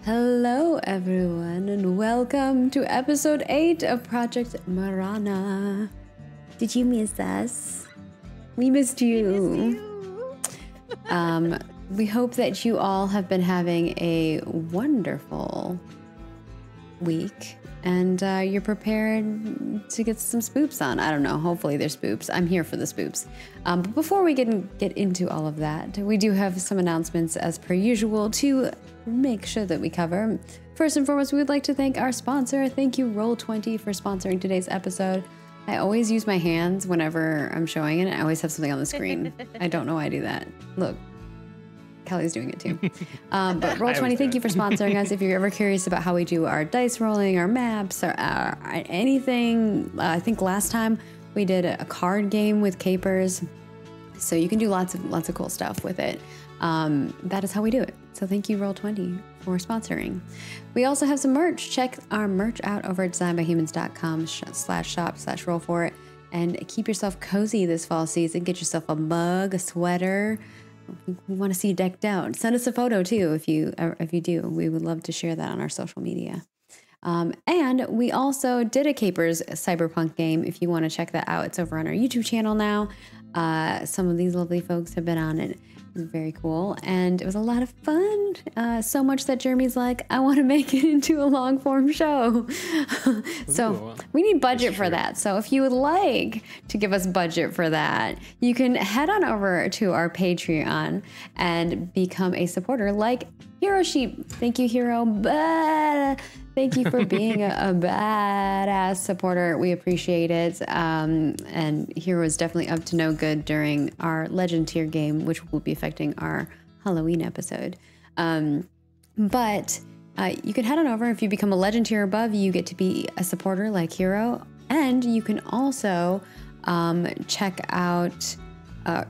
Hello everyone and welcome to episode 8 of Project Morana. Did you miss us? We missed you. We hope that you all have been having a wonderful week and you're prepared to get some spoops on. I don't know, hopefully there's spoops. I'm here for the spoops. But before we get into all of that, we do have some announcements as per usual to make sure that we cover. First and foremost, we would like to thank our sponsor. Thank you, Roll4It, for sponsoring today's episode. I always use my hands whenever I'm showing it. I always have something on the screen. I don't know why I do that. Look, Kelly's doing it too. But Roll4It, thank you for sponsoring us. If you're ever curious about how we do our dice rolling, our maps, or anything, I think last time we did a card game with capers. So you can do lots of cool stuff with it. That is how we do it. So thank you, Roll4It, for sponsoring. We also have some merch. Check our merch out over at designbyhumans.com/shop/roll4it and keep yourself cozy this fall season. Get yourself a mug, a sweater. We want to see you decked out. Send us a photo too if you do. We would love to share that on our social media. And we also did a Capers Cyberpunk game. If you want to check that out, it's over on our YouTube channel now. Some of these lovely folks have been on it. It was very cool, and it was a lot of fun. So much that Jeremy's like, I want to make it into a long form show. So we need budget for that. So if you would like to give us budget for that, you can head on over to our Patreon and become a supporter like Hero Sheep. Thank you, Hero. Thank you for being a badass supporter. We appreciate it. And Hero is definitely up to no good during our Legend tier game, which will be affecting our Halloween episode. But you can head on over. If you become a Legend tier above, you get to be a supporter like Hero. And you can also check out or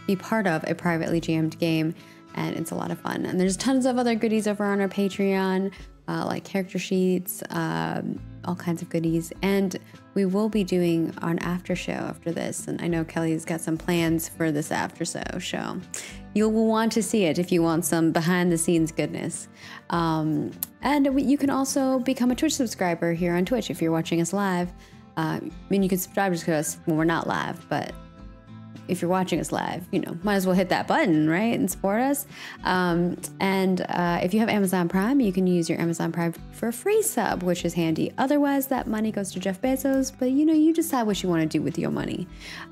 be part of a privately jammed game. And it's a lot of fun. And there's tons of other goodies over on our Patreon. Like character sheets, all kinds of goodies. And we will be doing an after show after this. And I know Kelly's got some plans for this after show. You will want to see it if you want some behind the scenes goodness. And you can also become a Twitch subscriber here on Twitch if you're watching us live. I mean, you can subscribe to us when we're not live, but if you're watching us live, might as well hit that button, right, and support us. And if you have Amazon Prime, you can use your Amazon Prime for a free sub, which is handy. Otherwise, that money goes to Jeff Bezos, but you decide what you want to do with your money.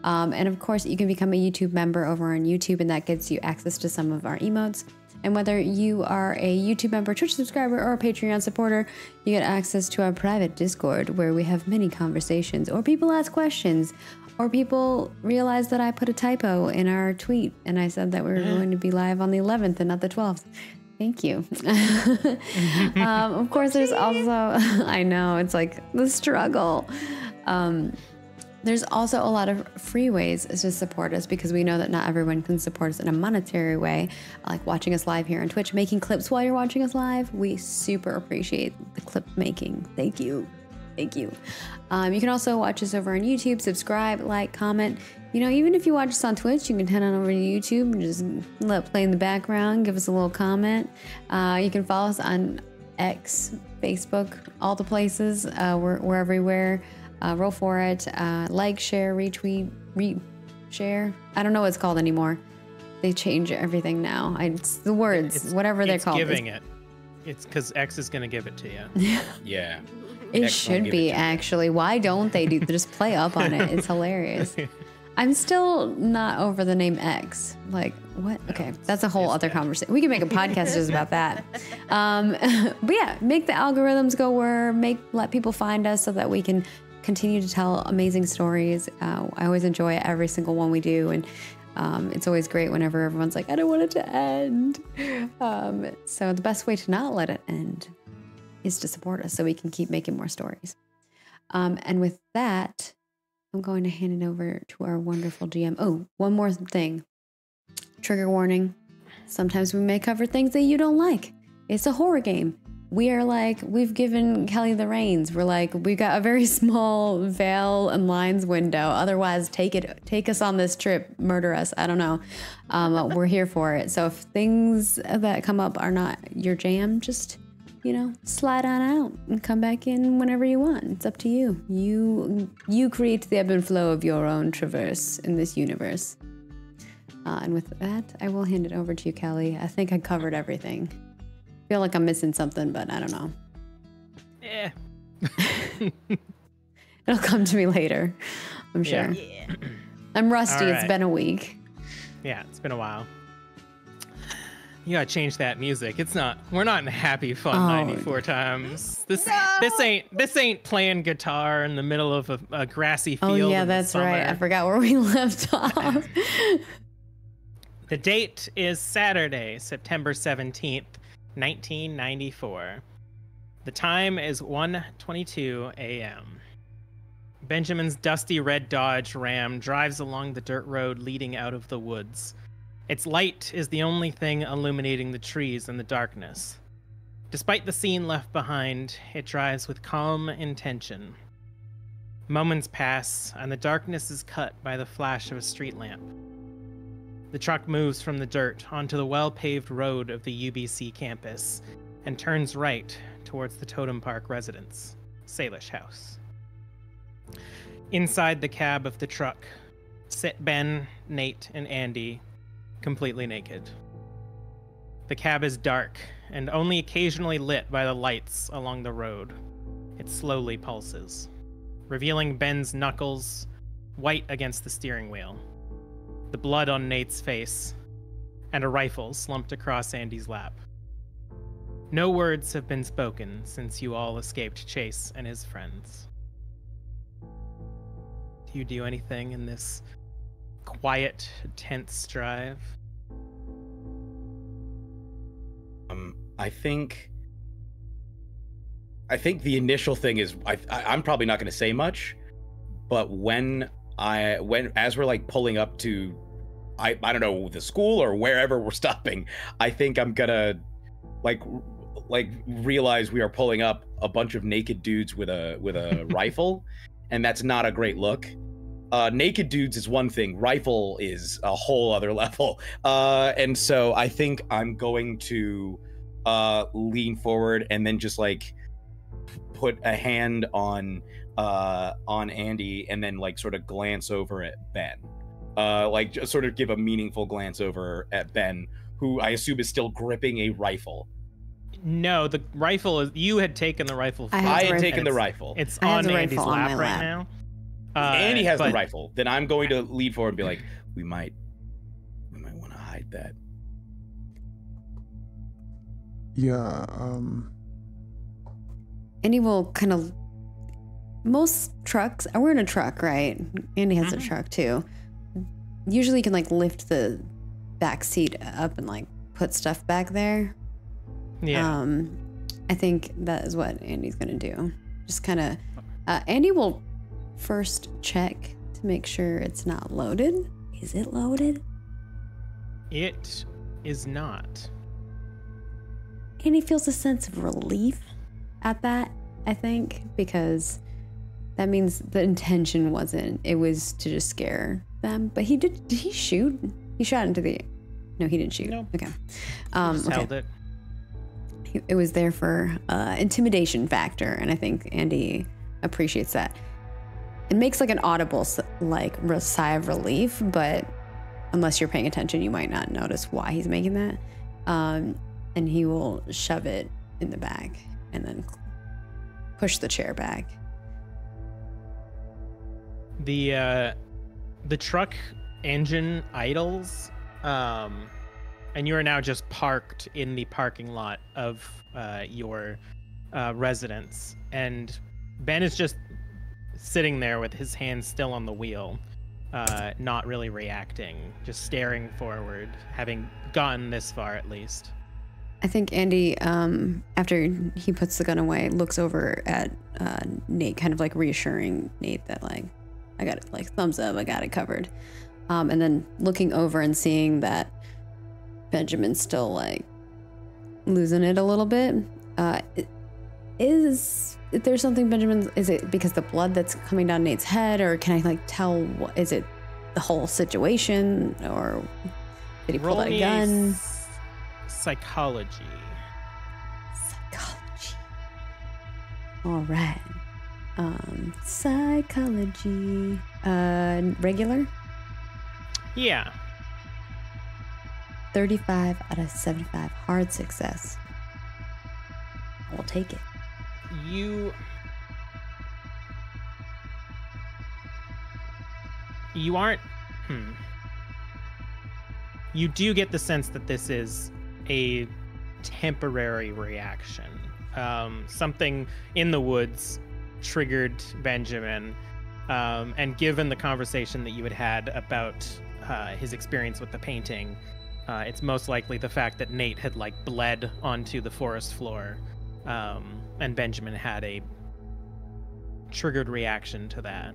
And of course, you can become a YouTube member over on YouTube, and that gives you access to some of our emotes. And whether you are a YouTube member, Twitch subscriber, or a Patreon supporter, you get access to our private Discord where we have many conversations, or people ask questions, or people realize that I put a typo in our tweet and I said that we were going to be live on the 11th and not the 12th. Thank you. Of course, there's also, I know, it's like the struggle. There's also a lot of free ways to support us because we know that not everyone can support us in a monetary way, like watching us live here on Twitch, making clips while you're watching us live. We super appreciate the clip making. Thank you. Thank you. You can also watch us over on YouTube, subscribe, like, comment. Even if you watch us on Twitch, you can head on over to YouTube and just let it play in the background, give us a little comment. You can follow us on X, Facebook, all the places. We're everywhere. Roll4It, like, share, retweet, share. I don't know what it's called anymore. They change everything now. It's the words, whatever they're called. It's giving it. It's because X is going to give it to you. Yeah. It should be, actually. Why don't they just play up on it? It's hilarious. I'm still not over the name X. Like, what? Okay, that's a whole other conversation. We can make a podcast just about that. But yeah, make the algorithms go where, let people find us so that we can continue to tell amazing stories. I always enjoy every single one we do, and it's always great whenever everyone's like, I don't want it to end. So the best way to not let it end is to support us so we can keep making more stories. And with that, I'm going to hand it over to our wonderful GM. Oh, one more thing. Trigger warning. Sometimes we may cover things that you don't like. It's a horror game. we are like, we've given Kelly the reins. We're like, we've got a very small veil and lines window. Otherwise, take us on this trip, murder us. I don't know. We're here for it. So if things that come up are not your jam, just, slide on out and come back in whenever you want. It's up to you. You create the ebb and flow of your own traverse in this universe. And with that, I will hand it over to you, Kelly. I think I covered everything. I feel like I'm missing something, but I don't know. Yeah. It'll come to me later, I'm sure. Yeah. I'm rusty. All right. It's been a week. Yeah, it's been a while. You gotta change that music. We're not in happy fun 94 times. This ain't playing guitar in the middle of a grassy field. Oh yeah, that's right. I forgot where we left off. The date is Saturday, September 17th, 1994. The time is 1:22 a.m. Benjamin's dusty red Dodge Ram drives along the dirt road leading out of the woods. Its light is the only thing illuminating the trees in the darkness. Despite the scene left behind, it drives with calm intention. Moments pass, and the darkness is cut by the flash of a street lamp. The truck moves from the dirt onto the well-paved road of the UBC campus and turns right towards the Totem Park residence, Salish House. Inside the cab of the truck sit Ben, Nate, and Andy, completely naked. The cab is dark and only occasionally lit by the lights along the road. It slowly pulses, revealing Ben's knuckles white against the steering wheel, the blood on Nate's face, and a rifle slumped across Andy's lap. No words have been spoken since you all escaped Chase and his friends. Do you do anything in this quiet, tense drive? I think the initial thing is I'm probably not going to say much, but as we're like pulling up to I don't know, the school or wherever we're stopping, I think I'm gonna like realize we are pulling up a bunch of naked dudes with a rifle, and that's not a great look. Naked dudes is one thing, rifle is a whole other level. And so I think I'm going to lean forward and then just like put a hand on Andy and then like sort of glance over at Ben. Like just sort of give a meaningful glance over at Ben, who I assume is still gripping a rifle. No, the rifle is. You had taken the rifle. I had taken the rifle. It's on Andy's lap right now. Andy has the rifle. Then I'm going to lead forward and be like, we might want to hide that. Yeah. Andy will kind of. Most trucks, we're in a truck, right? Andy has a truck too. Usually you can like lift the back seat up and like put stuff back there. Yeah. I think that is what Andy's gonna do. Just kind of, Andy will first check to make sure it's not loaded. Is it loaded? It is not. Andy feels a sense of relief at that, I think, because that means the intention wasn't, it was to just scare them. But did he shoot? He shot into the, no, he didn't shoot. No. Okay. Just held it. It was there for intimidation factor, and I think Andy appreciates that. It makes like an audible like sigh of relief, but unless you're paying attention, you might not notice why he's making that. And he will shove it in the back and then push the chair back. The truck engine idles, and you are now just parked in the parking lot of your residence. And Ben is just sitting there with his hands still on the wheel, not really reacting, just staring forward, having gotten this far at least. I think Andy, after he puts the gun away, looks over at Nate, kind of like reassuring Nate that like, I got it, like thumbs up, I got it covered. And then looking over and seeing that Benjamin's still like losing it a little bit, Is there something, Benjamin? Is it because the blood that's coming down Nate's head, or can I like tell? Is it the whole situation, or did he pull out a gun? Psychology. Psychology. All right. Psychology. Regular. Yeah. 35 out of 75. Hard success. I will take it. You aren't. You do get the sense that this is a temporary reaction. Something in the woods triggered Benjamin, and given the conversation that you had about his experience with the painting, it's most likely the fact that Nate had like bled onto the forest floor, and Benjamin had a triggered reaction to that.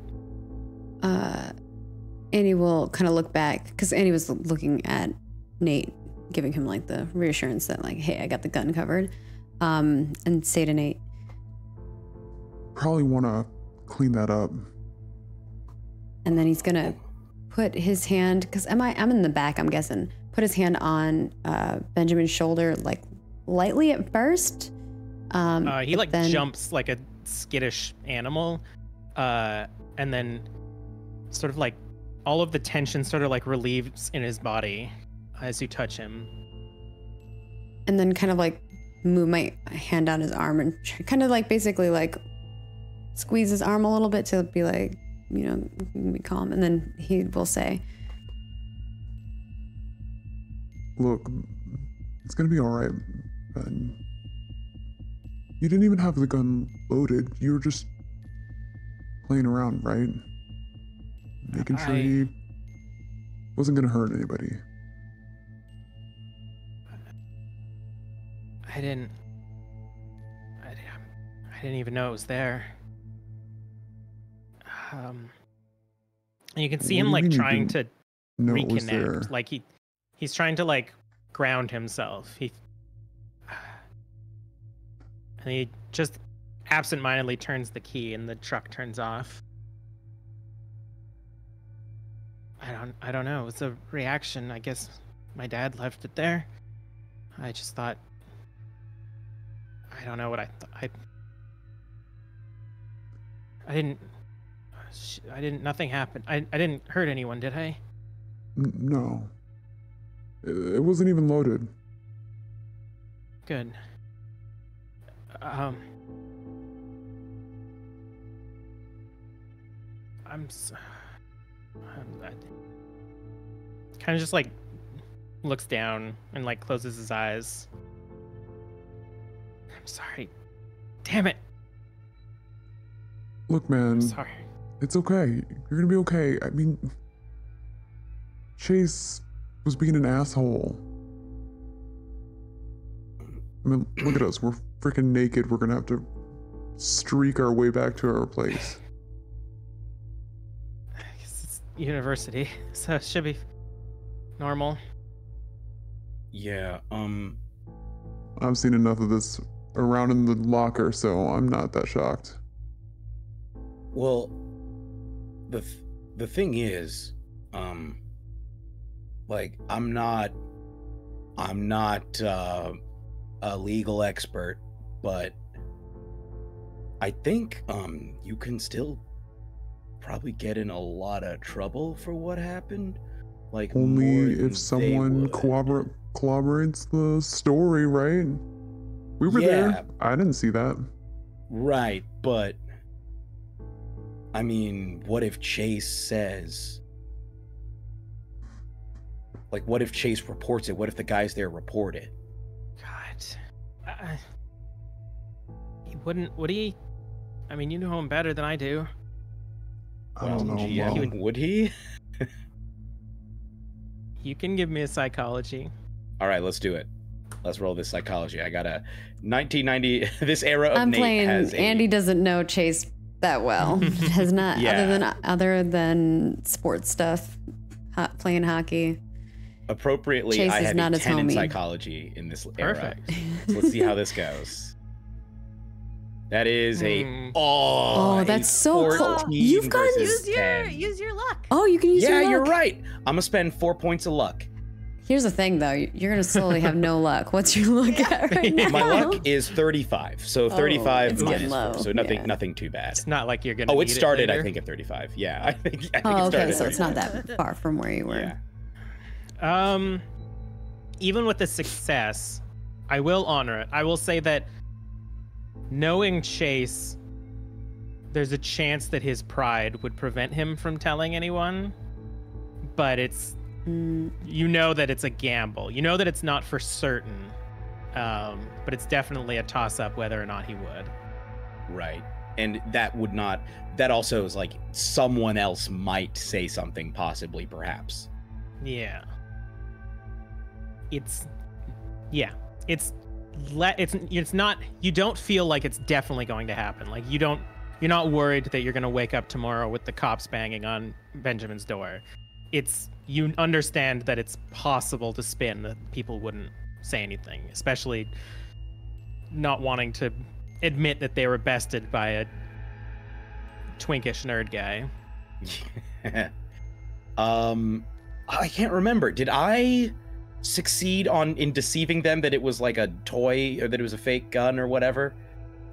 Annie will kind of look back, because Annie was looking at Nate, giving him like the reassurance that like, hey, I got the gun covered, and say to Nate, probably want to clean that up. And then he's gonna put his hand, because I'm in the back, I'm guessing, put his hand on Benjamin's shoulder, like lightly at first. He like jumps like a skittish animal, and then sort of like all of the tension sort of like relieves in his body as you touch him. And then kind of like move my hand on his arm and kind of like basically like squeeze his arm a little bit to be like, you know, be calm. And then he will say, look, it's gonna be all right, Ben. You didn't even have the gun loaded. You were just playing around, right? Making sure he wasn't gonna hurt anybody. I didn't even know it was there. You can see him like trying to reconnect. Like he's trying to like ground himself. And he just absentmindedly turns the key and the truck turns off. I don't know. It's a reaction. I guess my dad left it there. I just thought, I don't know what I thought. I didn't, nothing happened. I didn't hurt anyone, did I? No. It wasn't even loaded. Good. Kind of just like looks down and like closes his eyes. I'm sorry. Damn it. Look, man. I'm sorry. It's okay. You're gonna be okay. I mean, Chase was being an asshole. I mean, look at us. We're freaking naked. We're gonna have to streak our way back to our place. I guess it's university, so it should be normal. Yeah, I've seen enough of this around in the locker, so I'm not that shocked. Well, the thing is, like I'm not a legal expert, but I think you can still probably get in a lot of trouble for what happened. Like only if someone corroborates the story, right? We were there. I didn't see that. Right, but I mean, what if Chase says, like, what if Chase reports it? What if the guys there report it? God, he wouldn't, would he? I mean, you know him better than I do. I don't know. GM, would he? You can give me a psychology. All right, let's do it. Let's roll this psychology. I got a 1990. This era of I'm Nate playing. has Andy doesn't know Chase that well. Has not, Yeah. other than sports stuff, playing hockey. Appropriately, Chase I is have not a his 10 in homie. psychology in this era. Perfect. So let's see how this goes. That is a Oh, that's so close. 14 You've gone- versus 10. Use your luck. Oh, you can use your Yeah, luck. you're right. I'm gonna spend 4 points of luck. Here's the thing, though. You're gonna slowly have no luck. What's your luck at right now? My luck is 35, so 35 it's minus getting low. 4, so nothing, Yeah. nothing too bad. It's not like you're gonna. Oh, it eat started, later. I think, at 35. Yeah, I think. Oh, it started okay, at so it's not 35. that far from where you were. Yeah. Even with the success, I will honor it. I will say that knowing Chase, there's a chance that his pride would prevent him from telling anyone, but it's you know that it's a gamble. You know that it's not for certain, but it's definitely a toss-up whether or not he would. Right. And that would not. That also is like someone else might say something, possibly, perhaps. Yeah. It's not, you don't feel like it's definitely going to happen. Like you're not worried that you're going to wake up tomorrow with the cops banging on Benjamin's door. You understand that it's possible to spin, that people wouldn't say anything, especially not wanting to admit that they were bested by a twinkish nerd guy. I can't remember. Did I succeed in deceiving them that it was like a toy or that it was a fake gun or whatever?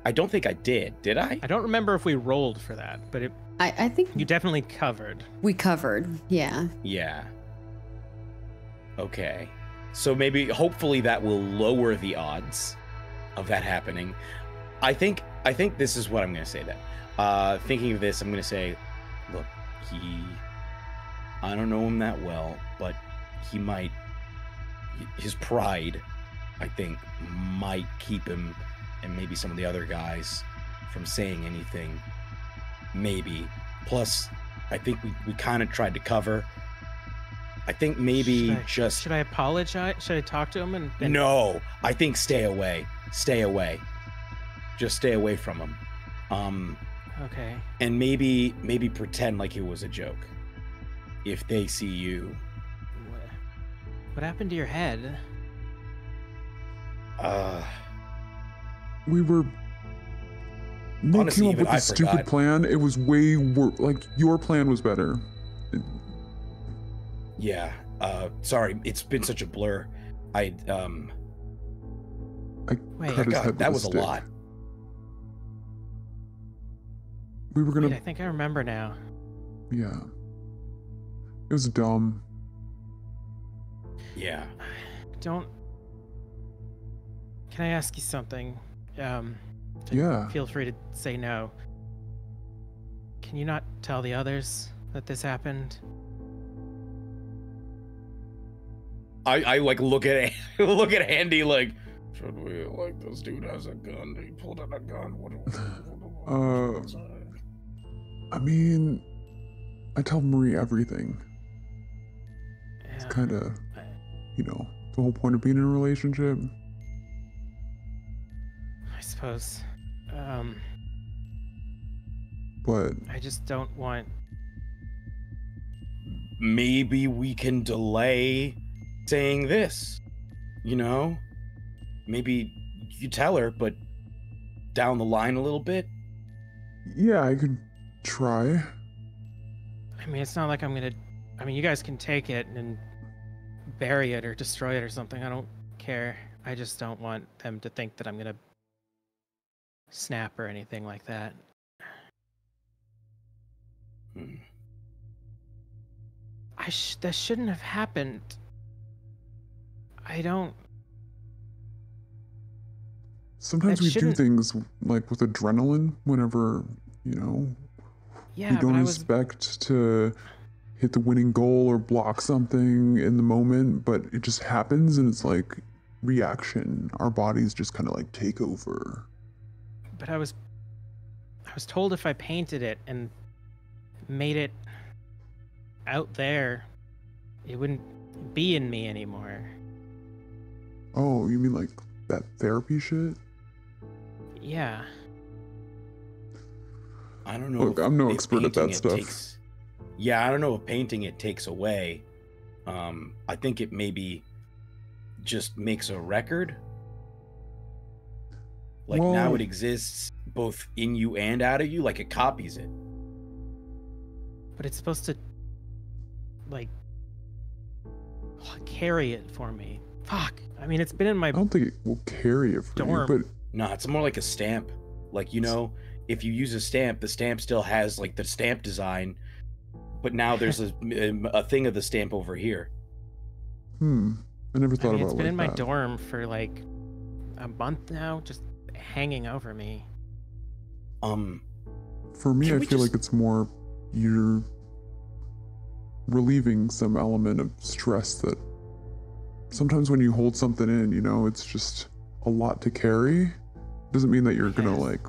I don't think I did I? I don't remember if we rolled for that, but I think you definitely covered. we covered. Yeah. Yeah. Okay. So hopefully that will lower the odds of that happening. I think this is what I'm going to say then. Thinking of this, I'm going to say, look, I don't know him that well, but his pride, I think, might keep him and maybe some of the other guys from saying anything. Maybe. Plus, I think we kind of tried to cover. I think maybe should I apologize? Should I talk to him and No, I think stay away. Stay away. Just stay away from him. Okay. And maybe pretend like it was a joke. If they see you. What happened to your head? We were. Nick Honestly, came up even with I a stupid forgot. plan. It was way worse. Like, your plan was better. Yeah. Sorry, it's been such a blur. I Wait, cut his head God, with that a was a stick. lot. We were gonna. Wait, I think I remember now. Yeah. It was dumb. Yeah. Can I ask you something? Yeah. Feel free to say no. Can you not tell the others that this happened? I like look at Andy like, should we, like, this dude has a gun, he pulled out a gun, what I mean, I tell Marie everything. It's Yeah. kind of, the whole point of being in a relationship. I suppose. But I just don't want. maybe we can delay saying this, maybe you tell her, but down the line a little bit. yeah, I could try. I mean, it's not like I'm gonna. I mean, you guys can take it and bury it or destroy it or something. I don't care. I just don't want them to think that I'm gonna snap or anything like that. That shouldn't have happened. I don't. Sometimes That we do shouldn't- things like with adrenaline whenever, Yeah, we but don't I was. expect to hit the winning goal or block something in the moment, but it just happens and it's like reaction. Our bodies just kind of like take over. But I was told if I painted it and made it out there, it wouldn't be in me anymore. Oh, you mean like that therapy shit? Yeah. I don't know. Look, I'm no if expert at that painting it stuff. Yeah, I don't know if painting it takes away. I think it maybe just makes a record. Like now Well- it exists both in you and out of you, like it copies it. But it's supposed to, like, carry it for me. Fuck. I mean, it's been in my I don't think it will carry it for Dorm. you, but Nah, it's more like a stamp. Like, you know, if you use a stamp, the stamp still has like the stamp design, but now there's a thing of the stamp over here. I never thought about it's been like in my that. dorm for like a month now, just hanging over me. For me, Can I we feel just- like it's more you're relieving some element of stress that sometimes when you hold something in, you know, it's just a lot to carry. Doesn't mean that you're gonna Yes. like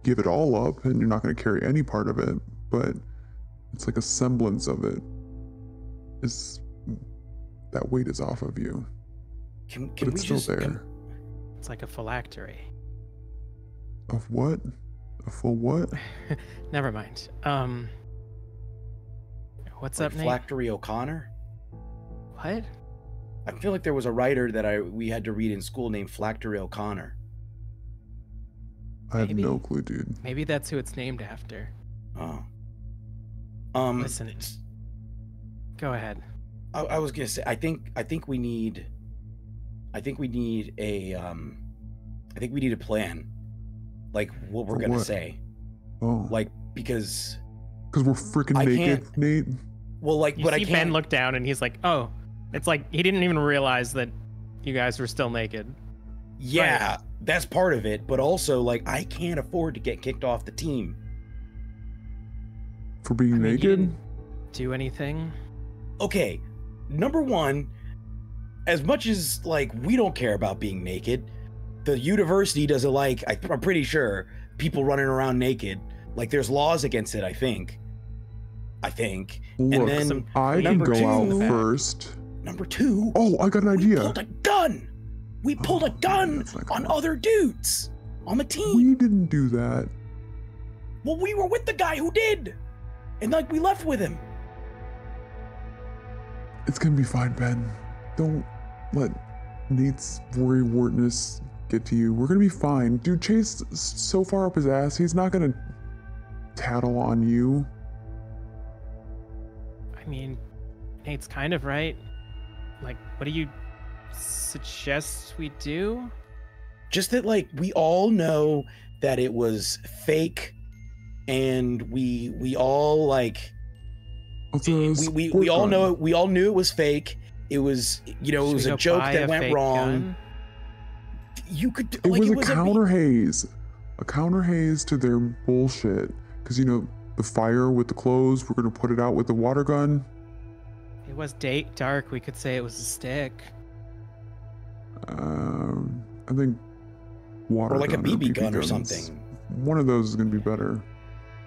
give it all up and you're not gonna carry any part of it, but it's like a semblance of it is that weight is off of you. Can But we it's still just there. It's like a phylactery. Of what? A full what? Never mind. What's like up, Nate? Phylactery O'Connor? What? I feel like there was a writer that we had to read in school named Phylactery O'Connor. I have Maybe. no clue, dude. Maybe that's who it's named after. Oh. Listen, go ahead. I was gonna say I think we need a plan, like what we're For gonna what? say, Oh, like because because we're freaking I naked, can't- Nate. well like You but I see can't Ben look down and he's like, "Oh, it's like he didn't even realize that you guys were still naked." yeah that's part of it, but also like I can't afford to get kicked off the team. For being I mean, you naked? didn't do anything. Okay, number one, as much as like we don't care about being naked, the university doesn't like, I'm pretty sure, people running around naked. Like there's laws against it, I think. Look, And then I can number go out two- first. number two, Oh, I got an we idea. pulled a gun. We pulled a Oh, gun that's not gonna on work. other dudes on the team. We didn't do that. Well, we were with the guy who did, and like we left with him. It's gonna be fine, Ben. Don't let Nate's worry wartness get to you. We're gonna be fine. Dude, Chase so far up his ass, he's not gonna tattle on you. I mean, Nate's kind of right. Like, what do you suggest we do? Just that like we all know that it was fake, and we all like It's a we sport all gun. know we all knew it was fake. It was, you know, it Should was we a go joke buy that a went fake wrong. gun? You could It like was it a was counter haze. A counter haze to their bullshit. Because, you know, the fire with the clothes, we're gonna put it out with the water gun. It was dark. We could say it was a stick. I think water or like a gun BB gun or guns. something. One of those is gonna be better.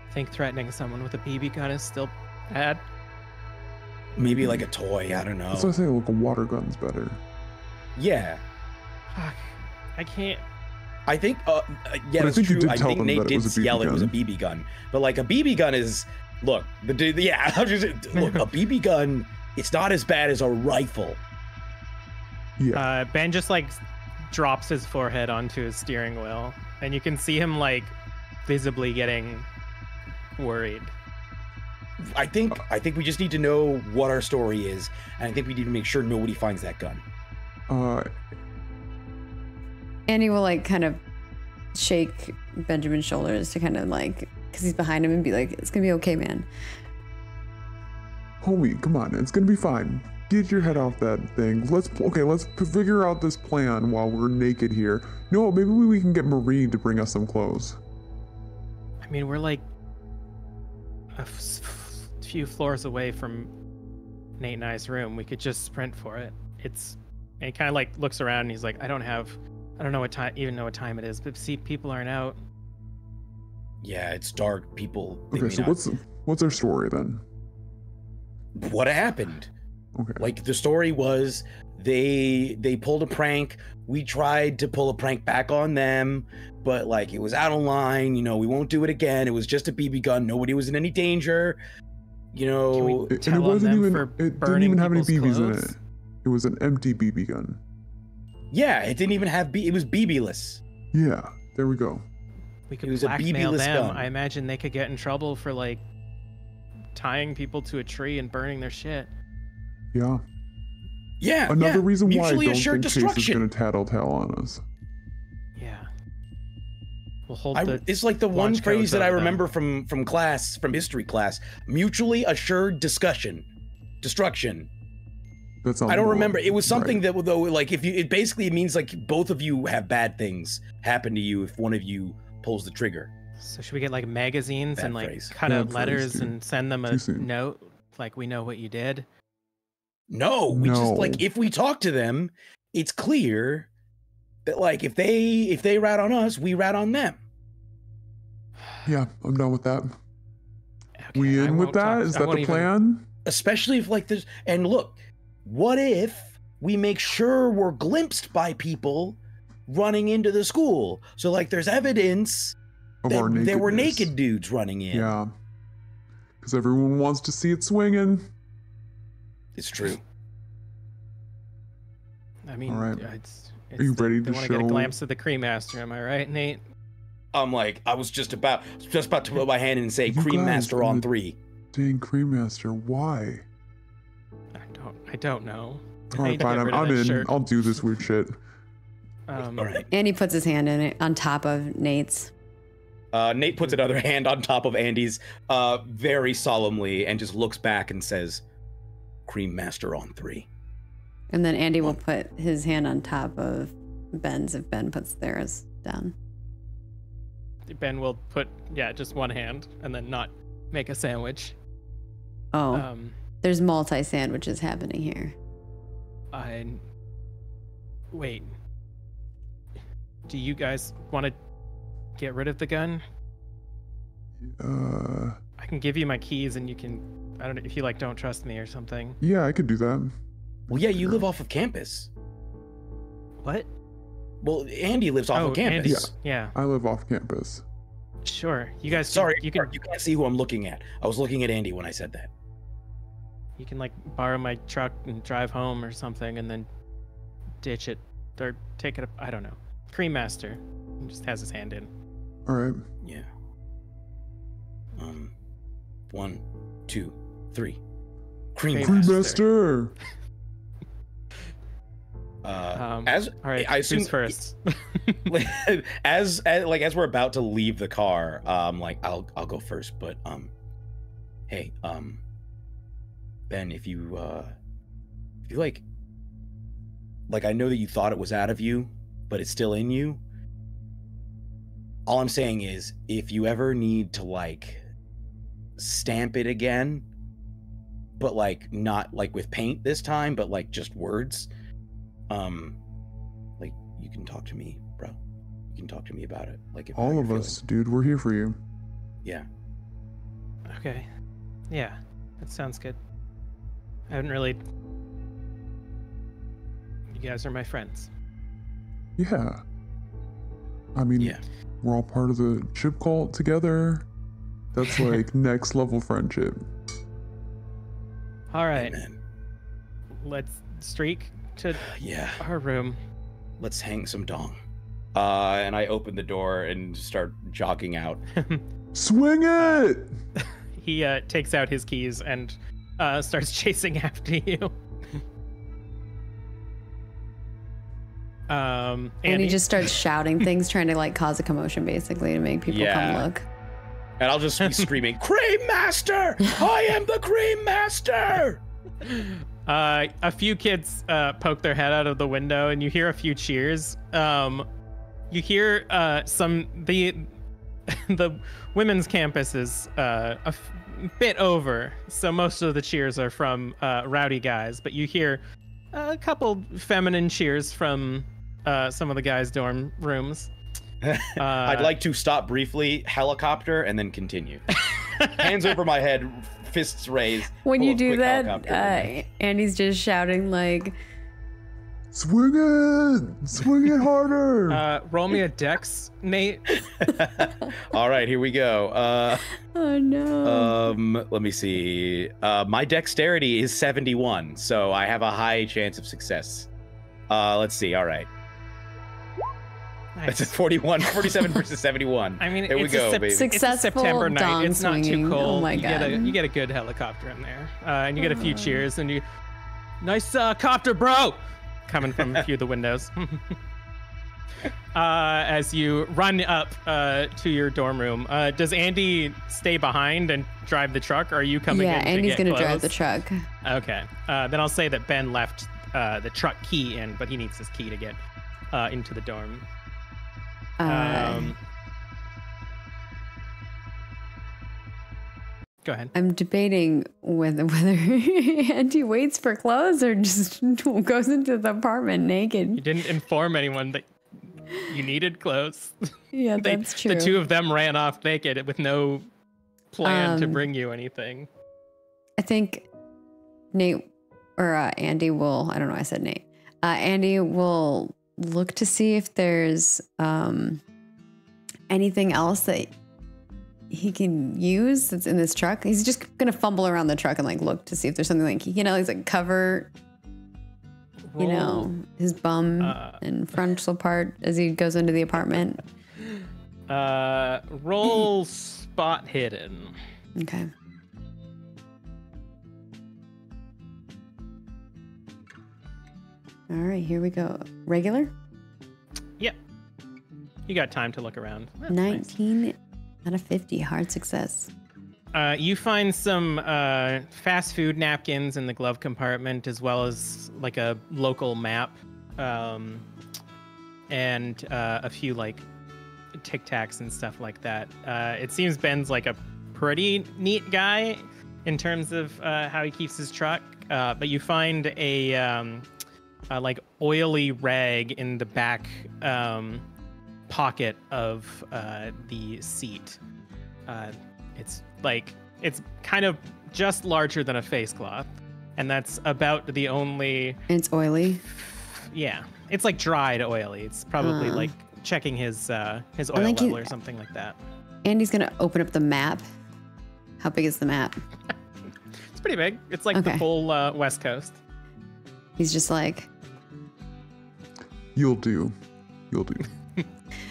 I think threatening someone with a BB gun is still bad. Maybe like a toy. I don't know. That's what I say. Like a water gun's better. Yeah, Fuck. I can't. I think. Yeah, But I that's think you true. did I tell think them Nate that it did was a BB yell it was a gun. BB gun, but like a BB gun is. Look, the dude. Yeah, I'm just look. A BB gun. It's not as bad as a rifle. Yeah. Ben just like drops his forehead onto his steering wheel, and you can see him like visibly getting worried. I think we just need to know what our story is, and I think we need to make sure nobody finds that gun. Andy will like kind of shake Benjamin's shoulders to kind of like, because he's behind him, and be like, "It's gonna be okay, man." Homie, come on. It's gonna be fine. Get your head off that thing. Let's figure out this plan while we're naked here. You know what? Maybe we can get Marie to bring us some clothes. I mean, we're like a few floors away from Nate and I's room. We could just sprint for it. And he kind of like looks around and he's like, I don't know what time it is, but see, people aren't out. Yeah, it's dark. People. they Okay, may so not- what's our story then? what happened? Okay. Like the story was, they pulled a prank. We tried to pull a prank back on them, but like it was out of line. You know, we won't do it again. It was just a BB gun. Nobody was in any danger. You know, Can we- And it tell on wasn't them even. for It didn't burning even have any people's BBs in clothes? it. It was an empty BB gun. yeah, it didn't even have it was BB-less. Yeah, There we go. We could He was a blackmail BB-less them. gun. I imagine they could get in trouble for like tying people to a tree and burning their shit. Yeah. Yeah. Another reason why I Mutually don't assured think Chase is destruction. going to tattletale on us. Yeah. We'll hold the. It's like the one launch phrase codes that I over them. remember from history class: mutually assured destruction. That sounds I don't more remember. It was something right. that, though, like it basically means like both of you have bad things happen to you if one of you pulls the trigger. So should we get like magazines Bad and like phrase. cut Bad out phrase, letters dude. and send them a Too soon. note like we know what you did? No, we just No. like if we talk to them, it's clear that like if they rat on us, we rat on them. Yeah, I'm done with that. Okay, We I in with won't that? talk- Is I that won't the even- plan? Especially if like there's and look, what if we make sure we're glimpsed by people running into the school? So like there's evidence Of our that there were nakedness. naked dudes running in. Yeah. Because everyone wants to see it swinging. It's true. I mean, All right. it's Are you ready they to want to get a show- glimpse of the cream master. Am I right, Nate? I'm like, I was just about to put my hand in and say You Cream guys Master are on the- 3. Dang, Cream Master, why? I don't know. All I right, need to fine, get I'm rid of that in. shirt. I'll do this weird shit. All right. Andy puts his hand in it on top of Nate's. Nate puts another hand on top of Andy's very solemnly and just looks back and says, Cream Master on 3. And then Andy will put his hand on top of Ben's if Ben puts theirs down. Ben will put just one hand and then not make a sandwich. Oh, there's multi sandwiches happening here. Wait. Do you guys want to get rid of the gun? I can give you my keys and you can, I don't know if you like don't trust me or something. Yeah, I could do that. Well, yeah, you live off of campus. What? Well, Andy lives off of campus. Andy. Yeah, I live off campus. sure. You guys, Sorry, you can you can't see who I'm looking at. I was looking at Andy when I said that. you can like borrow my truck and drive home or something and then ditch it or take it. I don't know. Cream Master he just has his hand in. All right. Yeah. 1, 2, 3. Cream Cream Master. Master! All right, I assume who's first? as we're about to leave the car, like I'll go first, but hey, Ben, if you like I know that you thought it was out of you, but it's still in you. All I'm saying is if you ever need to like stamp it again, but like not like with paint this time, but like just words, like you can talk to me, bro. You can talk to me about it. Like if All of us, dude, we're here for you. Yeah. Okay. Yeah, that sounds good. I haven't really. You guys are my friends. Yeah. I mean, Yeah. we're all part of the chip cult together. That's like next level friendship. All right, Amen. let's streak to Yeah. our room. Let's hang some dong. And I open the door and start jogging out. Swing it! He takes out his keys and starts chasing after you. And Andy, he just starts shouting things, trying to like cause a commotion basically to make people Yeah. come look. And I'll just be screaming, Cream Master! I am the Cream Master! a few kids poke their head out of the window, and you hear a few cheers. You hear the women's campus is a bit over, so most of the cheers are from rowdy guys, but you hear a couple feminine cheers from some of the guys' dorm rooms. I'd like to stop briefly, helicopter, and then continue. Hands over my head, fists raised. When pull you a do quick that, helicopter. Andy's just shouting like, Swing it! Swing it harder! Roll me a dex, Nate. All right, here we go. oh no. Let me see. My dexterity is 71, so I have a high chance of success. Let's see. All right. That's a 47 versus 71. I mean, there we it's go, a baby. Successful it's a September night. dong It's not swinging. too cold. Oh my God. You get a good helicopter in there, and you get a few cheers, and you, nice copter, bro, coming from a few of the windows. As you run up to your dorm room, does Andy stay behind and drive the truck, or are you coming in to Andy's get gonna drive clothes? the truck. Okay. Then I'll say that Ben left the truck key in, but he needs his key to get into the dorm. Go ahead. I'm debating whether Andy waits for clothes or just goes into the apartment naked. You didn't inform anyone that you needed clothes. Yeah, that's true. The two of them ran off naked with no plan to bring you anything. I think Nate or Andy will, I don't know why I said Nate. Andy will look to see if there's anything else that he can use that's in this truck. He's just going to fumble around the truck and like look to see if there's something like, he's like cover, his bum and frontal part as he goes into the apartment. Roll spot hidden. Okay. All right, here we go. Regular? Yep. You got time to look around. That's nice. 19 out of 50. Hard success. You find some fast food napkins in the glove compartment, as well as like a local map, and a few like Tic Tacs and stuff like that. It seems Ben's like a pretty neat guy in terms of how he keeps his truck. But you find a like oily rag in the back pocket of the seat. It's kind of just larger than a face cloth, and that's about the only. It's oily. Yeah, it's like dried oily. It's probably like checking his oil level or something like that. Andy's gonna open up the map. How big is the map? It's pretty big. It's like the full West Coast. He's just like, You'll do.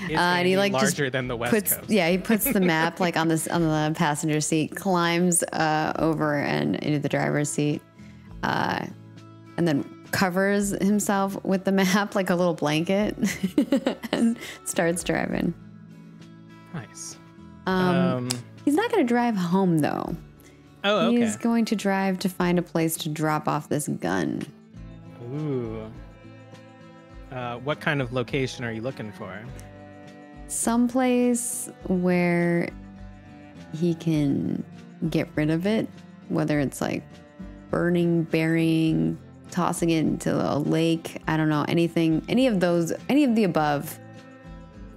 and he like larger than the West Coast. Yeah, he puts the map like on the passenger seat, climbs over and into the driver's seat, and then covers himself with the map like a little blanket and starts driving. Nice. He's not going to drive home though. Oh, okay. He's going to drive to find a place to drop off this gun. Ooh. What kind of location are you looking for? Someplace where he can get rid of it, whether it's like burning, burying, tossing it into a lake. I don't know, anything, any of the above.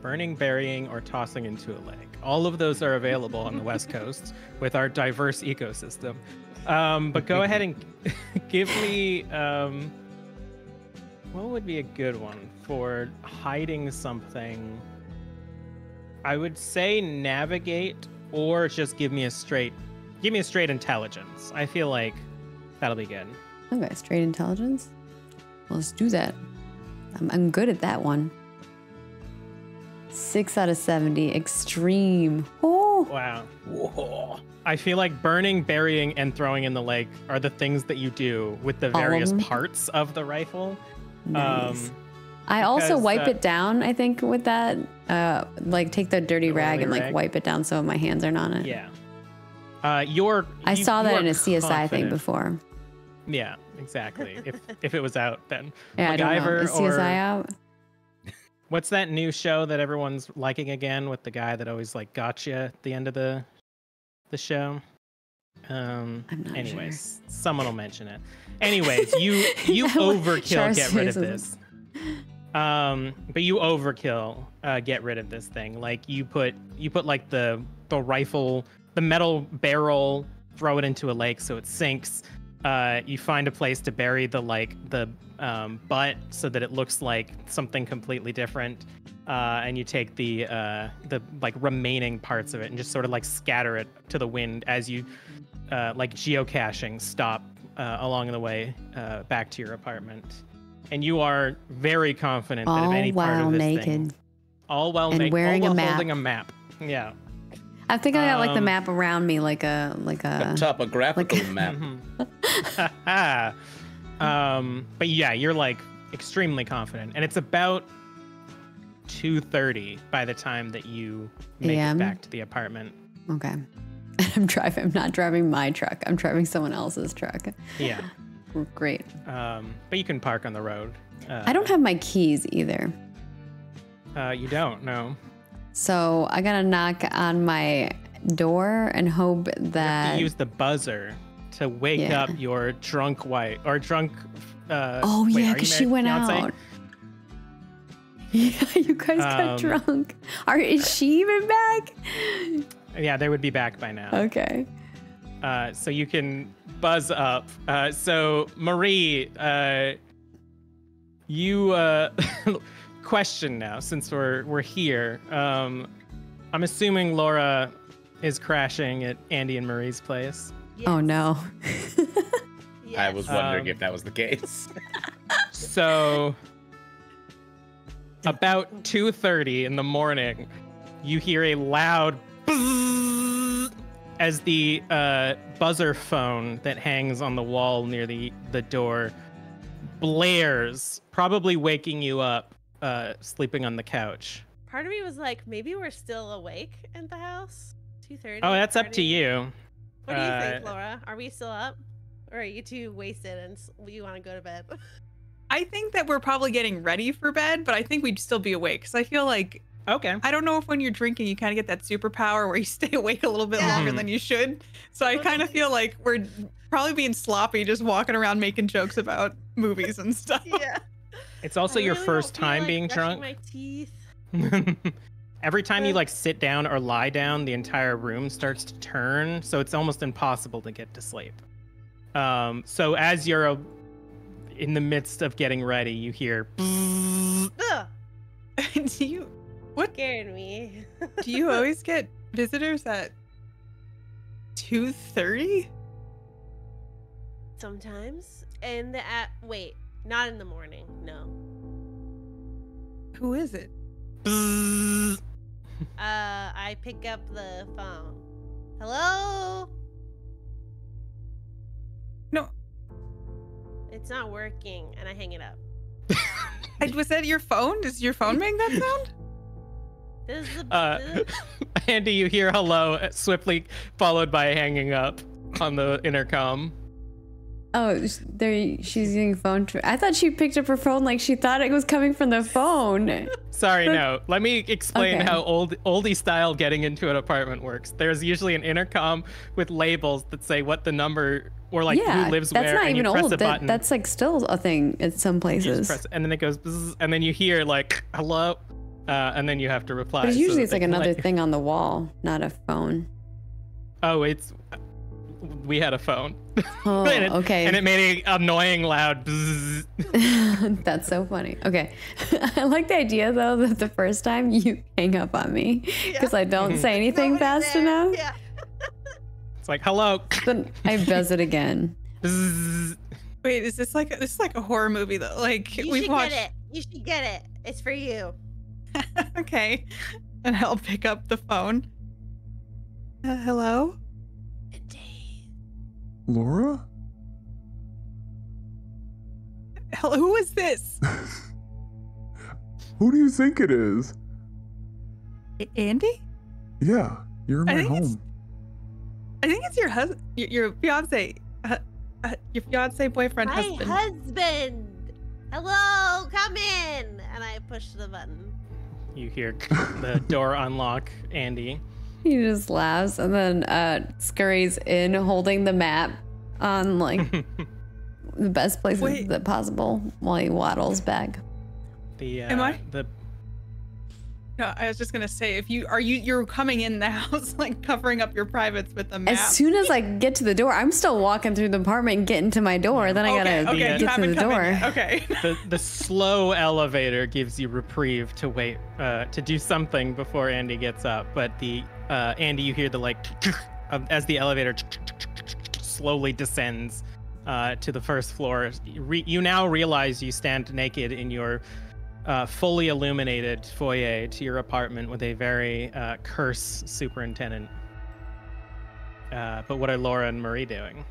Burning, burying, or tossing into a lake. All of those are available on the West Coast with our diverse ecosystem. But go ahead and give me, what would be a good one for hiding something? I would say navigate, or just give me a straight intelligence. I feel like that'll be good. Okay, straight intelligence. Well, let's do that. I'm good at that one. 6 out of 70. Extreme. Oh. Wow. Whoa. I feel like burning, burying, and throwing in the lake are the things that you do with the various parts of the rifle. Nice. I also wipe it down, I think, with that. Like take the dirty rag and like wipe it down so my hands aren't on it. Yeah. I saw that in a CSI thing before. Yeah, exactly. if it was out then. Yeah, MacGyver, I don't know. Is CSI out? What's that new show that everyone's liking again with the guy that always like got you at the end of the show? I'm not anyways, sure. Someone will mention it. Anyways, you overkill get rid of this. But you overkill get rid of this thing. Like you put like the rifle, the metal barrel, throw it into a lake so it sinks. You find a place to bury the butt so that it looks like something completely different. And you take the like remaining parts of it and just sort of like scatter it to the wind as you like geocaching stop along the way back to your apartment. And you are very confident that if any part of this thing, All while And wearing a map. holding a map. Yeah. I think I got like the map around me, like a A topographical map. But yeah, you're like extremely confident, and it's about 2:30 by the time that you make it back to the apartment. Okay. I'm not driving my truck. I'm driving someone else's truck. Yeah. Great. But you can park on the road. I don't have my keys either. You don't, no. So I gotta knock on my door and hope that You have to use the buzzer to wake up your drunk wife or drunk. Oh wait, yeah, are because you she went fiancé? out. Yeah, you guys got drunk. Is she even back? Yeah, they would be back by now. Okay. So you can buzz up. So Marie, you question now since we're here. I'm assuming Laura is crashing at Andy and Marie's place. Yes. Oh no. Yes. I was wondering if that was the case. So about 2:30 in the morning, you hear a loud buzz as the buzzer phone that hangs on the wall near the door blares, probably waking you up sleeping on the couch. Part of me was like, maybe we're still awake at the house. 2:30. Oh, that's up to you. What do you think, Laura? Are we still up? Or are you too wasted and you want to go to bed? I think that we're probably getting ready for bed, but I think we'd still be awake. Because I feel like, okay. I don't know if when you're drinking, you kind of get that superpower where you stay awake a little bit longer than you should. So I kind of feel like we're probably being sloppy, just walking around making jokes about movies and stuff. Yeah. It's also your first time being drunk. My teeth. Every time you like sit down or lie down, the entire room starts to turn, so it's almost impossible to get to sleep. So as you're in the midst of getting ready, you hear. Ugh, Do you? What? scared me. Do you always get visitors at 2:30? Sometimes. And wait, not in the morning. No. Who is it? I pick up the phone. Hello? No. It's not working, and I hang it up. Was that your phone? Does your phone make that sound? This is the Andy, you hear hello, swiftly followed by hanging up on the intercom. Oh, she's using phone. I thought she picked up her phone like she thought it was coming from the phone. Sorry, no. Let me explain Okay. how oldie style getting into an apartment works. There's usually an intercom with labels that say what the number or like Yeah, who lives that's where, not and even you press old. a button. That's like still a thing at some You just places. press, and then it goes, bzz, and then you hear like hello, and then you have to reply. But so usually that it's they like can another let- thing on the wall, not a phone. Oh, we had a phone. Oh, and it, okay. And it made an annoying loud bzz. That's so funny. Okay. I like the idea though that the first time you hang up on me because I don't say anything Nobody's fast there. enough. Yeah. It's like hello. Then I buzz it again. Bzz. Wait, is this like a horror movie though? Like You we've should watched. get it. You should get it. It's for you. Okay, and I'll pick up the phone. Hello? Laura? Hello? Who is this? Who do you think it is? Andy? Yeah, you're in I my think it's- home. I think it's your husband, your fiance, your fiance boyfriend My husband. husband. Hello, come in. And I push the button. You hear the door unlock, Andy. He just laughs and then scurries in holding the map on like the best places Wait. that possible while he waddles back. Am I? The No, I was just gonna say, if you're coming in the house like covering up your privates with the map. As soon as I get to the door, I'm still walking through the apartment and getting to my door. Then I gotta okay, you get to haven't the come in door. yet. Okay. the slow elevator gives you reprieve to wait to do something before Andy gets up. But the Andy, you hear the like as the elevator slowly descends to the first floor. You now realize you stand naked in your fully illuminated foyer to your apartment with a very curse superintendent. But what are Laura and Marie doing?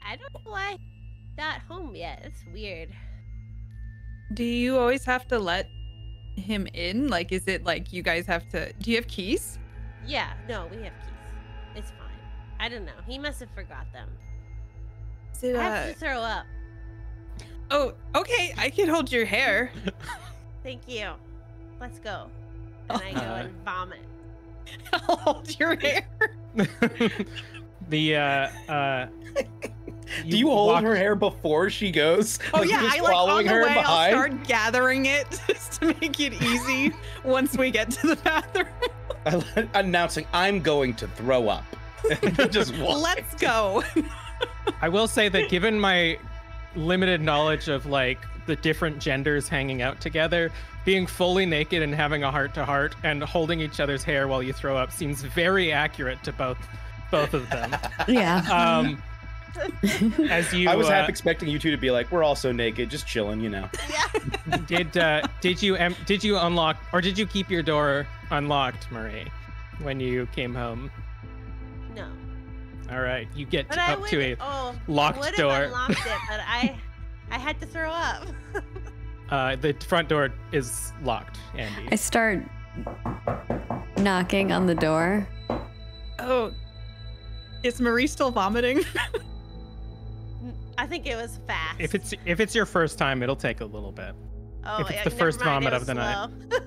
I don't know why he's not home yet. It's weird. Do you always have to let him in? Like, is it like you guys have to? Do you have keys? Yeah, no, we have keys. It's fine. I don't know. He must have forgot them. Is it, I have to throw up. Oh, okay. I can hold your hair. Thank you. Let's go. And I go and vomit. I'll hold your hair. Do you hold her hair before she goes? Oh Like, yeah, just I like on following the her way behind? I'll start gathering it just to make it easy once we get to the bathroom. Announcing, I'm going to throw up. Just walk. Let's go. I will say that given my limited knowledge of like the different genders hanging out together, being fully naked and having a heart-to-heart and holding each other's hair while you throw up seems very accurate to both of them. Yeah. As you, I was half expecting you two to be like, we're also naked, just chilling, you know. Yeah. Did you unlock, or did you keep your door unlocked, Marie, when you came home? No. All right, you get But up to a locked I would door. have unlocked it, but I had to throw up. The front door is locked, Andy. I start knocking on the door. Oh, is Marie still vomiting? I think it was fast. If it's your first time, it'll take a little bit. Oh, if it's yeah, the never first mind, vomit it of the was night. slow.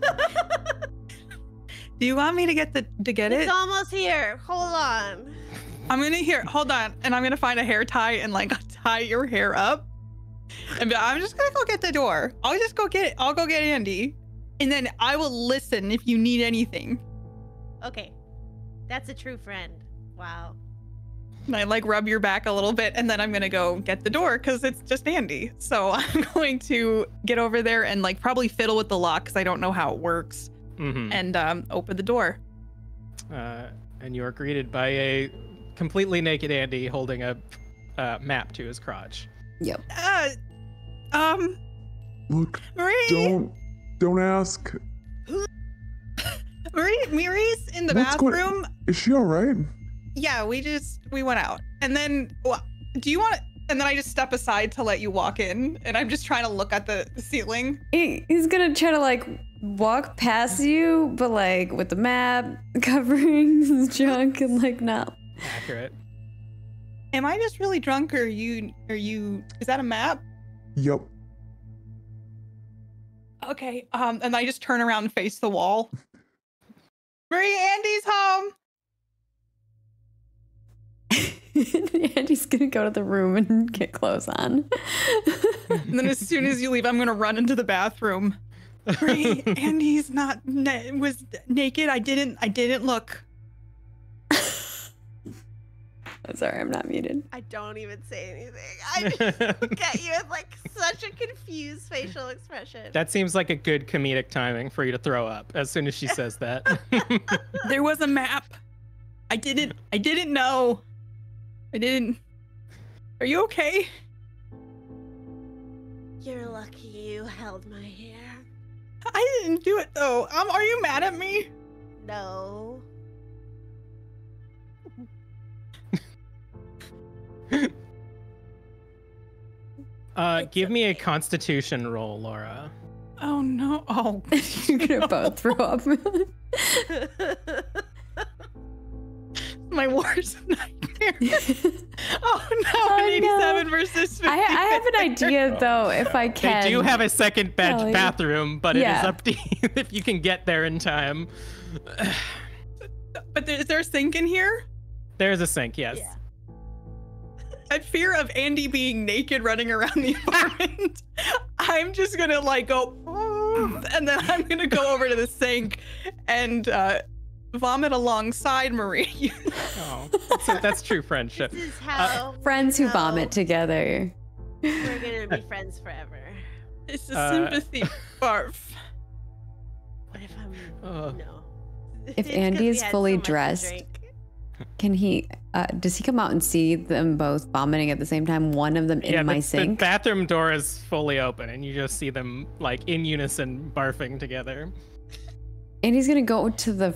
Do you want me to get it? It's almost here. Hold on. I'm gonna hold on, and I'm gonna find a hair tie and like tie your hair up. And I'm just gonna go get the door. I'll go get Andy, and then I will listen if you need anything. Okay. That's a true friend. Wow. And I like rub your back a little bit, and then I'm gonna go get the door because it's just Andy. So I'm going to get over there and like probably fiddle with the lock because I don't know how it works, and open the door. And you are greeted by a completely naked Andy holding a map to his crotch. Yep. Look, Marie. don't ask. Marie's in the What's going- bathroom. Is she all right? Yeah, we went out, and then do you want? And then I just step aside to let you walk in, and I'm just trying to look at the ceiling. He's gonna try to like walk past you, but like with the map covering his junk and like not. Accurate. Am I just really drunk, or are you? Is that a map? Yep. Okay. And I just turn around and face the wall. Marie, Andy's home. Andy's gonna go to the room and get clothes on. And then as soon as you leave, I'm gonna run into the bathroom. Marie, Andy's was naked. I didn't look. Sorry, I'm not muted. I don't even say anything. I just look at you with like such a confused facial expression. That seems like a good comedic timing for you to throw up as soon as she says that. There was a map. I didn't know. I didn't. Are you okay? You're lucky you held my hair. I didn't do it though. Are you mad at me? No. Give me a Constitution roll, Laura. Oh no. Oh. You're gonna both throw up. My worst nightmare. Oh no, an 87 versus 50. I have an idea though, if I can. They do have a second Kelly. bathroom, but it Yeah. is up to you if you can get there in time. But is there a sink in here? There's a sink, yes. Yeah. At fear of Andy being naked running around the apartment, I'm just gonna like go, and then I'm gonna go over to the sink and vomit alongside Marie. Oh, that's true friendship. This is how Friends who no, vomit together. We're gonna be friends forever. It's a sympathy barf. What if I'm Oh. no? If It's 'cause Andy we is had fully so much to dressed, drink. Can he, does he come out and see them both vomiting at the same time? One of them in my sink? The bathroom door is fully open and you just see them like in unison barfing together. And he's gonna go to the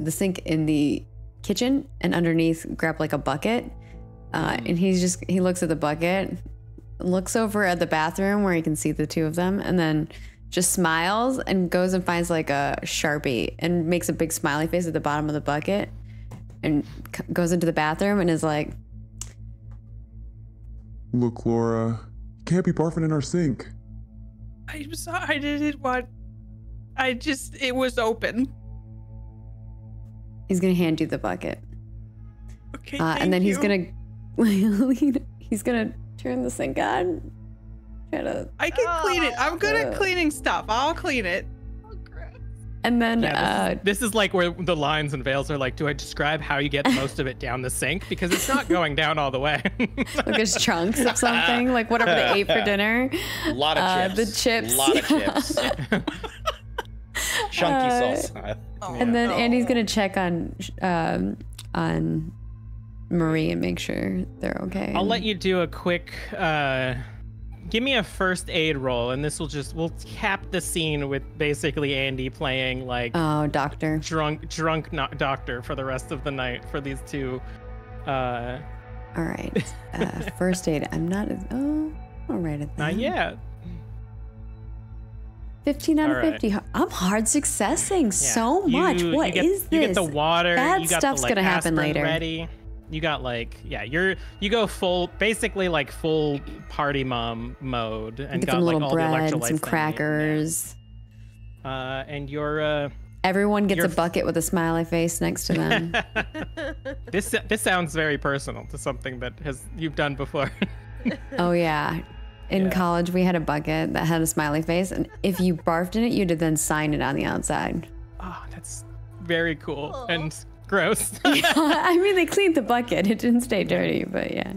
sink in the kitchen and underneath grab like a bucket. And he looks at the bucket, looks over at the bathroom where he can see the two of them, and then just smiles and goes and finds like a Sharpie and makes a big smiley face at the bottom of the bucket and goes into the bathroom and is like, Look, Laura, you can't be barfing in our sink. I'm sorry, I didn't want. It was open. he's gonna hand you the bucket. Okay, and then he's gonna turn the sink on. I can clean it. I'm good at cleaning stuff. I'll clean it. Oh, gross. And then this is like where the lines and veils are like, do I describe how you get most of it down the sink? Because it's not going down all the way. like there's chunks of something, like whatever they ate for dinner. A lot of chips. The chips. A lot of chips. Chunky sauce. And then Andy's gonna check on Marie and make sure they're okay. I'll let you do a quick give me a first aid roll, and this we'll cap the scene with basically Andy playing like doctor, drunk doctor for the rest of the night for these two. All right, first aid. I'm not. I'll write it down. Not yet. 15 out of 50. I'm hard successing so much. What is this? You get the water. Bad you got stuff's the, like, gonna happen aspirin later. Ready. You got like you go full, basically like full party mom mode, and get got some like little all bread, the electrolytes. some crackers. And you're everyone gets a bucket with a smiley face next to them. This sounds very personal to something that you've done before. Oh yeah. In college, we had a bucket that had a smiley face, and if you barfed in it, you had to then sign it on the outside. Oh, that's very cool and gross. I mean, they cleaned the bucket; it didn't stay dirty, but yeah.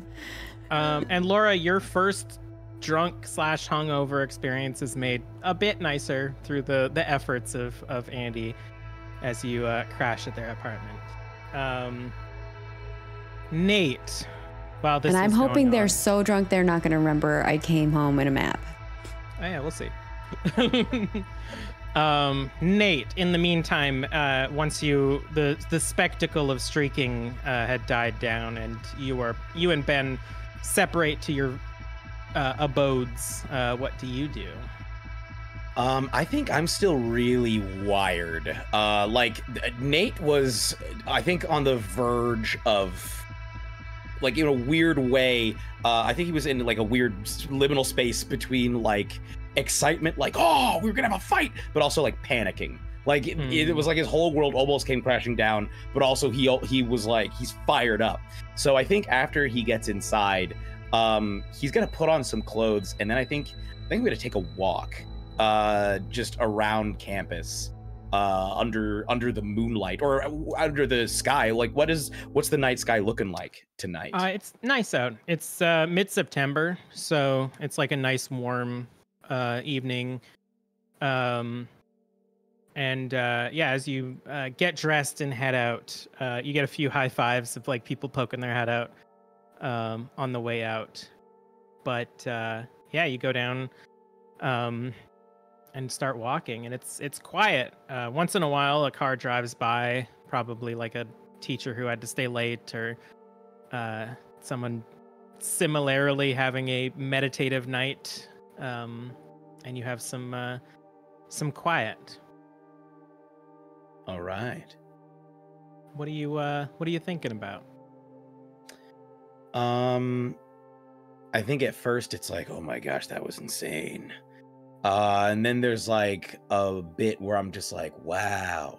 And Laura, your first drunk/hungover experience is made a bit nicer through the efforts of Andy as you crash at their apartment. Nate. Wow, this. And I'm hoping they're so drunk they're not going to remember I came home in a map. Oh yeah, we'll see. Nate, in the meantime, once the spectacle of streaking had died down, and you and Ben separate to your abodes, what do you do? I think I'm still really wired. Like Nate was, I think, on the verge of, like, in a weird way, I think he was in like a weird liminal space between like excitement, like, oh, we were gonna have a fight, but also like panicking. Like it was like his whole world almost came crashing down, but also he was like, he's fired up. So I think after he gets inside, he's gonna put on some clothes, and then I think we're gonna take a walk just around campus. Under the moonlight or under the sky. Like what's the night sky looking like tonight? It's nice out. It's mid-September, so it's like a nice warm evening. And as you get dressed and head out, you get a few high fives of like people poking their head out on the way out. But you go down and start walking, and it's quiet. Once in a while, a car drives by, probably like a teacher who had to stay late, or someone similarly having a meditative night, and you have some quiet. All right. What are you thinking about? I think at first it's like, oh my gosh, that was insane. And then there's like a bit where I'm just like, wow,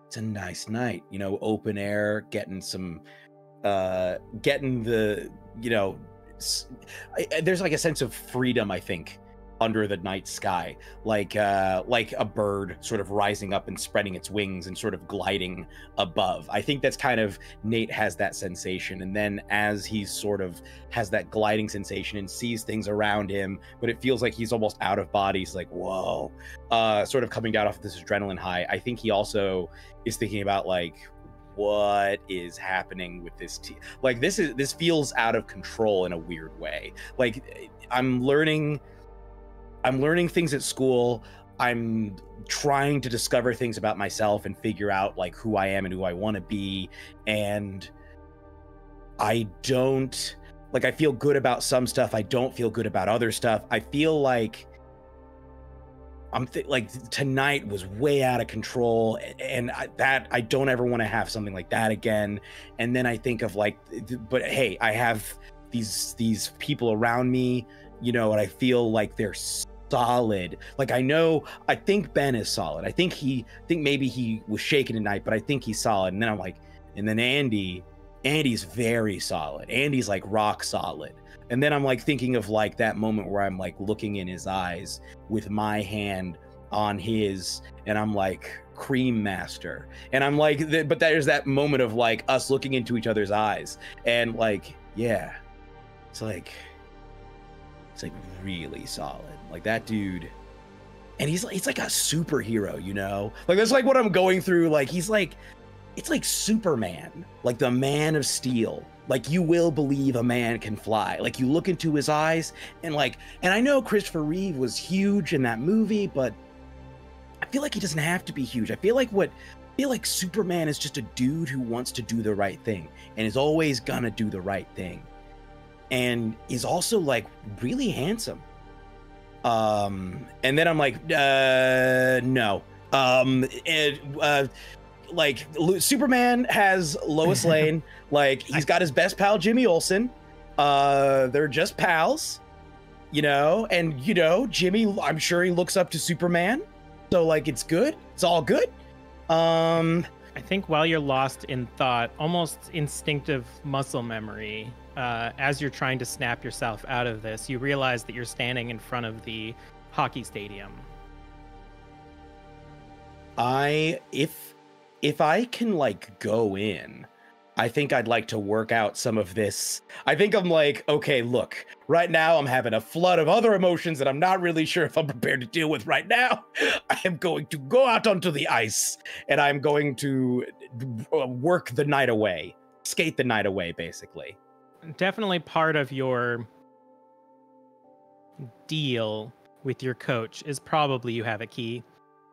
it's a nice night, open air, getting the, there's like a sense of freedom, I think, under the night sky, like a bird sort of rising up and spreading its wings and sort of gliding above. I think that's kind of Nate has that sensation. And then as he sort of has that gliding sensation and sees things around him, but it feels like he's almost out of body. He's like, whoa, sort of coming down off this adrenaline high. I think he also is thinking about like, what is happening with this team? Like this feels out of control in a weird way. Like I'm learning things at school. I'm trying to discover things about myself and figure out like who I am and who I want to be. And I don't like, I feel good about some stuff. I don't feel good about other stuff. I feel like like tonight was way out of control, and I don't ever want to have something like that again. And then I think of like, but hey, I have these people around me, you know, and I feel like they're solid. Like I think Ben is solid. I think maybe he was shaken tonight, but I think he's solid. And then I'm like, and then Andy's very solid. Andy's like rock solid. And then I'm like thinking of like that moment where I'm like looking in his eyes with my hand on his, and I'm like, Cream Master. And I'm like, but there's that moment of like us looking into each other's eyes, and like, yeah, it's like really solid. Like that dude, and he's like a superhero, you know? Like that's like what I'm going through. Like he's like, it's like Superman, like the Man of Steel. Like you will believe a man can fly. Like you look into his eyes and like, and I know Christopher Reeve was huge in that movie, but I feel like he doesn't have to be huge. I feel like Superman is just a dude who wants to do the right thing and is always gonna do the right thing. And is also like really handsome. And then I'm like, no. Like Superman has Lois Lane. Like he's got his best pal Jimmy Olsen. They're just pals, you know. And you know, Jimmy, I'm sure he looks up to Superman. So like, it's good. It's all good. I think while you're lost in thought, almost instinctive muscle memory, as you're trying to snap yourself out of this, you realize that you're standing in front of the hockey stadium. If I can like go in, I think I'd like to work out some of this. I think I'm like, okay, look, right now I'm having a flood of other emotions that I'm not really sure if I'm prepared to deal with right now. I am going to go out onto the ice and I'm going to work the night away, skate the night away, basically. Definitely part of your deal with your coach is probably you have a key,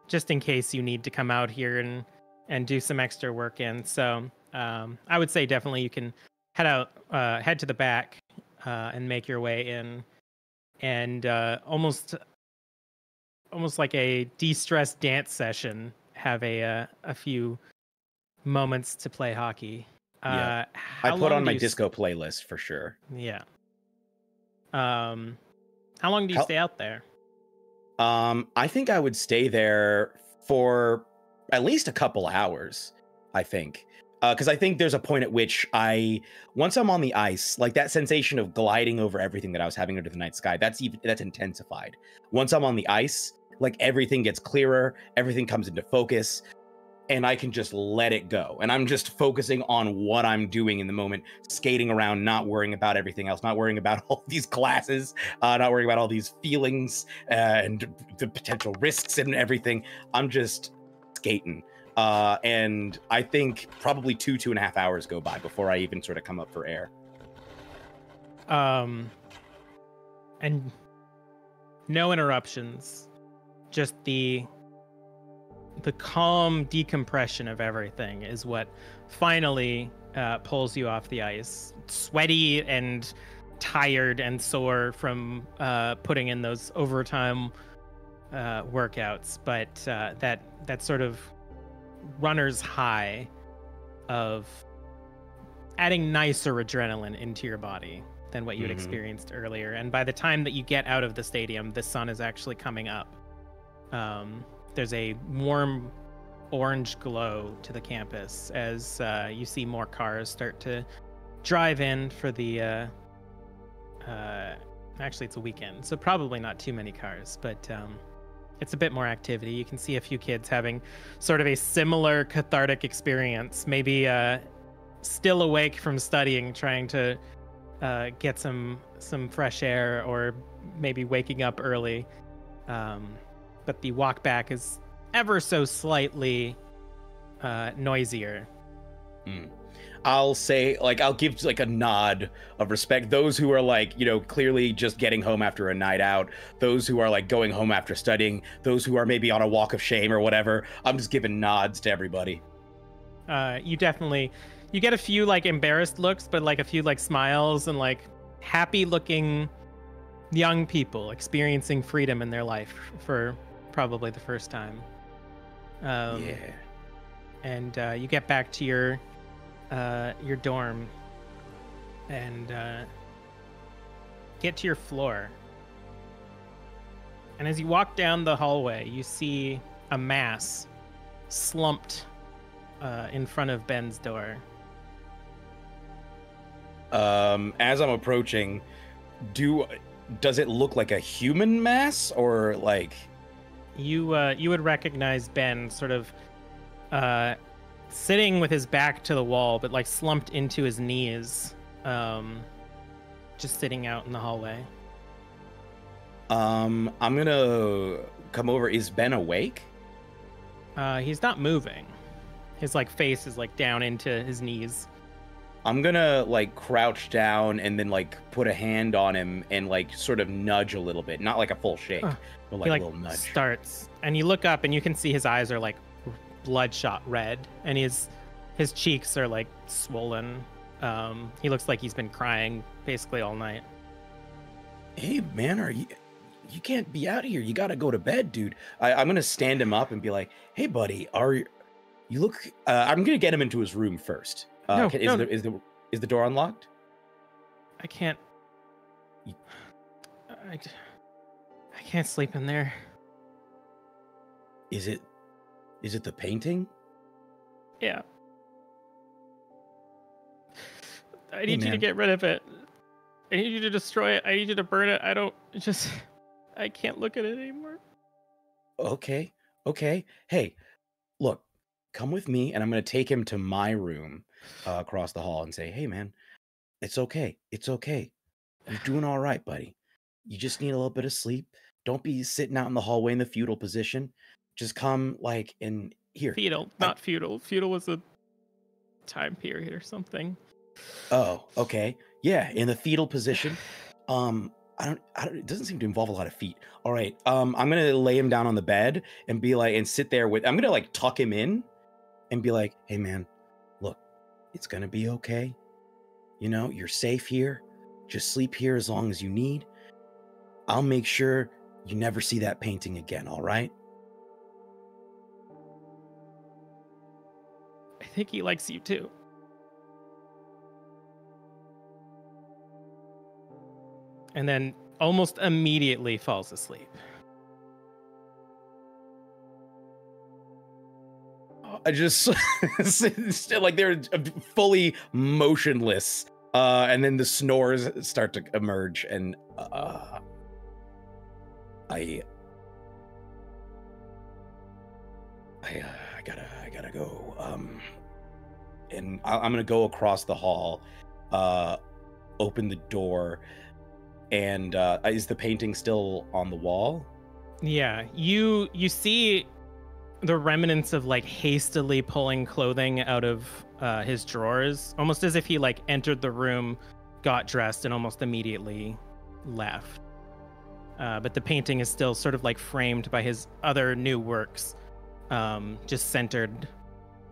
just in case you need to come out here and do some extra work in. So I would say definitely you can head to the back and make your way in, and almost like a de-stress dance session, have a few moments to play hockey. Yeah. I put on my disco playlist for sure. Yeah. How long do you stay out there? I think I would stay there for at least a couple hours, I think. Because I think there's a point at which once I'm on the ice, like that sensation of gliding over everything that I was having under the night sky, that's intensified. Once I'm on the ice, like everything gets clearer, everything comes into focus, and I can just let it go. And I'm just focusing on what I'm doing in the moment, skating around, not worrying about everything else, not worrying about all these classes, not worrying about all these feelings and the potential risks and everything. I'm just skating. And I think probably 2.5 hours go by before I even sort of come up for air. And no interruptions, just the calm decompression of everything is what finally pulls you off the ice. Sweaty and tired and sore from putting in those overtime workouts, but that sort of runner's high of adding nicer adrenaline into your body than what you'd experienced earlier. And by the time that you get out of the stadium, the sun is actually coming up. There's a warm orange glow to the campus as you see more cars start to drive in for the Actually, it's a weekend, so probably not too many cars, but it's a bit more activity. You can see a few kids having sort of a similar cathartic experience, maybe still awake from studying, trying to get some fresh air, or maybe waking up early. But the walk back is ever so slightly noisier. I'll say, like, I'll give like a nod of respect. Those who are like, you know, clearly just getting home after a night out, those who are like going home after studying, those who are maybe on a walk of shame or whatever. I'm just giving nods to everybody. You get a few like embarrassed looks, but like a few like smiles and like happy looking young people experiencing freedom in their life for probably the first time. Yeah. And you get back to your dorm and get to your floor. And as you walk down the hallway, you see a mass slumped in front of Ben's door. As I'm approaching, does it look like a human mass, or like you would recognize Ben sort of sitting with his back to the wall, but like slumped into his knees, just sitting out in the hallway. I'm gonna come over. Is Ben awake? He's not moving. His like face is like down into his knees. I'm gonna like crouch down and then like put a hand on him and like sort of nudge a little bit, not like a full shake, but like a little nudge. Starts, and you look up and you can see his eyes are like bloodshot red, and his cheeks are like swollen. He looks like he's been crying basically all night. Hey man, you can't be out here. You gotta go to bed, dude. I'm gonna stand him up and be like, hey buddy, you look? I'm gonna get him into his room first. Is the door unlocked? I can't. I can't sleep in there. Is it the painting? Yeah. I need you to get rid of it. I need you to destroy it. I need you to burn it. I can't look at it anymore. Okay. Hey, look, come with me, and I'm gonna take him to my room across the hall and say, hey man, it's okay. You're doing all right, buddy. You just need a little bit of sleep. Don't be sitting out in the hallway in the fetal position. Just come like in here. Fetal, not feudal. Feudal was a time period or something. Oh, okay. Yeah, in the fetal position. It doesn't seem to involve a lot of feet. All right. I'm gonna lay him down on the bed and be like, and sit there I'm gonna like tuck him in and be like, hey man, look, it's gonna be okay. You know, you're safe here. Just sleep here as long as you need. I'll make sure you never see that painting again, all right? I think he likes you too. And then almost immediately falls asleep. I just like they're fully motionless, and then the snores start to emerge, and I gotta go. And I'm gonna go across the hall, open the door, and is the painting still on the wall? Yeah, you see the remnants of like hastily pulling clothing out of his drawers, almost as if he like entered the room, got dressed, and almost immediately left. But the painting is still sort of like framed by his other new works, just centered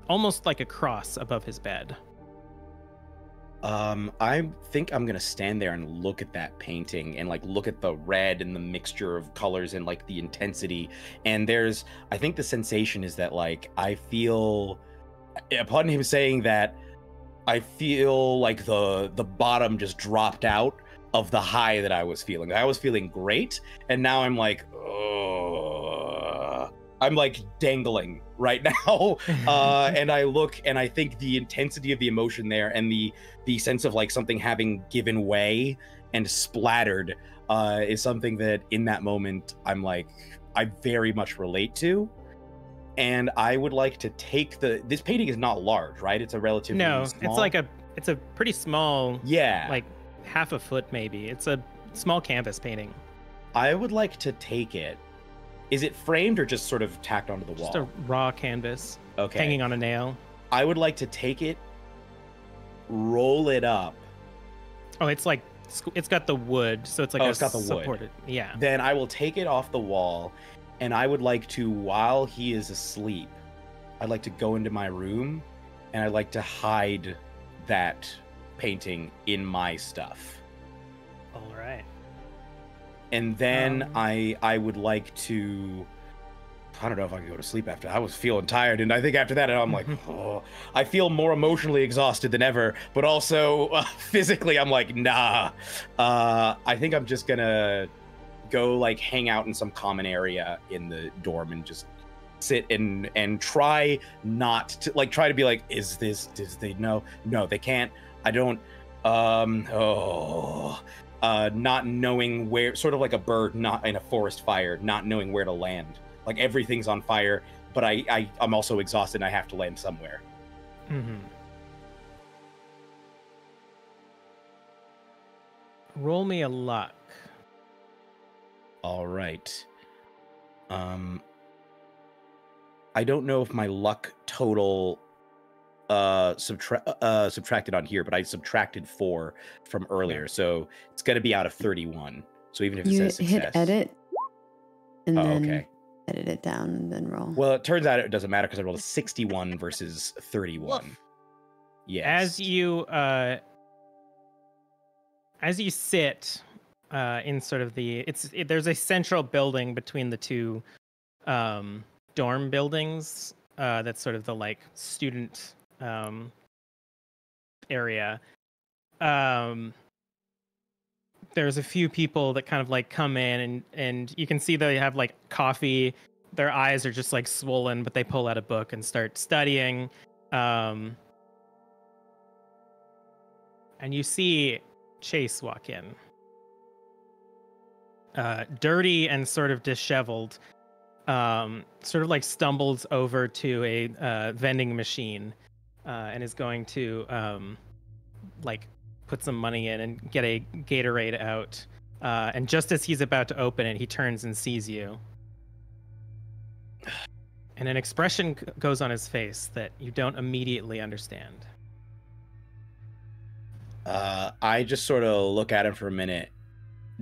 almost like a cross above his bed. I think I'm gonna stand there and look at that painting and like look at the red and the mixture of colors and like the intensity. And I think the sensation is that like I feel, upon him saying that, I feel like the bottom just dropped out of the high that I was feeling. I was feeling great, and now I'm like, I'm like dangling right now. And I look and I think the intensity of the emotion there and the sense of like something having given way and splattered is something that in that moment I'm like, I very much relate to. And I would like to take this painting is not large, right? It's a relatively small. It's a pretty small, yeah, like half a foot maybe. It's a small canvas painting. I would like to take it. Is it framed or just sort of tacked onto the wall? Just a raw canvas, okay, hanging on a nail. I would like to take it, roll it up. Oh, it's got the wood, so it's like it's got the supported. wood. Yeah. Then I will take it off the wall, and I would like to, while he is asleep, I'd like to go into my room, and I'd like to hide that painting in my stuff. All right. And then I would like to, I don't know if I can go to sleep after. I was feeling tired, and I think after that I'm like, oh, I feel more emotionally exhausted than ever, but also physically I'm like, nah. I think I'm just gonna go like hang out in some common area in the dorm and just sit and try not to try to be like, does they know? No, they can't. I don't. Not knowing where, sort of like a bird not in a forest fire, not knowing where to land. Like everything's on fire, but I'm also exhausted and I have to land somewhere. Mm-hmm. Roll me a luck. All right. I don't know if my luck total subtracted on here, but I subtracted 4 from earlier, so it's gonna be out of 31. So even if it says success, hit edit and then okay, edit it down and then roll. Well, it turns out it doesn't matter because I rolled a 61 versus 31. Woof. Yes. As you sit in sort of there's a central building between the two dorm buildings that's sort of the like student area. There's a few people that kind of like come in and you can see they have like coffee. Their eyes are just like swollen, but they pull out a book and start studying. And you see Chase walk in. Dirty and sort of disheveled. Sort of like stumbles over to a vending machine and is going to like put some money in and get a Gatorade out. And just as he's about to open it, he turns and sees you. And an expression goes on his face that you don't immediately understand. I just sort of look at him for a minute.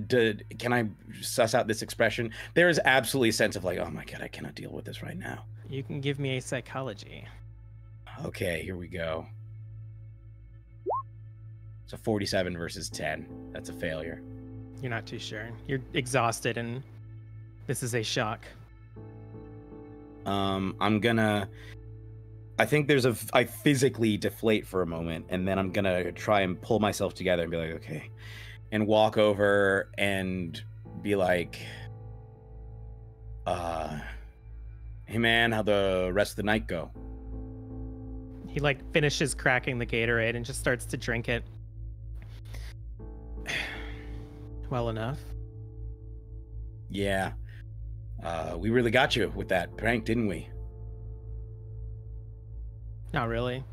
Can I suss out this expression? There is absolutely a sense of like, oh my god, I cannot deal with this right now. You can give me a psychology. Okay, here we go. So 47 versus 10. That's a failure. You're not too sure. You're exhausted and this is a shock. I think I physically deflate for a moment, and then I'm gonna try and pull myself together and be like, okay, and walk over and be like, hey man, how'd the rest of the night go? He like finishes cracking the Gatorade and just starts to drink it. Well enough. Yeah. We really got you with that prank, didn't we? Not really.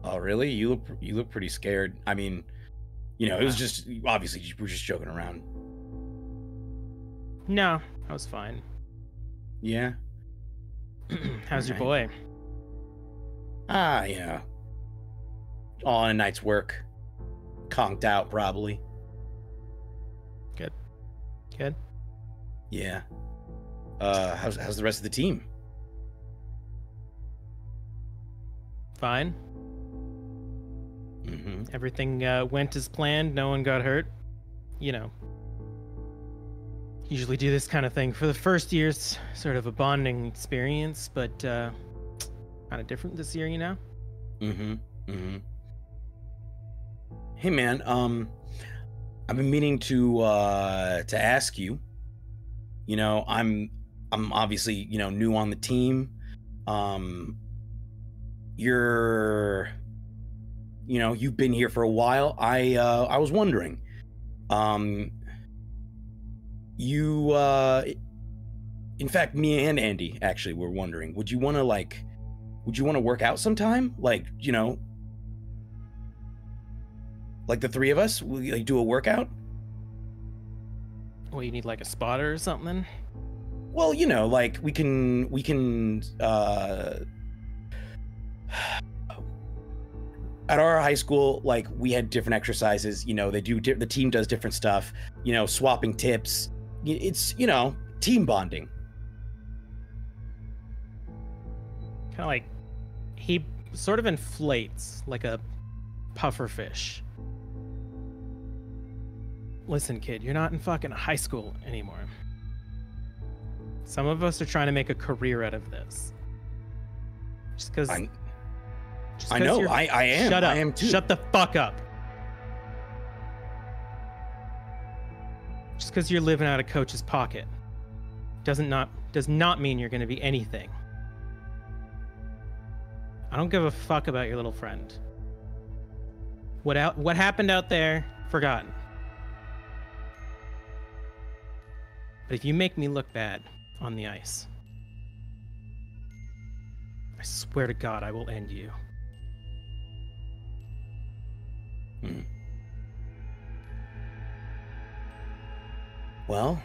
Oh, really? You look pretty scared. I mean, you know, it was just, obviously, we're just joking around. No, I was fine. Yeah? How's your boy? You know, all in a night's work. Conked out, probably. Good. Yeah. How's the rest of the team? Fine. Mm-hmm. Everything went as planned. No one got hurt. You know, usually do this kind of thing for the first year's sort of a bonding experience, but kind of different this year, you know? Mm-hmm. Mm-hmm. Hey man, I've been meaning to ask you. You know, I'm obviously, you know, new on the team. You've been here for a while. I was wondering, You, in fact, me and Andy actually were wondering, would you want to work out sometime? Like, you know, like the three of us, will you, like, do a workout? Well, you need like a spotter or something? Well, you know, like we can at our high school, like we had different exercises, you know, the team does different stuff, you know, swapping tips. It's, you know, team bonding. Kind of like he sort of inflates like a puffer fish. Listen, kid, you're not in fucking high school anymore. Some of us are trying to make a career out of this. Just because I know, I am. Shut up. I am too. Shut the fuck up. Just because you're living out of Coach's pocket does not mean you're going to be anything. I don't give a fuck about your little friend. What happened out there, forgotten. But if you make me look bad on the ice, I swear to God, I will end you. Well,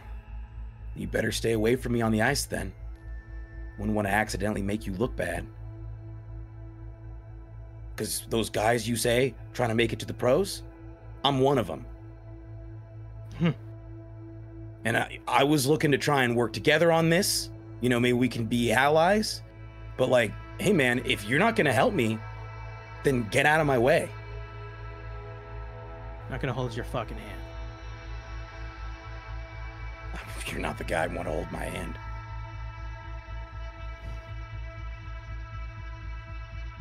you better stay away from me on the ice then. Wouldn't want to accidentally make you look bad. Because those guys you say trying to make it to the pros, I'm one of them. And I was looking to try and work together on this. You know, maybe we can be allies. But like, hey man, if you're not going to help me, then get out of my way. I'm not going to hold your fucking hand. You're not the guy I want to hold my hand.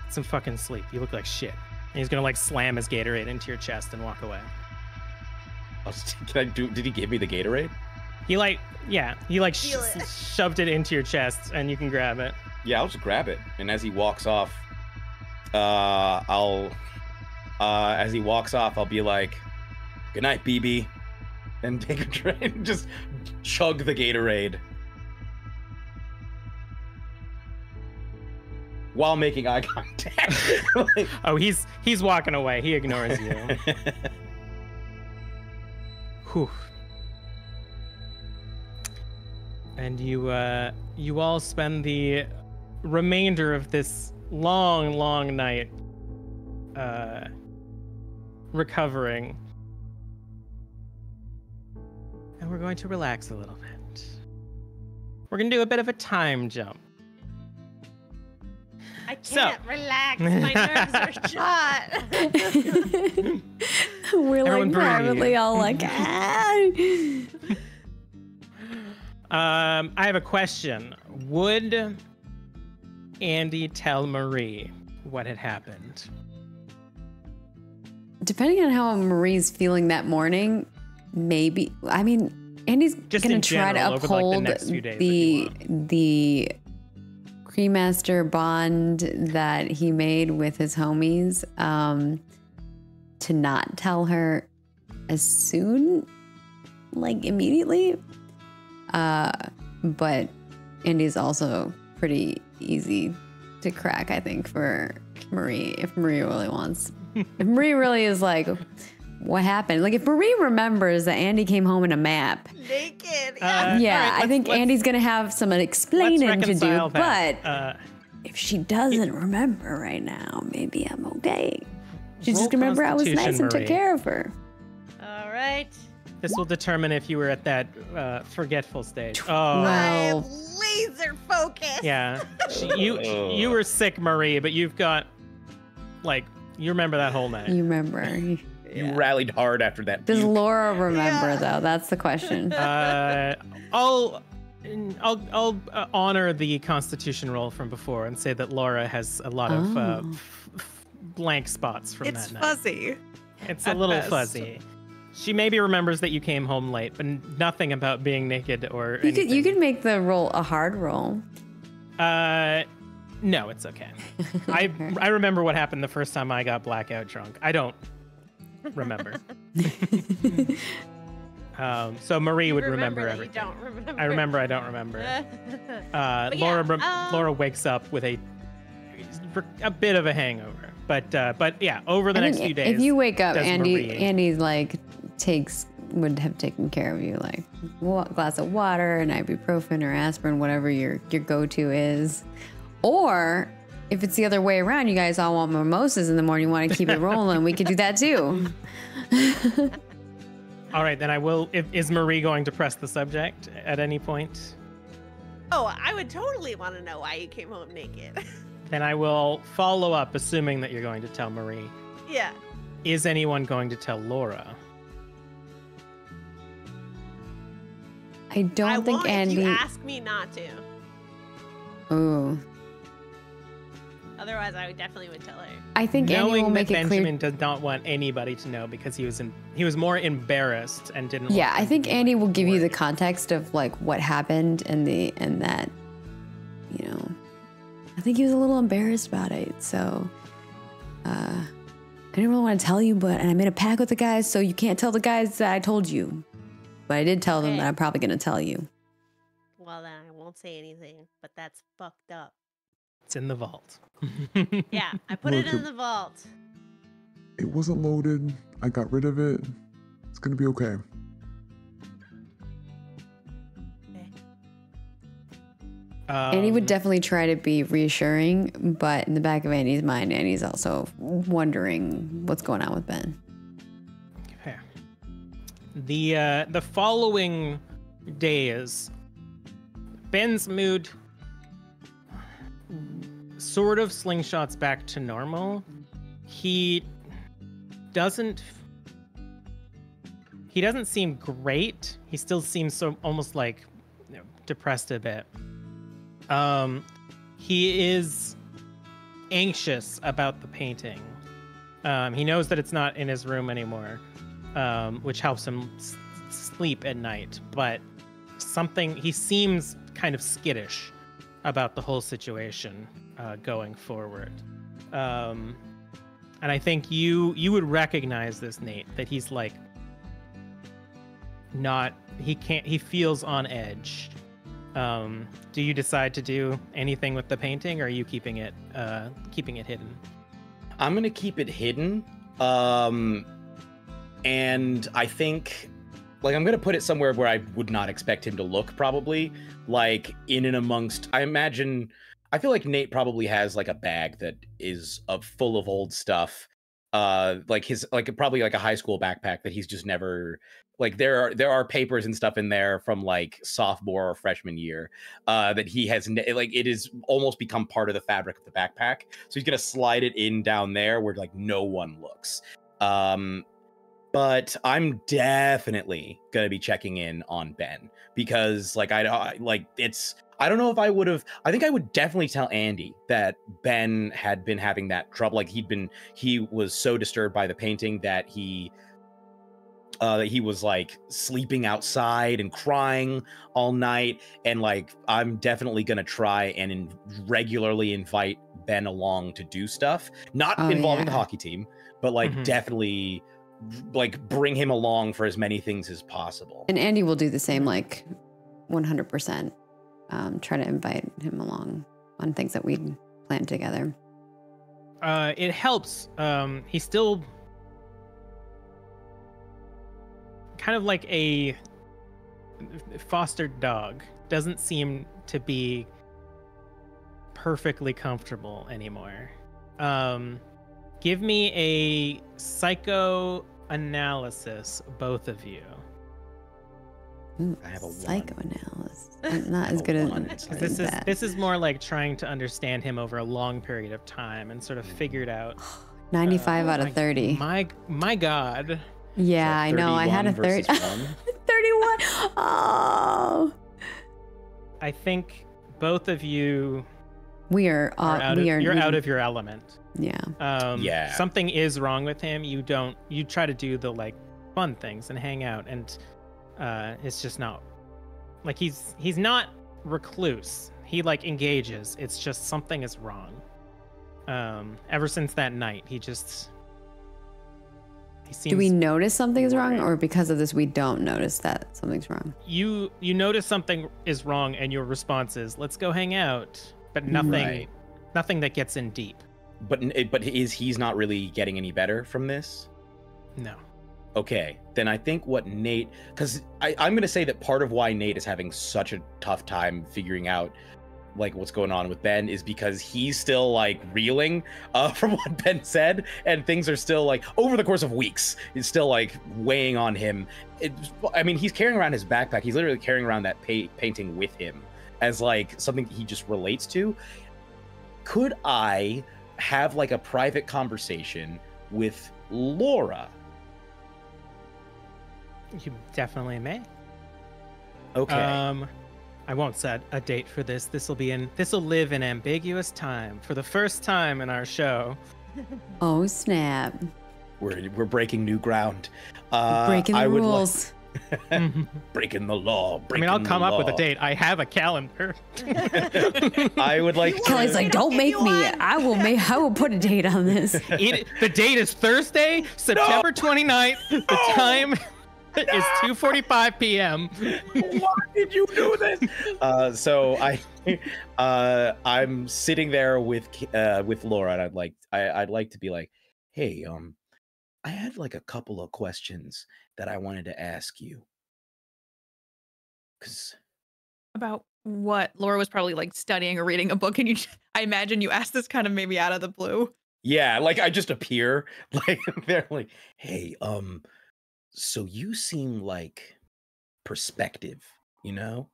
Get some fucking sleep. You look like shit. And he's gonna like slam his Gatorade into your chest and walk away. Did he give me the Gatorade? He shoved it into your chest and you can grab it. Yeah, I'll just grab it. And as he walks off, I'll be like, "Good night, BB," and take a drink and just chug the Gatorade while making eye contact. Like, oh, he's walking away. He ignores you. Whew. And you all spend the remainder of this long night recovering. And we're going to relax a little bit. We're going to do a bit of a time jump. I can't relax. My nerves are shot. We're Everyone like breathe. privately all like, I have a question. Would Andy tell Marie what had happened? Depending on how Marie's feeling that morning, maybe. I mean, Andy's Just gonna in try to general, over, like, the uphold next few days, if you the cremaster bond that he made with his homies, to not tell her as soon, like immediately. But Andy's also pretty easy to crack, I think, for Marie, if Marie really wants. If Marie really is like, what happened? Like, if Marie remembers that Andy came home in a map. Naked. Yeah, right, I think Andy's going to have some explaining to do. reconcile that. But if she doesn't remember right now, maybe I'm okay. She's Roll just going to remember I was nice Constitution, and took Marie. care of her. All right. This will determine if you were at that forgetful stage. Oh, I am Well, laser focused. yeah. You were sick, Marie, but you've got, like, you remember that whole night. you remember. you rallied hard after that. Does puke. Laura remember, though? That's the question. I'll honor the Constitution roll from before and say that Laura has a lot of blank spots from It's that night. fuzzy. It's a at little best. fuzzy. She maybe remembers that you came home late, but nothing about being naked or You anything. could make the roll a hard roll. No, it's okay. I remember what happened the first time I got blackout drunk. I don't remember. So Marie You would remember that everything. You don't remember. I remember. I don't remember. But Laura wakes up with a bit of a hangover, but yeah, over the next few days. If you wake up, does Marie- Andy's like would have taken care of you, like a glass of water, an ibuprofen or aspirin, whatever your go-to is. Or if it's the other way around, you guys all want mimosas in the morning, you want to keep it rolling, we could do that too. All right, then I will. Is Marie going to press the subject at any point? Oh, I would totally want to know why you came home naked. Then I will follow up, assuming that you're going to tell Marie. Yeah. Is anyone going to tell Laura? I don't think Andy. If you ask me not to. Ooh. Otherwise, I definitely would tell her. I think Andy will Knowing that make it Benjamin clear. does not want anybody to know because he was more embarrassed and didn't. Yeah, want I think them to Andy know will give you the worried. context of like what happened and that, you know, I think he was a little embarrassed about it. So, I didn't really want to tell you, and I made a pact with the guys, so you can't tell the guys that I told you. But I did tell them that I'm probably going to tell you. Well, then I won't say anything, but that's fucked up. It's in the vault. Yeah, I put it in the vault. It wasn't loaded. I got rid of it. It's gonna be okay. Andy would definitely try to be reassuring, but in the back of Andy's mind, Andy's also wondering what's going on with Ben. Okay. The following days, Ben's mood sort of slingshots back to normal. He doesn't seem great. He still seems so almost like depressed a bit. He is anxious about the painting. He knows that it's not in his room anymore, which helps him sleep at night. But he seems kind of skittish about the whole situation going forward. And I think you would recognize this, Nate, that he's like he feels on edge. Do you decide to do anything with the painting, or are you keeping it hidden? I'm gonna keep it hidden. And I think like I'm gonna put it somewhere where I would not expect him to look, probably like in and amongst. I feel like Nate probably has like a bag that is full of old stuff, probably like a high school backpack that he's just never like. There are papers and stuff in there from like sophomore or freshman year that he has it is almost become part of the fabric of the backpack. So he's gonna slide it in down there where like no one looks. But I'm definitely gonna be checking in on Ben because like I don't know if I would have. I think I would definitely tell Andy that Ben had been having that trouble. Like he was so disturbed by the painting that he was like sleeping outside and crying all night. And like I'm definitely gonna try and regularly invite Ben along to do stuff, not involving the hockey team, but like definitely like bring him along for as many things as possible. And Andy will do the same, like 100%. Try to invite him along on things that we plan together. It helps. He's still kind of like a fostered dog. Doesn't seem to be perfectly comfortable anymore. Give me a psychoanalysis, both of you. Ooh, I have a 1. psychoanalysis. I'm not as good as that. This is more like trying to understand him over a long period of time and sort of figured out 95 out of 30. My God. Yeah, I know. I had a 30. 31. Oh. I think both of you you're out of your element. Yeah. Something is wrong with him. You try to do the like fun things and hang out, and it's just not like he's not recluse. He like engages. It's just something is wrong. Ever since that night, He seems, Do we notice something's wrong, or because of this we don't notice that something's wrong? you notice something is wrong, and your response is, "Let's go hang out," but nothing that gets in deep. But he's not really getting any better from this? No. Okay, then I think what Nate, because I'm going to say that part of why Nate is having such a tough time figuring out like what's going on with Ben is because he's still like reeling from what Ben said, and things are still like over the course of weeks, it's still like weighing on him. I mean, he's carrying around his backpack. He's literally carrying around that painting with him as like something he just relates to. Could I have like a private conversation with Laura? You definitely may. Okay. I won't set a date for this. This will live in ambiguous time for the first time in our show. Oh snap! We're breaking new ground. Breaking the rules. Breaking the law. I mean, I'll come up with a date. I have a calendar. I would like to... Kelly's like, don't make me. I will put a date on this. The date is Thursday, September 29th. The time is 2:45 p.m. Why did you do this? So I'm sitting there with Laura, and I'd like to be like, hey, I had like a couple of questions that I wanted to ask you. About what? Laura was probably like studying or reading a book, and I imagine you asked this kind of maybe out of the blue. Yeah, like I just appear like they're like, hey, so you seem like perspective, you know?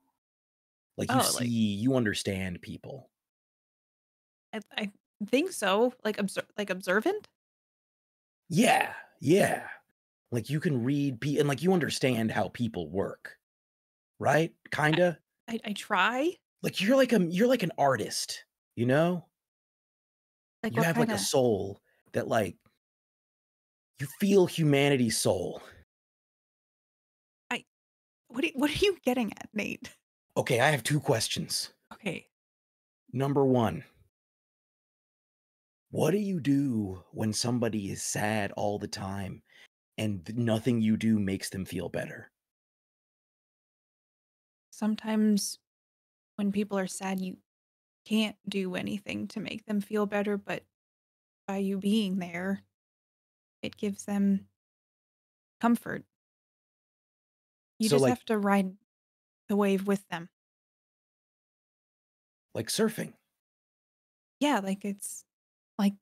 Like you see, you understand people. I think so. Like observant? Yeah. Like you can read and like you understand how people work. Right? Kinda. I try. Like you're like an artist, you know? Like you have like a soul that like you feel humanity's soul. What are you getting at, Nate? Okay, I have two questions. Okay. Number one, what do you do when somebody is sad all the time and nothing you do makes them feel better? Sometimes when people are sad, you can't do anything to make them feel better, but by you being there, it gives them comfort. You just have to ride the wave with them. Like surfing. Yeah, like it's like,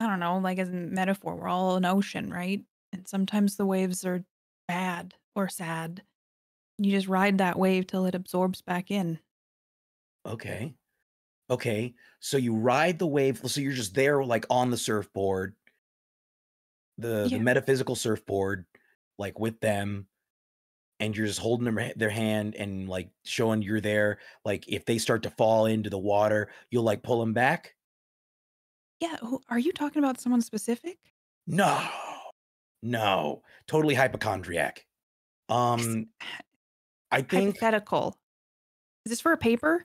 I don't know, like as a metaphor, we're all an ocean, right? And sometimes the waves are bad or sad. You just ride that wave till it absorbs back in. Okay. So you ride the wave. So you're just there like on the surfboard, the metaphysical surfboard, like with them. And you're just holding their hand and like showing you're there. Like if they start to fall into the water, you'll like pull them back. Yeah. Are you talking about someone specific? No, totally hypochondriac. I think hypothetical. Is this for a paper?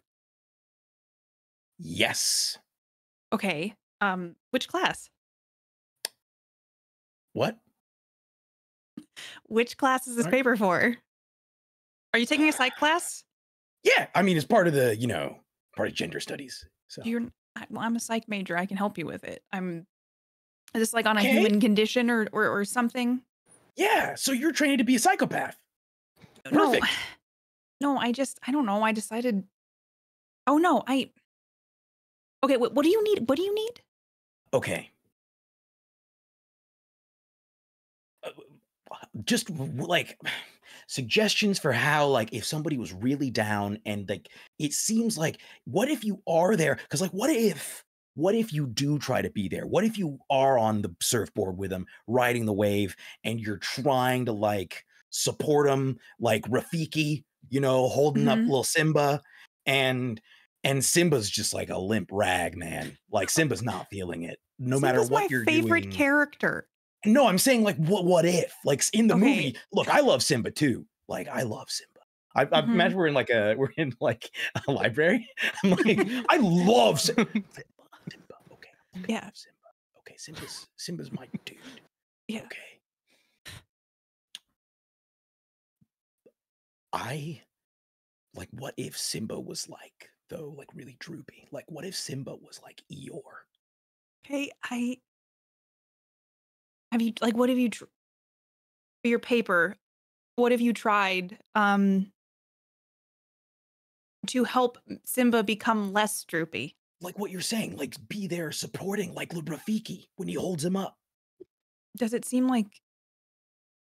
Yes. Okay. Which class? What? Which class is this paper for? Are you taking a psych class? Yeah, I mean it's part of the, part of gender studies. So I'm a psych major. I can help you with it. Is this like on a human condition or something? Yeah, so you're trained to be a psychopath. Perfect. No, I don't know. I decided. Oh no, Okay, what do you need? What do you need? Okay. Just like suggestions for how, like, if somebody was really down and like it seems like, what if you are there? Because like, what if you do try to be there? What if you are on the surfboard with them, riding the wave, and you're trying to like support them, like Rafiki, holding up little Simba, and Simba's just like a limp rag, man. Like Simba's not feeling it, no matter what you're doing. Simba's my favorite character. No, I'm saying like, what if? Like in the movie, look, I love Simba too. Like I love Simba. I imagine we're in like a library. I'm like, I love Simba. Okay. Yeah. Simba. Okay, Simba's my dude. Yeah. Okay. What if Simba was like, though, like really droopy? Like, what if Simba was like Eeyore? Okay, what have you for your paper? What have you tried to help Simba become less droopy? Like what you're saying, like be there supporting, like Rafiki when he holds him up. Does it seem like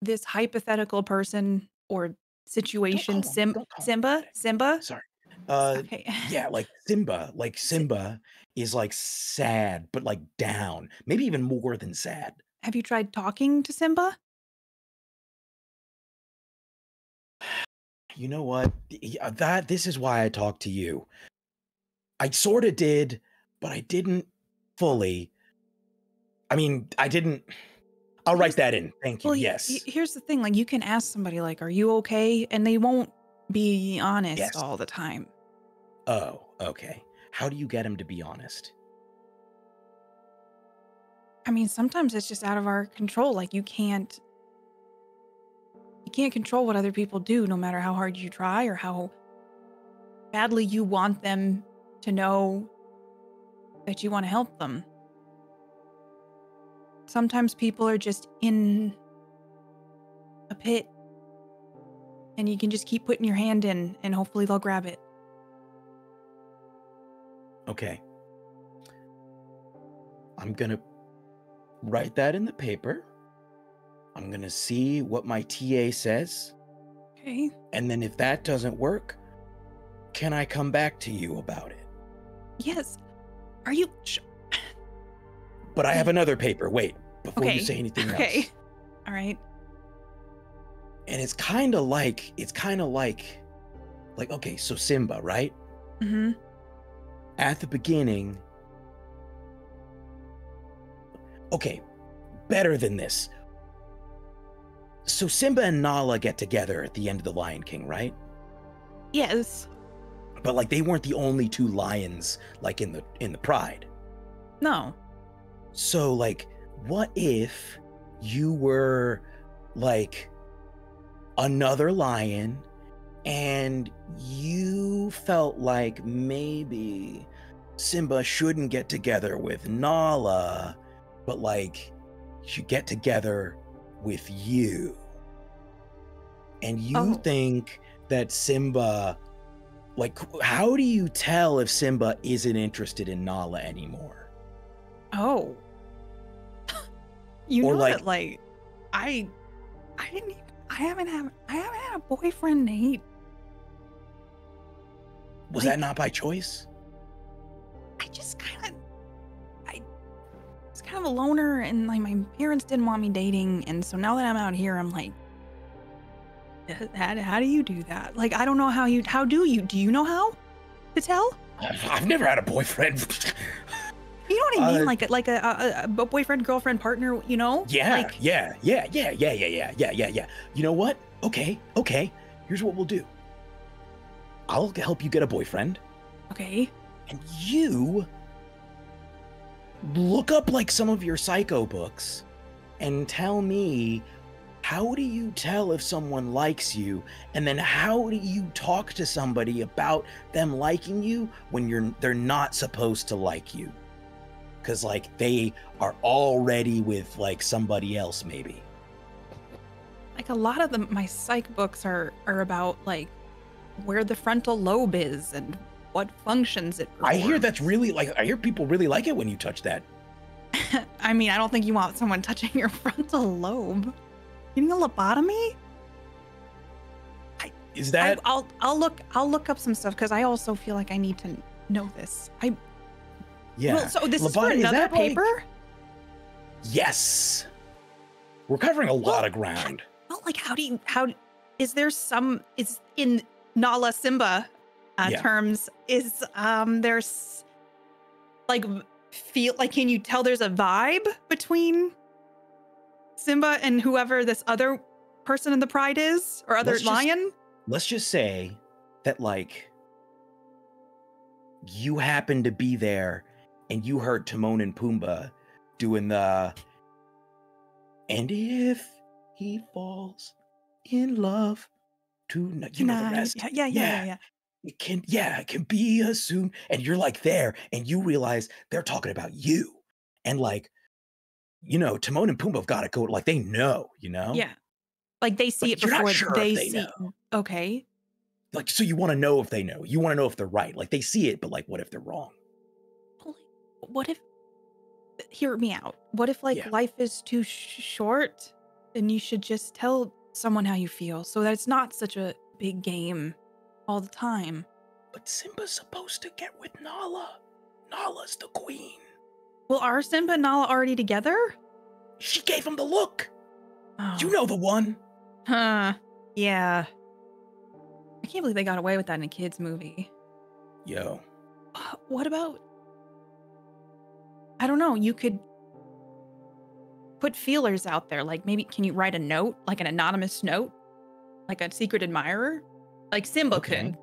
this hypothetical person or situation Don't call him that. Simba? Sorry. Okay. Yeah, like Simba is like sad, but like down. Maybe even more than sad. Have you tried talking to Simba? You know what? This is why I talked to you. I sort of did, but I didn't fully. I mean, I didn't. I'll write that in. Thank you. Well, Yes. here's the thing. Like, you can ask somebody, like, "Are you okay?" And they won't be honest Yes. all the time. Oh, okay. How do you get him to be honest? I mean, sometimes it's just out of our control. Like, you can't control what other people do, no matter how hard you try or how badly you want them to know that you want to help them. Sometimes people are just in a pit and you can just keep putting your hand in and hopefully they'll grab it. Okay. I'm gonna write that in the paper. I'm gonna see what my TA says. Okay. And then if that doesn't work, can I come back to you about it? Yes. Are you... But I have another paper. Wait, before you say anything else. All right. And it's kind of like, okay, so Simba, right? Mm-hmm. At the beginning. Okay, better than this. So Simba and Nala get together at the end of The Lion King, right? Yes. But like they weren't the only two lions like in the pride. No. So like what if you were like another lion and you felt like maybe Simba shouldn't get together with Nala, but like should get together with you. And you think that Simba, like, how do you tell if Simba isn't interested in Nala anymore? Oh. You Or know like, that, like, I haven't had a boyfriend, Nate. Was that not by choice? I was kind of a loner, and like my parents didn't want me dating, and so now that I'm out here, I'm like, how do you do that? Like, I don't know do you know how to tell? I've never had a boyfriend. You know what I mean? Like a boyfriend, girlfriend, partner, you know? Yeah, like, yeah. You know what? Okay. Here's what we'll do. I'll help you get a boyfriend. Okay. And you look up like some of your psycho books and tell me, how do you tell if someone likes you? And then how do you talk to somebody about them liking you when they're not supposed to like you? Because like they are already with like somebody else maybe. Like a lot of my psych books are about like where the frontal lobe is and what functions it performs. I hear that's really like, I hear people really like it when you touch that. I mean, I don't think you want someone touching your frontal lobe. You need a lobotomy? Is that? I'll look up some stuff because I also feel like I need to know this. Yeah. Well, so this is for another paper? Like... Yes. We're covering a lot of ground. Well, like is in Nala Simba terms, is there's like can you tell there's a vibe between Simba and whoever this other person in the pride is, or other lion? Let's just say that like you happen to be there and you heard Timon and Pumbaa doing the And if he falls in love tonight, you know the rest. Yeah. It can be assumed. And you're like there, and you realize they're talking about you. And like, Timon and Pumbaa have got to go, like they know, Yeah. Like they see But it you're not before sure they if they see. know. Okay. Like, so you want to know if they know. You want to know if they're right. Like they see it, but like, what if they're wrong? What if, hear me out. What if like Yeah. life is too short and you should just tell someone how you feel so that it's not such a big game all the time? But Simba's supposed to get with Nala. Nala's the queen. Well, are Simba and Nala already together? She gave him the look. Oh. You know the one. Huh. Yeah. I can't believe they got away with that in a kid's movie. Yo. What about... I don't know, you could put feelers out there. Like maybe, can you write a note? Like an anonymous note? Like a secret admirer? Like Simba could.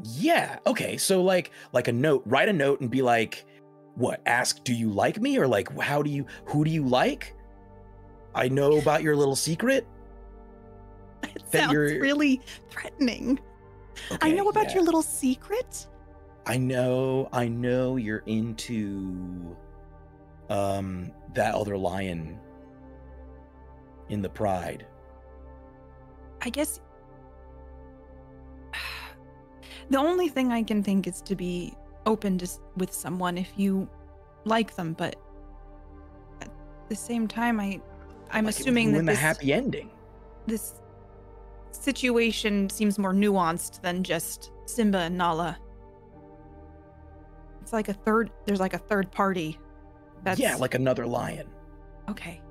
Yeah. Okay. So like a note, write a note and be like, what? Ask, do you like me? Or like, who do you like? I know about your little secret. It sounds really threatening. I know about your little secret. I know you're into that other lion in the pride. I guess the only thing I can think is to be open with someone if you like them, but at the same time, I'm like assuming that the happy ending. This situation seems more nuanced than just Simba and Nala. It's like there's like a third party. That's... Yeah, like another lion. Okay.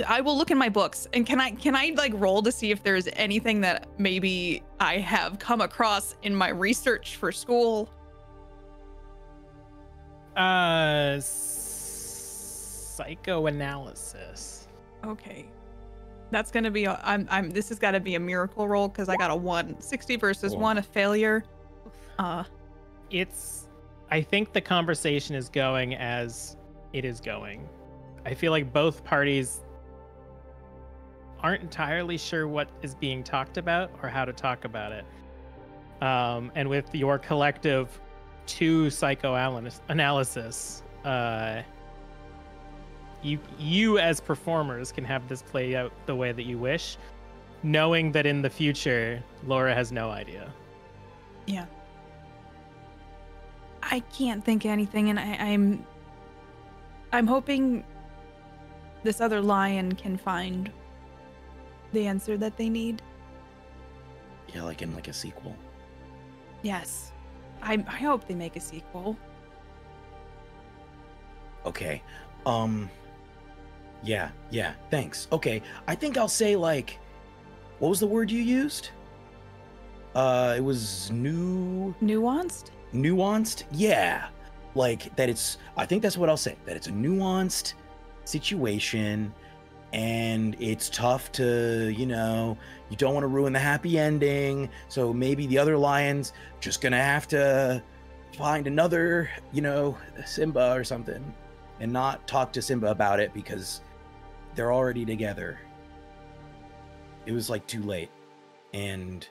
I will look in my books, and can I like roll to see if there's anything that maybe I have come across in my research for school? Psychoanalysis. Okay. That's gonna be this has gotta be a miracle roll because I got a 1. 60 versus 1, a failure. I think the conversation is going as it is going. I feel like both parties aren't entirely sure what is being talked about or how to talk about it. And with your collective 2 psychoanalysis, you as performers can have this play out the way that you wish, knowing that in the future, Laura has no idea. Yeah. I can't think of anything, and I'm hoping this other lion can find the answer that they need. Yeah, like in like a sequel. Yes. I hope they make a sequel. Okay. Yeah, thanks. Okay. I think I'll say like, what was the word you used? It was nuanced? Nuanced? Yeah. Like that I think that's what I'll say. That it's a nuanced situation, and it's tough to, you don't want to ruin the happy ending. So maybe the other lion's just gonna have to find another, Simba or something, and not talk to Simba about it because they're already together. It was like too late, and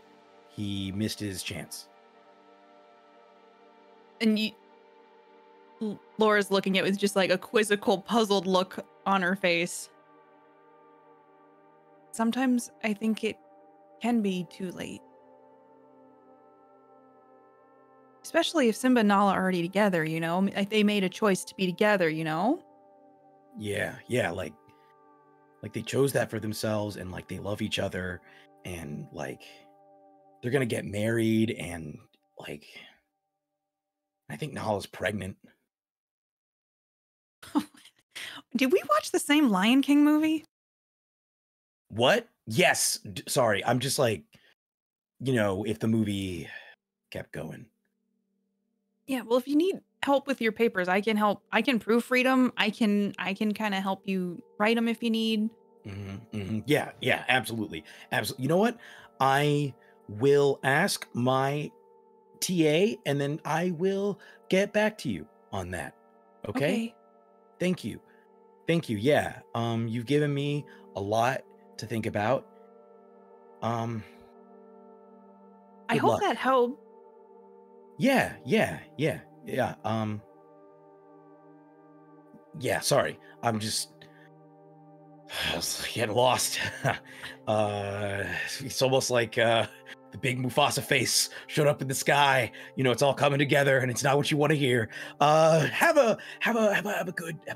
he missed his chance. And Laura's looking at it with just like a quizzical, puzzled look on her face. Sometimes I think it can be too late. Especially if Simba and Nala are already together, Like they made a choice to be together, Yeah, like they chose that for themselves, and like they love each other, and like they're gonna get married, and like I think Nala's pregnant. Did we watch the same Lion King movie? What? Yes. Sorry. I'm just like, if the movie kept going. Yeah. Well, if you need help with your papers, I can help. I can proofread them. I can kind of help you write them if you need. Yeah. Absolutely. You know what? I will ask my TA, and then I will get back to you on that. Okay? Thank you. Yeah. You've given me a lot to think about. I Good hope luck. that helped. Yeah. Sorry. I'm just I was getting lost. It's almost like the big Mufasa face showed up in the sky. You know, it's all coming together, and it's not what you want to hear. Have a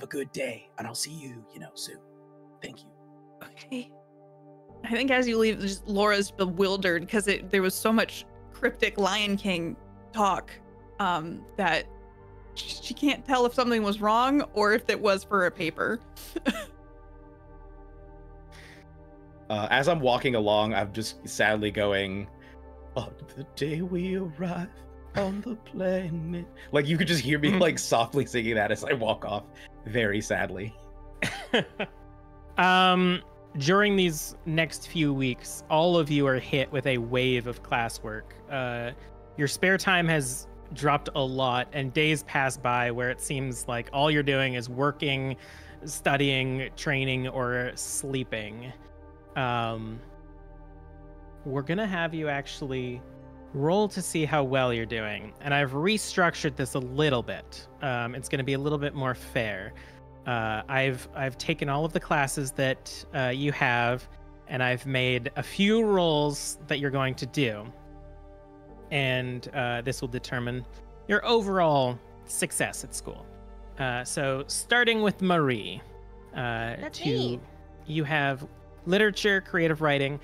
good day, and I'll see you, soon. Thank you. Okay. I think as you leave, just Laura's bewildered because there was so much cryptic Lion King talk that she can't tell if something was wrong or if it was for a paper. As I'm walking along, I'm just sadly going, on the day we arrive on the planet. Like, you could just hear me like softly singing that as I walk off very sadly. During these next few weeks, all of you are hit with a wave of classwork. Your spare time has dropped a lot, and days pass by where it seems like all you're doing is working, studying, training, or sleeping. We're gonna have you actually roll to see how well you're doing, and I've restructured this a little bit. It's gonna be a little bit more fair. I've taken all of the classes that you have, and I've made a few rolls that you're going to do, and this will determine your overall success at school. So starting with Marie, That's me. You have literature, creative writing,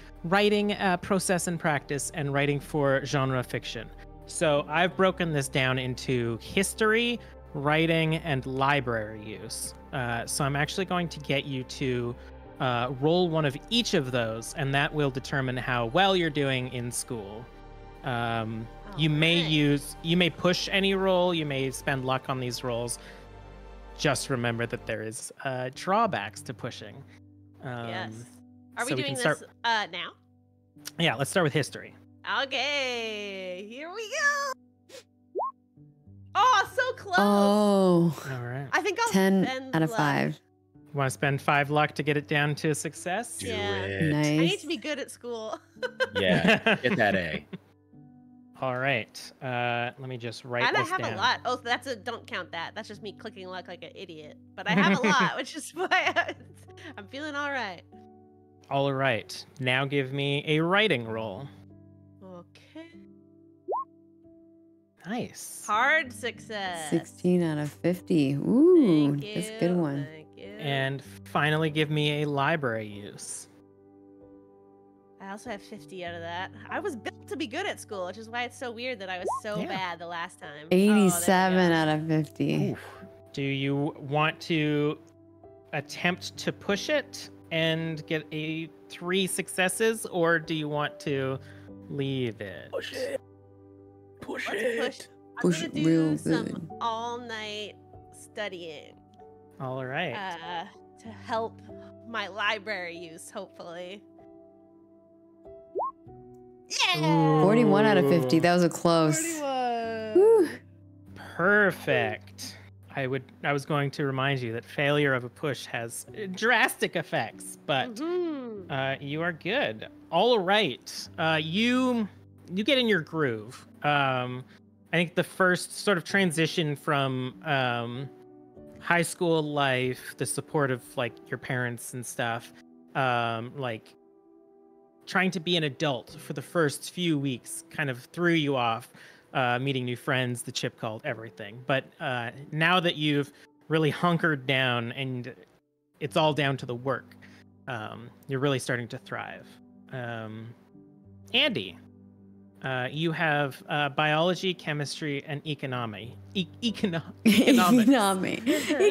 process and practice, and writing for genre fiction. So I've broken this down into history, writing, and library use. So I'm actually going to get you to roll one of each of those, and that will determine how well you're doing in school. You may push any roll, you may spend luck on these rolls. Just remember that there is drawbacks to pushing. Yes. Are so we we doing can this start- now? Yeah, let's start with history. Okay, here we go. Oh, so close. Oh, All right. I think I'll 10 spend out of luck. 5. You want to spend 5 luck to get it down to a success? Do Yeah. it. Nice. I need to be good at school. Yeah, get that A. All right. Let me just write And I this have down. a lot. Oh, don't count that. That's just me clicking luck like an idiot. But I have a lot, which is why I'm feeling all right. All right. Now give me a writing roll. Okay. Nice. Hard success. 16 out of 50. Ooh, Thank you. that's a good one. Thank you. And finally, give me a library use. I also have 50 out of that. I was built to be good at school, which is why it's so weird that I was so Yeah. bad the last time. 87 out of 50. Oof. Do you want to attempt to push it and get 3 successes, or do you want to leave it? Push it. Push Let's it. push. I'm Push gonna it real do some good. all-night studying All right. to help my library use, hopefully. Yeah. 41 out of 50. That was a close. 41. Woo. Perfect. I was going to remind you that failure of a push has drastic effects, but Mhm. you are good. All right. You get in your groove. I think the first sort of transition from high school life, the support of like your parents and stuff, like trying to be an adult for the first few weeks kind of threw you off. Meeting new friends, the chip called, everything. But now that you've really hunkered down and it's all down to the work, you're really starting to thrive. Andy, you have biology, chemistry, and economy. Economics.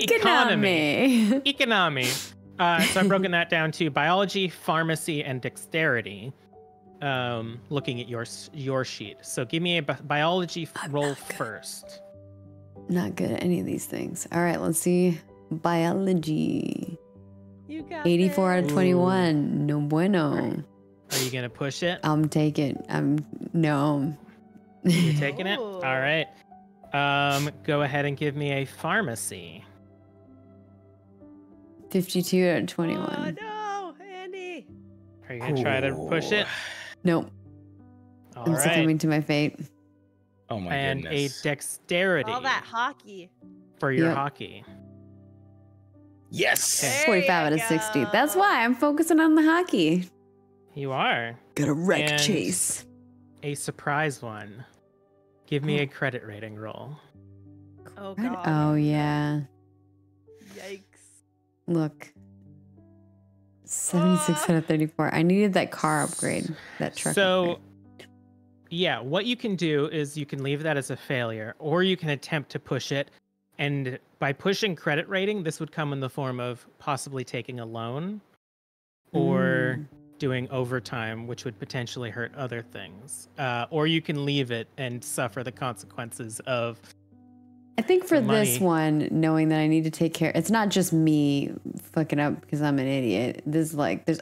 Economy. Economy. So I've broken that down to biology, pharmacy, and dexterity. Looking at your sheet. So give me a biology roll first. Not good at any of these things. All right, let's see. Biology. You got 84 out of this. 21. No bueno. Are you gonna push it? I'm taking. No. You're taking it? Ooh. All right. Go ahead and give me a pharmacy. 52 out of Oh 21. no, Andy. Are you gonna try to push it? Nope. All I'm right. succumbing to my fate. Oh my And goodness. a dexterity All that hockey. for your Yep. hockey. Yes. There 45 out you of 60. go. That's why I'm focusing on the hockey. You are Got a wreck And- chase. a surprise one. Give me a credit rating roll. Oh Right? god. Oh, yeah. Yikes. Look. 76 out of 34. I needed that car upgrade. That truck So, upgrade. yeah, what you can do is you can leave that as a failure, or you can attempt to push it. And by pushing credit rating, this would come in the form of possibly taking a loan or doing overtime, which would potentially hurt other things. Or you can leave it and suffer the consequences of. I think for the this money. one, knowing that I need to take care, it's not just me fucking up because I'm an idiot. There's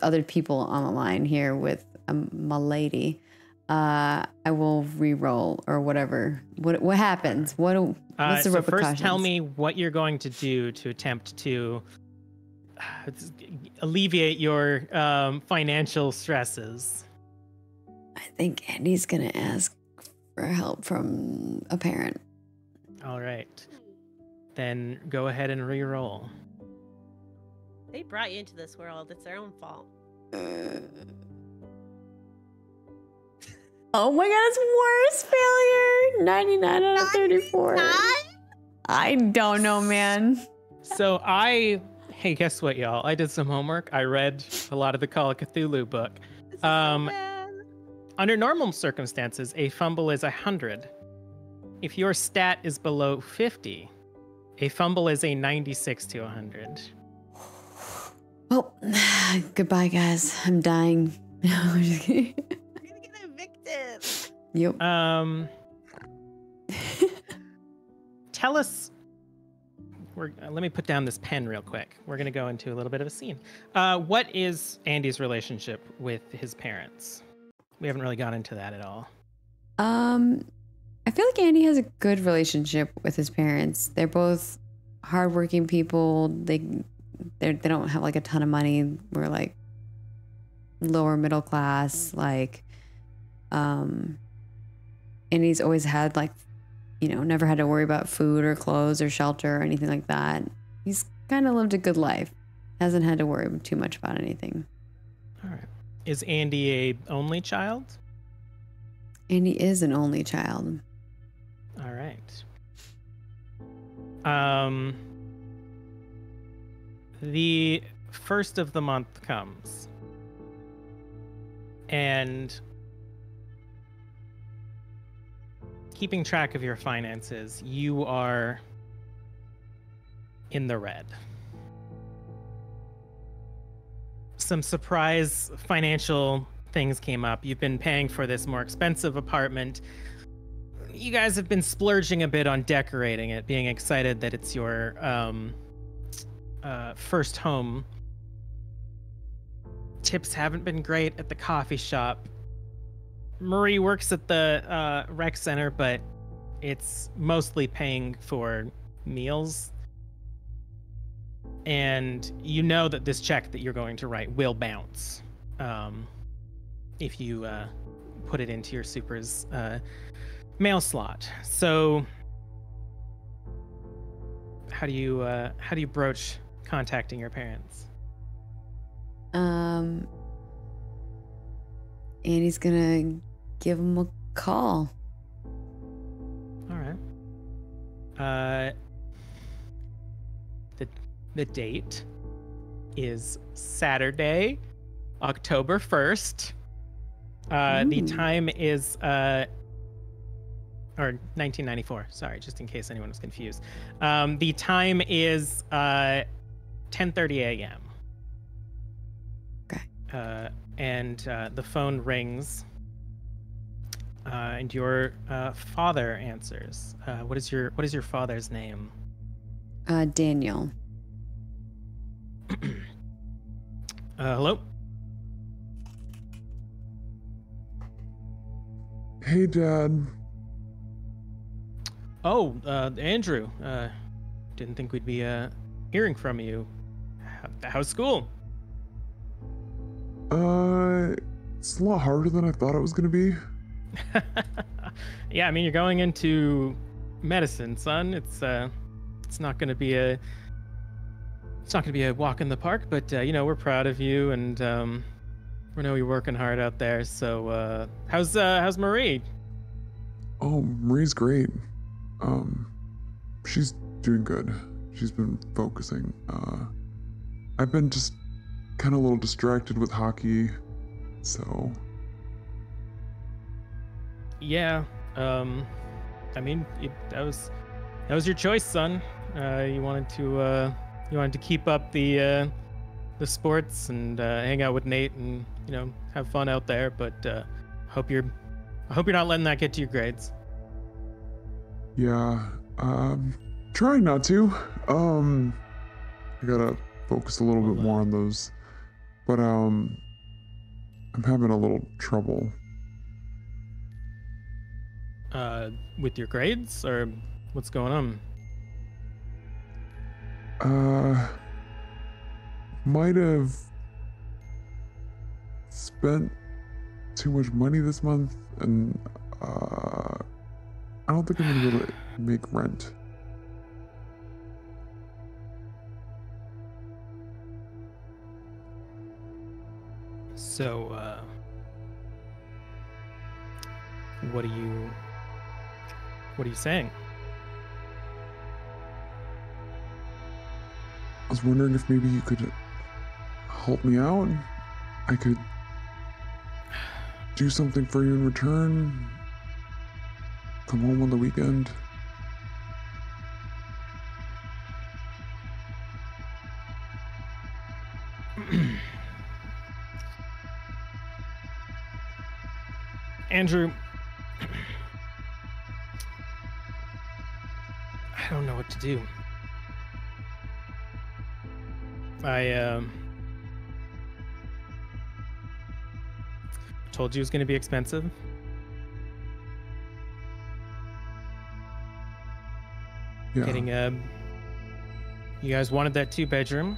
other people on the line here with my lady. I will re-roll or whatever. What happens? What's the So repercussions? first, tell me what you're going to do to attempt to alleviate your financial stresses. I think Andy's gonna ask for help from a parent. All right. Then go ahead and re-roll. They brought you into this world. It's their own fault. Oh my god, it's worst failure. 99 out of 34. 99? I don't know, man. So hey, guess what, y'all? I did some homework. I read a lot of the Call of Cthulhu book. This is so bad. Under normal circumstances, a fumble is 100. If your stat is below 50, a fumble is a 96 to 100. Well, goodbye, guys. I'm dying. No, I'm just kidding. You're gonna get evicted. Yep. Tell us. Let me put down this pen real quick. We're going to go into a little bit of a scene. What is Andy's relationship with his parents? We haven't really gone into that at all. I feel like Andy has a good relationship with his parents. They're both hardworking people. They don't have like a ton of money. We're like lower middle class. Like, and he's always had like, never had to worry about food or clothes or shelter or anything like that. He's kind of lived a good life. Hasn't had to worry too much about anything. All right. Is Andy a only child? Andy is an only child. All right. The first of the month comes. And keeping track of your finances, you are in the red. Some surprise financial things came up. You've been paying for this more expensive apartment. You guys have been splurging a bit on decorating it, being excited that it's your first home. Tips haven't been great at the coffee shop. Marie works at the rec center, but it's mostly paying for meals. And you know that this check that you're going to write will bounce if you put it into your super's mail slot. So how do you broach contacting your parents? Andy's gonna give him a call. All right. The date is Saturday, October 1st. The time is or 1994. Sorry, just in case anyone was confused. The time is 10:30 a.m. Okay. And the phone rings. And your father answers. What is your father's name? Daniel. Hello? Hey, Dad. Oh, Andrew. Didn't think we'd be hearing from you. How's school? It's a lot harder than I thought it was gonna be. Yeah, I mean, you're going into medicine, son. It's not gonna be a walk in the park, but you know, we're proud of you, and we know you're working hard out there. So how's Marie? Oh, Marie's great. She's doing good. She's been focusing. I've been just kind of a little distracted with hockey, so. Yeah. I mean, that was your choice, son. You wanted to keep up the sports and hang out with Nate and, you know, have fun out there. But I hope you're not letting that get to your grades. Yeah. Trying not to. I gotta focus a little bit more on those. But I'm having a little trouble. With your grades, or what's going on? Might have spent too much money this month, and I don't think I'm gonna be able to make rent. So, what are you saying? I was wondering if maybe you could help me out. I could do something for you in return. Come home on the weekend. Andrew, I don't know what to do. I told you it was going to be expensive. Yeah. You guys wanted that 2-bedroom.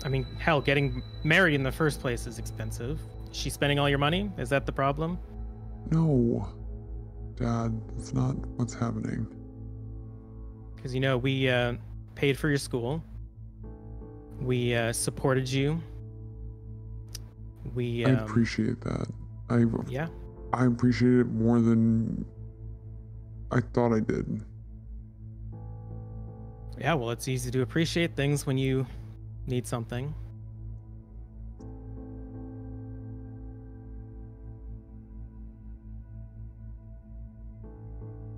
I mean, hell, getting married in the first place is expensive. Is she spending all your money? Is that the problem? No, Dad, that's not what's happening. Because, you know, we paid for your school. We supported you. I appreciate that. Yeah. I appreciate it more than I thought I did. Yeah, well, it's easy to appreciate things when you need something.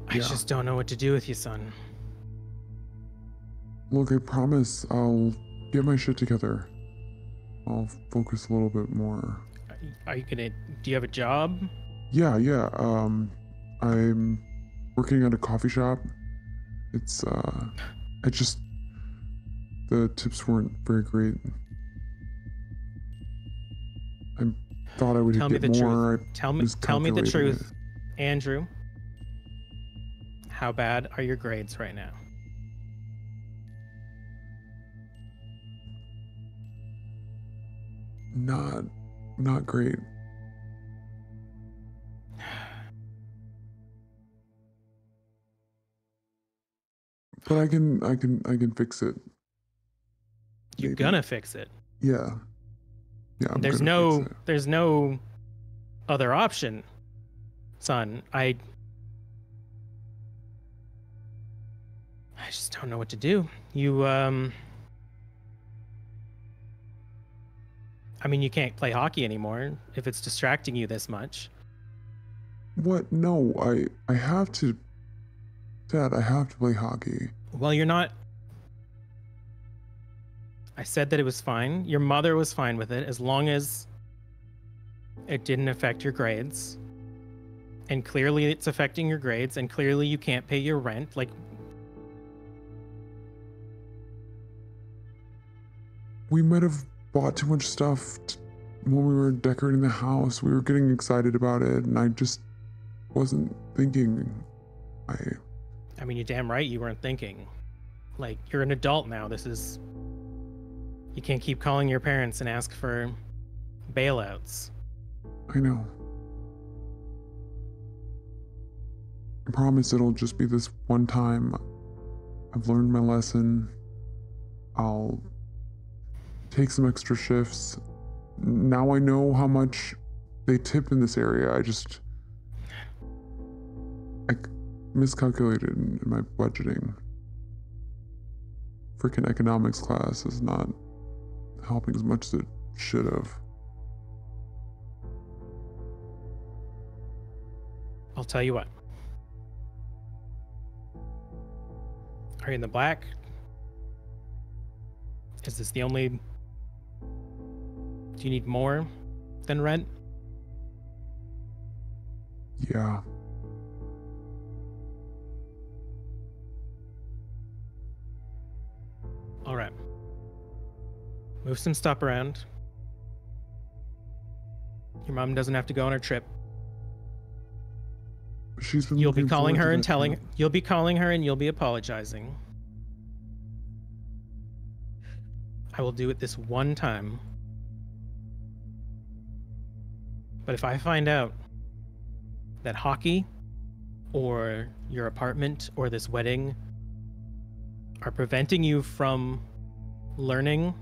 I just don't know what to do with you, son. Look, I promise I'll get my shit together. I'll focus a little bit more. Are you gonna... Do you have a job? Yeah. I'm working at a coffee shop. It's, the tips weren't very great. I thought I would get more. Tell me the truth, Andrew. How bad are your grades right now? Not great. But I can fix it. You're Maybe. gonna fix it. Yeah. I'm There's no other option, son. I just don't know what to do. I mean, you can't play hockey anymore if it's distracting you this much. What? No, I have to. Dad, I have to play hockey. Well, you're not. I said that it was fine. Your mother was fine with it as long as it didn't affect your grades. And clearly it's affecting your grades, and clearly you can't pay your rent. Like, we might have bought too much stuff when we were decorating the house. We were getting excited about it, and I just wasn't thinking. I mean, you're damn right you weren't thinking. Like, you're an adult now. You can't keep calling your parents and ask for bailouts. I know. I promise it'll just be this one time. I've learned my lesson. I'll take some extra shifts. Now I know how much they tip in this area. I miscalculated in my budgeting. Freaking economics class is not helping as much as it should have. I'll tell you what. Are you in the black? Is this the only... Do you need more than rent? Yeah. All right. Move some stuff around. Your mom doesn't have to go on her trip. She's been You'll be looking calling forward her to and that telling... trip. You'll be calling her and you'll be apologizing. I will do it this one time. But if I find out that hockey or your apartment or this wedding are preventing you from learning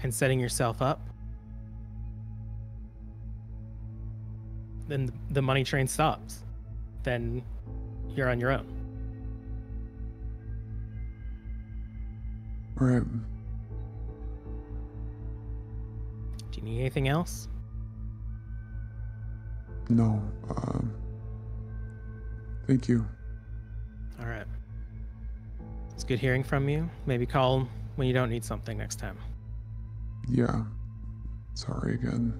and setting yourself up, then the money train stops. Then you're on your own. All right. Do you need anything else? No. Thank you. All right. It's good hearing from you. Maybe call when you don't need something next time. Yeah. Sorry again.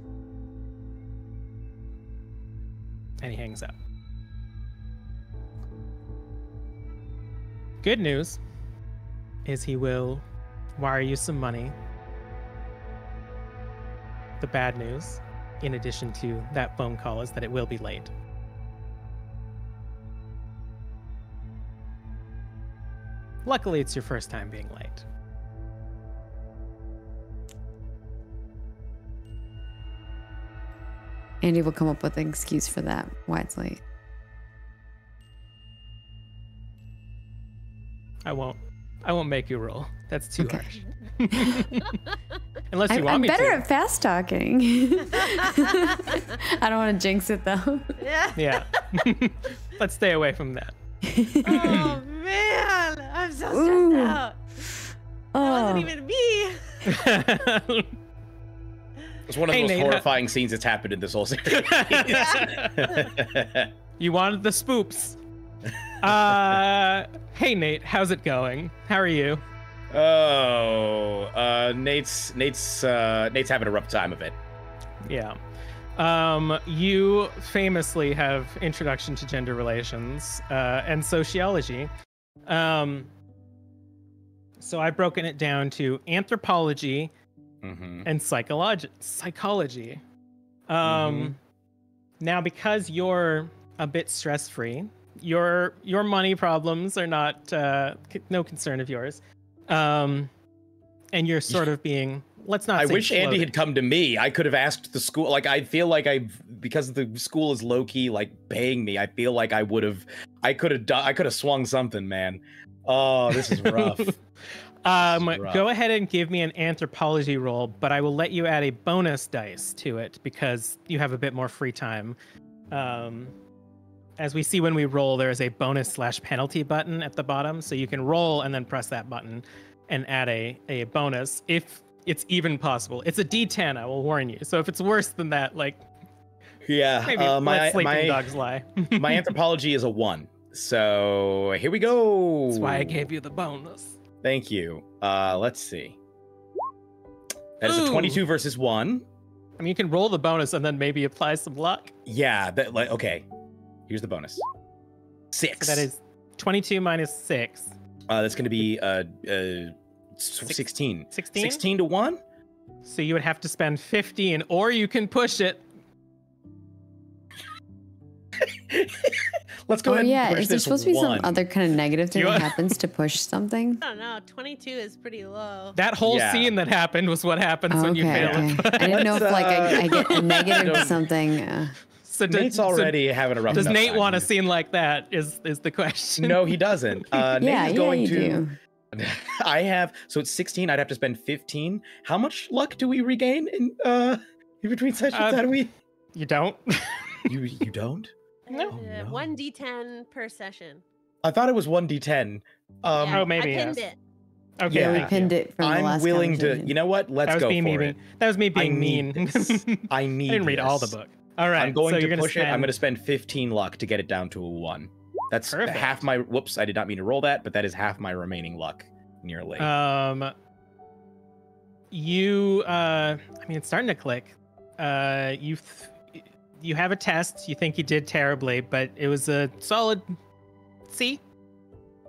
And he hangs up. Good news is he will wire you some money. The bad news, in addition to that phone call, is that it will be late. Luckily, it's your first time being late. Andy will come up with an excuse for that, why it's late. I won't make you roll. That's too Okay. harsh. Unless you want I'm me better to. at fast talking. I don't want to jinx it though. Yeah. Yeah. Let's stay away from that. Oh man, I'm so stressed Ooh. out. That wasn't even me. It's one of the Hey, most Nate, horrifying scenes that's happened in this whole series. You wanted the spoops. Hey Nate, how's it going? How are you? Nate's having a rough time of it. Yeah. You famously have introduction to gender relations and sociology. So I've broken it down to anthropology and psychology. Now, because you're a bit stress-free, your money problems are not no concern of yours, and you're sort of being, let's not I say wish Andy floated. had come to me. I could have asked the school. Like, I feel like because the school is low key, like paying me. I feel like I could have swung something, man. Oh, this is rough. Go ahead and give me an anthropology roll, but I will let you add a bonus dice to it because you have a bit more free time. As we see when we roll, there is a bonus/penalty button at the bottom, so you can roll and then press that button and add a bonus if it's even possible. It's a D10, I will warn you. So if it's worse than that, like, Yeah, maybe let sleeping dogs lie. my anthropology is a 1. So here we go. That's why I gave you the bonus. Thank you. Let's see. That is a Ooh. 22 versus 1. I mean, you can roll the bonus and then maybe apply some luck. Yeah, okay. Here's the bonus. 6. So that is 22 minus 6. That's going to be 16. 16? 16 to 1? So you would have to spend 15, or you can push it. Let's go Oh ahead yeah, and push is there this supposed to be one. some other kind of negative thing You that want- happens to push something? I don't know. 22 is pretty low. That whole Yeah. scene that happened was what happens when you Okay, fail okay. a push. I didn't know if like I get a negative to don't- something. So Nate's already having a rough Does enough Nate time want a here. scene like that? Is the question? No, he doesn't. Nate Yeah, is yeah, going you to. do. I have so it's 16. I'd have to spend 15. How much luck do we regain in between sessions? How do we? You don't. You don't? No. no. 1d10 per session. I thought it was 1d10. Yeah, Oh, maybe, I pinned yes. it. Okay. Yeah, we Yeah. pinned it from the I'm last willing to. conversation. You know what? Let's That was go me for being. it. That was me I being need mean. this. I need. I didn't read all the this. book. All right. I'm going so to you're gonna push it. I'm spend- going to spend 15 luck to get it down to a 1. That's Perfect. half my. Whoops! I did not mean to roll that, but that is half my remaining luck. Nearly. You. I mean, it's starting to click. You have a test. You think you did terribly, but it was a solid C.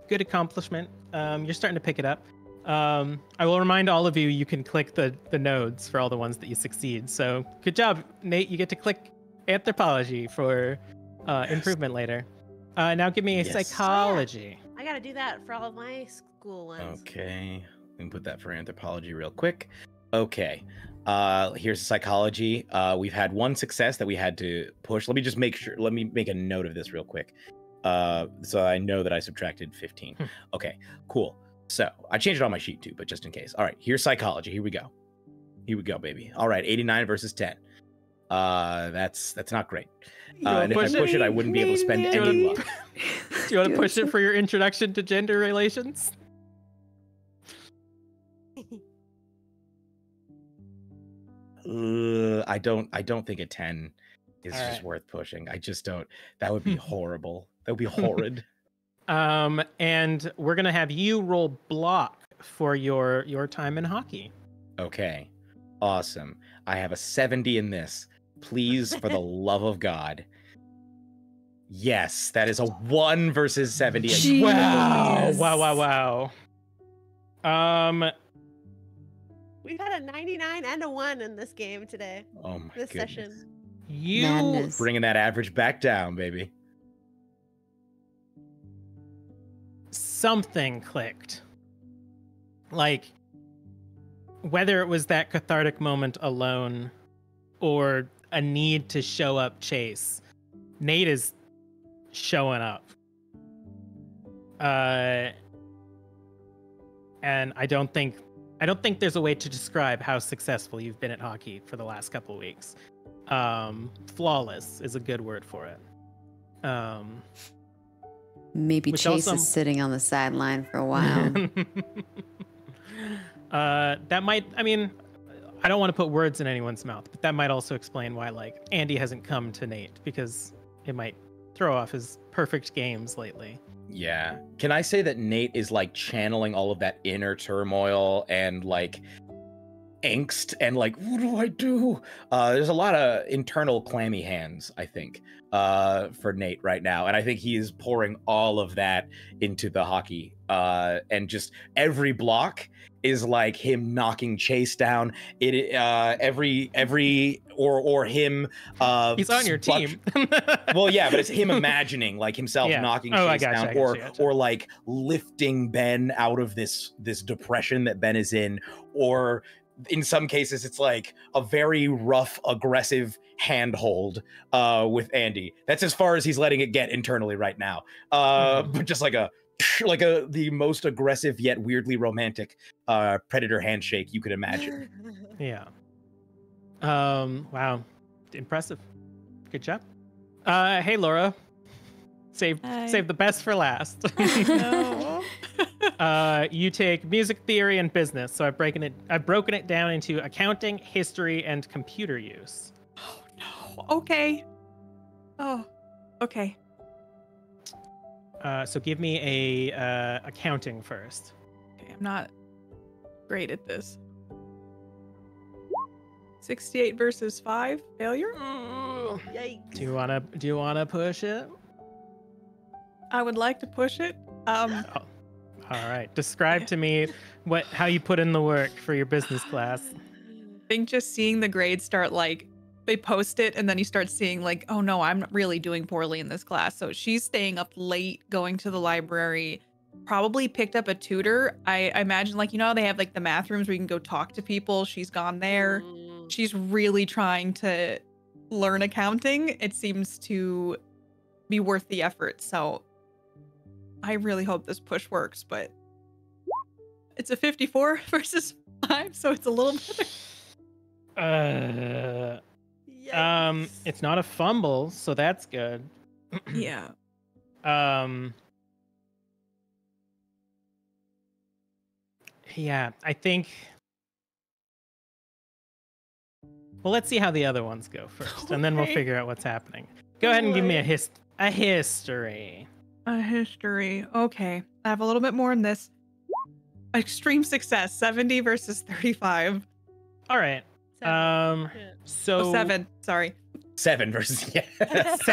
Good accomplishment. You're starting to pick it up. I will remind all of you, you can click the nodes for all the ones that you succeed. So good job, Nate. You get to click anthropology for improvement later. Now give me a Yes. psychology. I gotta do that for all of my school ones. Okay, let me put that for anthropology real quick. Okay, here's psychology. We've had one success that we had to push. Let me just make sure. Let me make a note of this real quick, so I know that I subtracted 15. Okay, cool. So I changed it on my sheet too, but just in case. All right, here's psychology. Here we go. Here we go, baby. All right, 89 versus 10. That's not great. And if I push it, I wouldn't be able to spend any luck. Do you want to push it for your introduction to gender relations? I don't think a 10 is All just right. worth pushing. I just don't. That would be horrible. That would be horrid. And we're gonna have you roll block for your time in hockey. Okay. Awesome. I have a 70 in this. Please, for the love of God. Yes, that is a 1 versus 70. Jeez. Wow. We've had a 99 and a 1 in this game today. Oh my This goodness. session. You Madness. Bringing that average back down, baby. something clicked. Like, whether it was that cathartic moment alone or a need to show up chase, Nate is showing up. And I don't think there's a way to describe how successful you've been at hockey for the last couple of weeks. Flawless is a good word for it. Maybe Which Chase also- is sitting on the sideline for a while. That might, I mean, I don't want to put words in anyone's mouth, but that might also explain why, like, Andy hasn't come to Nate, because it might throw off his perfect games lately. Yeah. Can I say that Nate is like channeling all of that inner turmoil and like angst and like, what do I do? There's a lot of internal clammy hands, I think, for Nate right now. And I think he is pouring all of that into the hockey. And just every block is like him knocking Chase down. Every or him. He's on your team. Well, yeah, but it's him imagining like himself Yeah. knocking Oh, I Chase gotcha, down, I gotcha. or like lifting Ben out of this depression that Ben is in, or in some cases it's like a very rough, aggressive handhold with Andy. That's as far as he's letting it get internally right now. But just like the most aggressive yet weirdly romantic predator handshake you could imagine. Yeah. Wow. Impressive. Good job. Hey, Laura. Save the best for last. No. You take music theory and business. So I've broken it down into accounting, history, and computer use. Oh no. Okay. Oh. Okay. So give me a accounting first. Okay, I'm not great at this. 68 versus 5, failure. Yikes. Do you wanna push it? I would like to push it. All right. Describe to me how you put in the work for your business class. I think just seeing the grades start like they post it and then you start seeing like, oh no, I'm really doing poorly in this class. So she's staying up late, going to the library, probably picked up a tutor. I imagine like, you know, how they have like the math rooms where you can go talk to people. She's gone there. She's really trying to learn accounting. It seems to be worth the effort. So I really hope this push works, but it's a 54 versus 5, so it's a little better. It's not a fumble, so that's good. Yeah. Yeah, I think. Well, let's see how the other ones go first, and then we'll Okay. figure out what's happening. Go ahead and give me a history. A history. Okay. I have a little bit more in this. Extreme success, 70 versus 35. All right. Yeah. So Oh, 7. Sorry. 7 versus 7 That's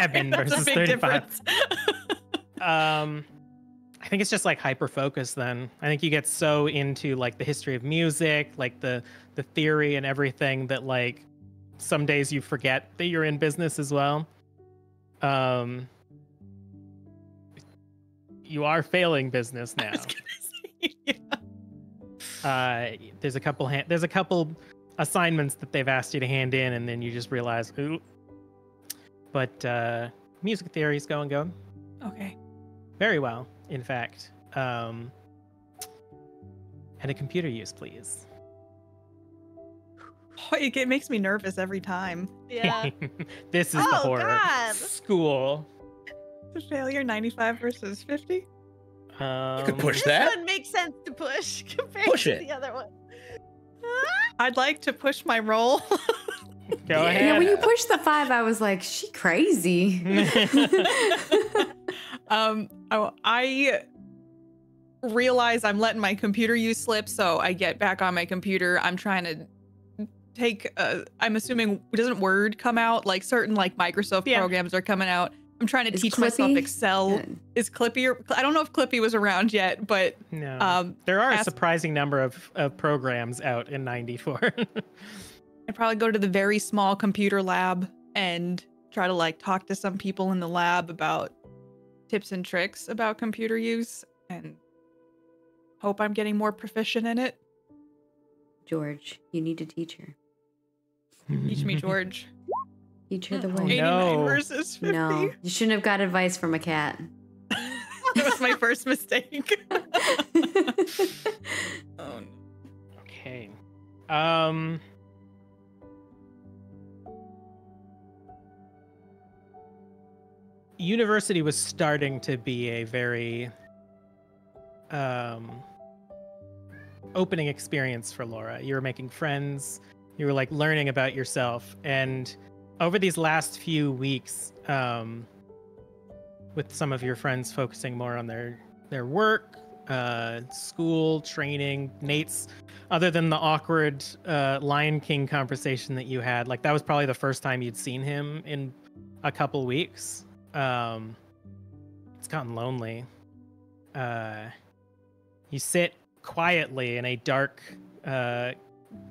versus a big 35. difference. I think it's just like hyper focus then. I think you get so into like the history of music, like the theory and everything that like some days you forget that you're in business as well. You are failing business now. I was gonna say, yeah. There's a couple assignments that they've asked you to hand in, and then you just realize, ooh. But music theory is going good. Okay. Very well, in fact. And a computer use, please. Oh, it makes me nervous every time. Yeah. This is the Oh, horror. God. School. It's a failure, 95 versus 50. You could push This that. one makes sense to push compared Push to it. the other one. I'd like to push my roll. Go ahead. Yeah, when you pushed the 5, I was like, she crazy. I realize I'm letting my computer use slip, so I get back on my computer. I'm trying to take, I'm assuming, doesn't Word come out? Like certain like Microsoft Yeah. programs are coming out. I'm trying to Is teach myself Clippy? Excel. Good. Is Clippy, or I don't know if Clippy was around yet, but No. There are a ask- surprising number of programs out in 94. I'd probably go to the very small computer lab and try to like talk to some people in the lab about tips and tricks about computer use and hope I'm getting more proficient in it. George, you need a teacher. Teach me, George. Teach her the Oh, way. 89 no. versus 50. No, you shouldn't have got advice from a cat. That was my first mistake. Oh no. Okay. University was starting to be a very opening experience for Laura. You were making friends, you were like learning about yourself, and over these last few weeks, with some of your friends focusing more on their work, school, training, Nate's, other than the awkward Lion King conversation that you had, like that was probably the first time you'd seen him in a couple weeks. It's gotten lonely. You sit quietly in a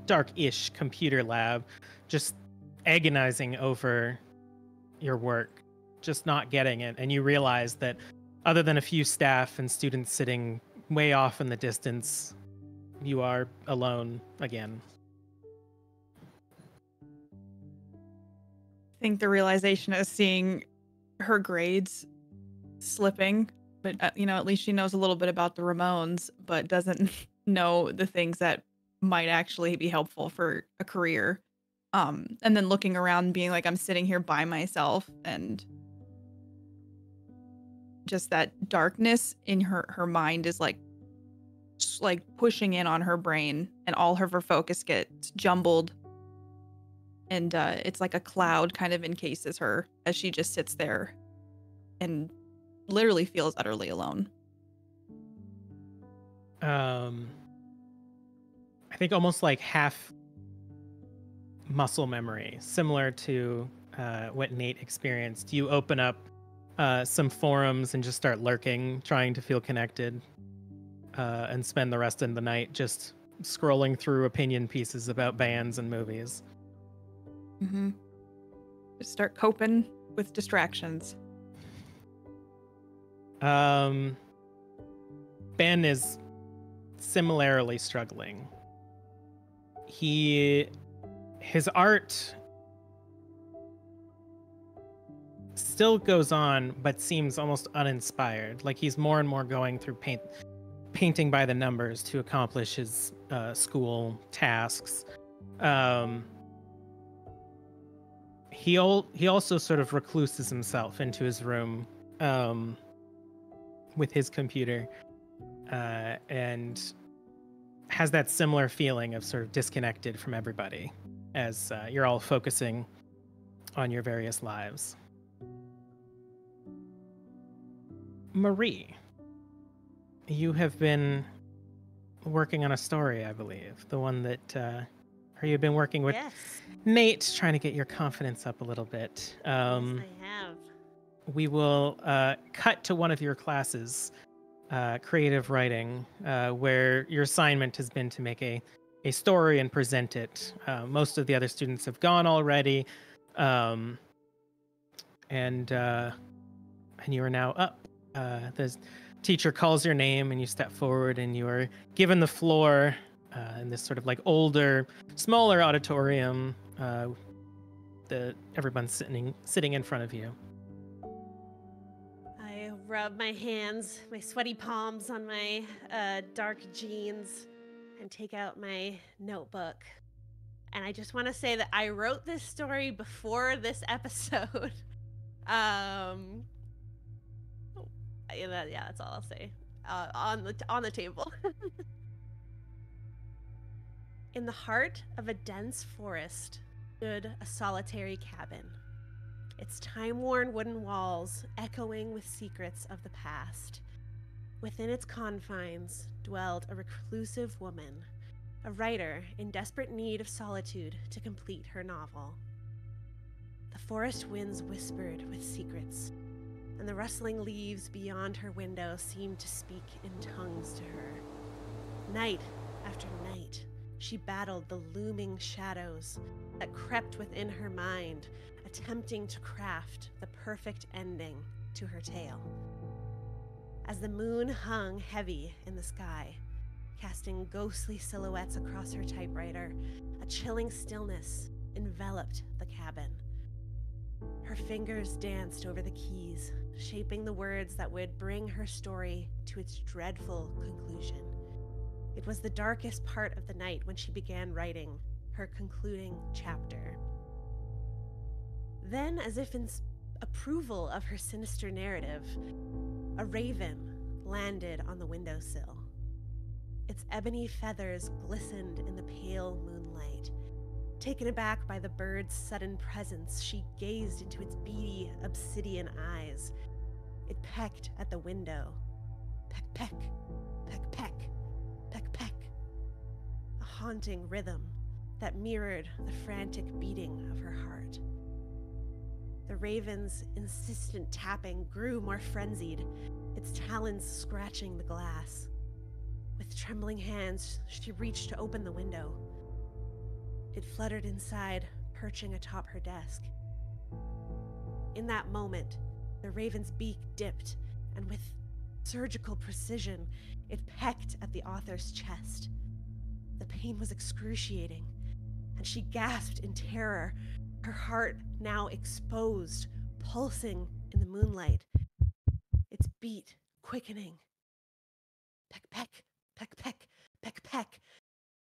dark-ish computer lab, just agonizing over your work, just not getting it. And you realize that other than a few staff and students sitting way off in the distance, you are alone again. I think the realization is seeing her grades slipping, but at least she knows a little bit about the Ramones, but doesn't know the things that might actually be helpful for a career. And then looking around and being like, I'm sitting here by myself, and just that darkness in her mind is like pushing in on her brain, and all of her focus gets jumbled. And it's like a cloud kind of encases her as she just sits there and literally feels utterly alone. I think almost like half muscle memory, similar to what Nate experienced. You open up some forums and just start lurking, trying to feel connected, and spend the rest of the night just scrolling through opinion pieces about bands and movies. Mm-hmm. Just start coping with distractions. Ben is similarly struggling. His art still goes on, but seems almost uninspired. Like he's more and more going through painting by the numbers to accomplish his school tasks. He also sort of recluses himself into his room with his computer and has that similar feeling of sort of disconnected from everybody as you're all focusing on your various lives. Marie, you have been working on a story, I believe. The one that or you've been working with Yes. Nate, trying to get your confidence up a little bit. Yes, I have. We will cut to one of your classes, creative writing, where your assignment has been to make a story and present it. Most of the other students have gone already, and you are now up. The teacher calls your name, and you step forward, and you are given the floor in this sort of like older, smaller auditorium. Everyone's sitting in front of you. I rub my hands, my sweaty palms on my dark jeans, and take out my notebook. And I just want to say that I wrote this story before this episode. Yeah, that's all I'll say. On the table. In the heart of a dense forest stood a solitary cabin, its time-worn wooden walls echoing with secrets of the past. Within its confines dwelled a reclusive woman, a writer in desperate need of solitude to complete her novel. The forest winds whispered with secrets, and the rustling leaves beyond her window seemed to speak in tongues to her. Night after night, she battled the looming shadows that crept within her mind, attempting to craft the perfect ending to her tale. As the moon hung heavy in the sky, casting ghostly silhouettes across her typewriter, a chilling stillness enveloped the cabin. Her fingers danced over the keys, shaping the words that would bring her story to its dreadful conclusion. It was the darkest part of the night when she began writing her concluding chapter. Then, as if in approval of her sinister narrative, a raven landed on the windowsill. Its ebony feathers glistened in the pale moonlight. Taken aback by the bird's sudden presence, she gazed into its beady obsidian eyes. It pecked at the window. Peck, peck, peck, peck, peck, peck. A haunting rhythm that mirrored the frantic beating of her heart. The raven's insistent tapping grew more frenzied, its talons scratching the glass. With trembling hands, she reached to open the window. It fluttered inside, perching atop her desk. In that moment, the raven's beak dipped, and with surgical precision, it pecked at the author's chest. The pain was excruciating, and she gasped in terror, her heart now exposed, pulsing in the moonlight, its beat quickening. Peck, peck, peck, peck, peck, peck,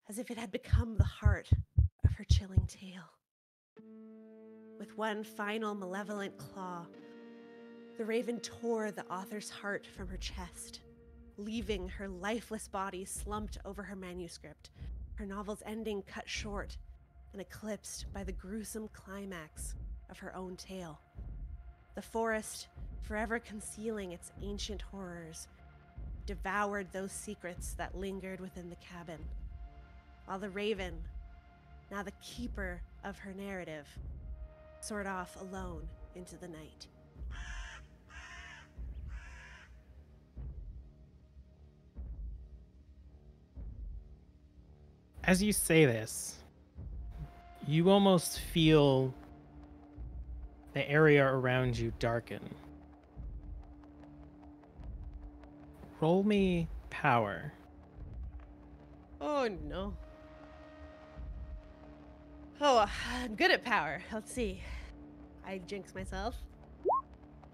as if it had become the heart of her chilling tale. With one final malevolent claw, the raven tore the author's heart from her chest, leaving her lifeless body slumped over her manuscript, her novel's ending cut short and eclipsed by the gruesome climax of her own tale. The forest, forever concealing its ancient horrors, devoured those secrets that lingered within the cabin, while the raven, now the keeper of her narrative, soared off alone into the night. As you say this, you almost feel the area around you darken. Roll me power. Oh no. Oh, I'm good at power. Let's see. I jinx myself.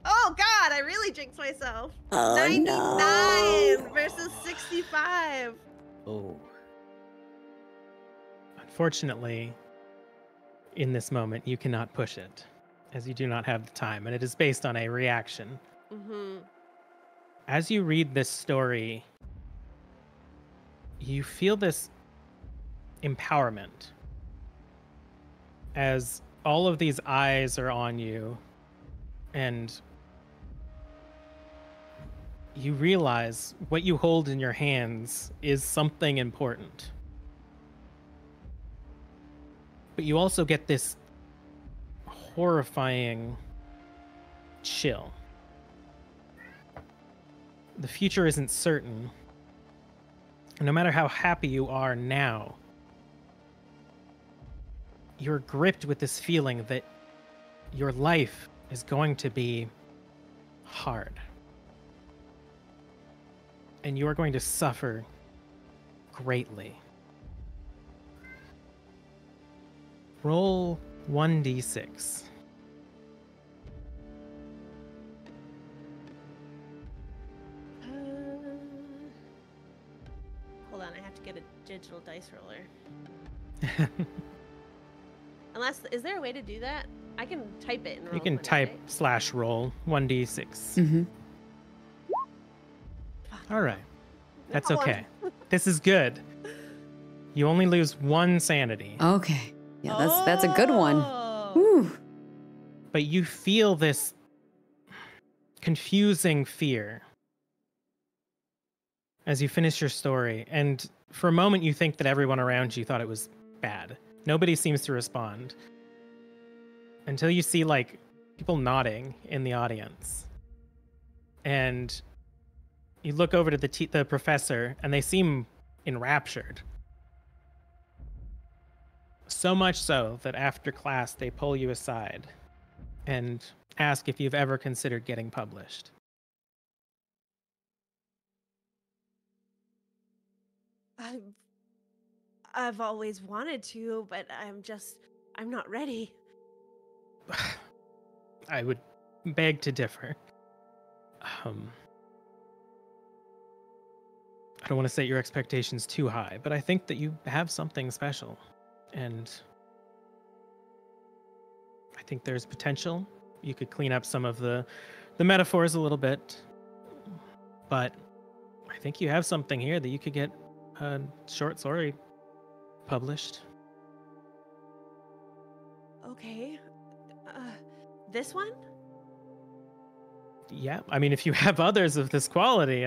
Oh God, I really jinxed myself. Oh, 99 no. versus 65. Oh. Unfortunately, in this moment, you cannot push it, as you do not have the time, and it is based on a reaction. Mm-hmm. As you read this story, you feel this empowerment as all of these eyes are on you, and you realize what you hold in your hands is something important. But you also get this horrifying chill. The future isn't certain. And no matter how happy you are now, you're gripped with this feeling that your life is going to be hard. And you are going to suffer greatly. Roll 1d6. Hold on, I have to get a digital dice roller. Unless, is there a way to do that? I can type it and roll. You can one, type right? /roll 1d6. Mm-hmm. All right. That's No, I'm- okay. This is good. You only lose 1 sanity, Okay. Yeah, that's a good one. Oh. Whew. but you feel this confusing fear as you finish your story. And for a moment, you think that everyone around you thought it was bad. Nobody seems to respond until you see like people nodding in the audience. And you look over to the professor, and they seem enraptured. So much so that after class, they pull you aside and ask if you've ever considered getting published. I've always wanted to, but I'm not ready. I would beg to differ. I don't want to set your expectations too high, but I think that you have something special. And I think there's potential. You could clean up some of the metaphors a little bit. But I think you have something here that you could get a short story published. Okay. This one? Yeah, I mean, if you have others of this quality,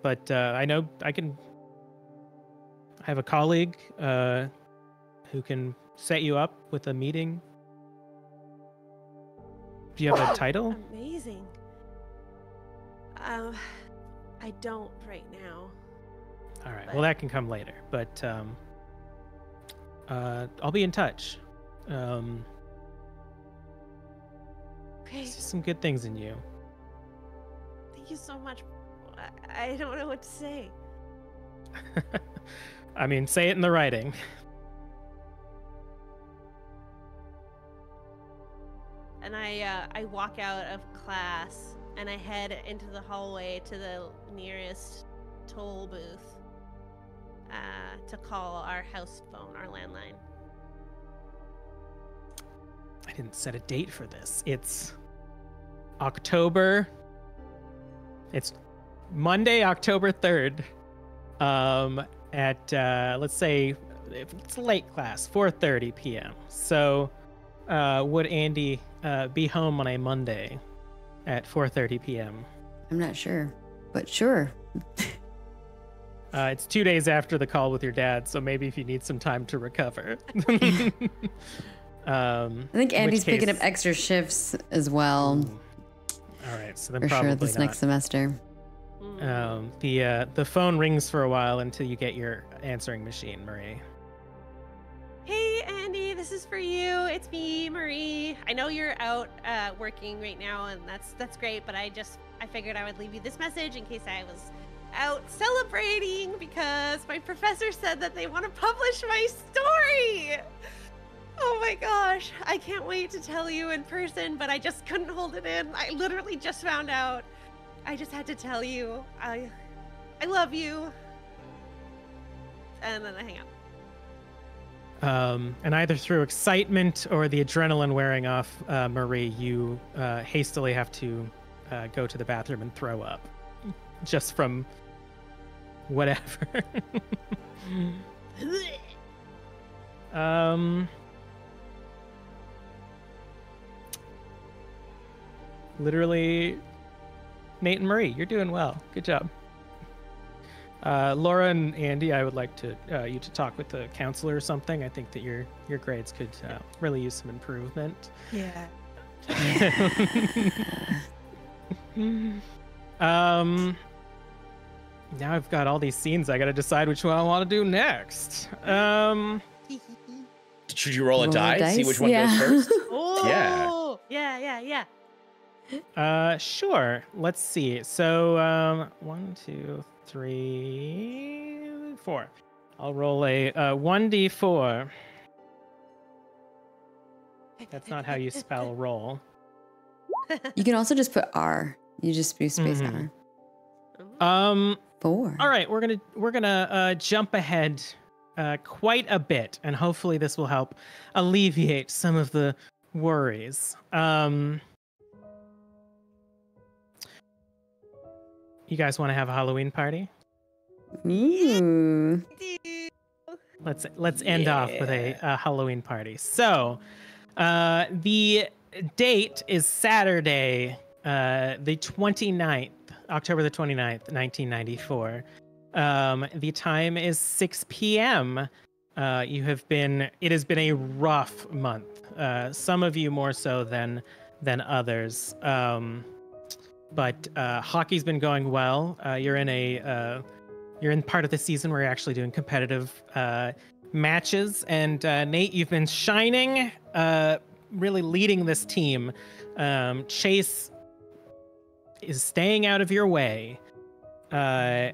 but I know I have a colleague who can set you up with a meeting. Do you have a title? Amazing. I don't right now. All right, but- well, that can come later, but I'll be in touch. Okay. I see some good things in you. Thank you so much. I don't know what to say. I mean, say it in the writing. And I walk out of class and I head into the hallway to the nearest toll booth to call our house phone, our landline. I didn't set a date for this. It's October. It's Monday, October 3rd. At let's say if it's late class, 4:30 p.m. So, would Andy be home on a Monday at 4:30 p.m.? I'm not sure, but sure. It's 2 days after the call with your dad, so maybe if you need some time to recover. I think Andy's picking up extra shifts as well, All right, so then for probably sure, this not. next semester. The phone rings for a while until you get your answering machine, Marie. Hey, Andy, this is for you. It's me, Marie. I know you're out working right now, and that's great, but I figured I would leave you this message in case I was out celebrating because my professor said that they want to publish my story. Oh my gosh, I can't wait to tell you in person, but I just couldn't hold it in. I literally just found out. I just had to tell you. I love you. And then I hang up. And either through excitement or the adrenaline wearing off, Marie, you hastily have to go to the bathroom and throw up. Just from whatever. Literally, Nate and Marie, you're doing well. Good job. Laura and Andy, I would like you to talk with the counselor or something. I think that your grades could really use some improvement. Yeah. Now I've got all these scenes. I got to decide which one I want to do next. Should you roll a Roll a die? See dice? which one Yeah. goes first? Oh, yeah. Sure. Let's see. So 1, 2, 3, 4. I'll roll a 1d4. That's not how you spell roll. You can also just put R. You just do space Mhm. R. 4. All right, we're gonna jump ahead quite a bit, and hopefully this will help alleviate some of the worries. You guys want to have a Halloween party? Ooh. Let's end off with a Halloween party. So, the date is Saturday, the 29th, October the 29th, 1994. The time is 6 p.m. It has been a rough month. Some of you more so than others. But hockey's been going well. You're in part of the season where you're actually doing competitive matches. And Nate, you've been shining, really leading this team. Chase is staying out of your way. There's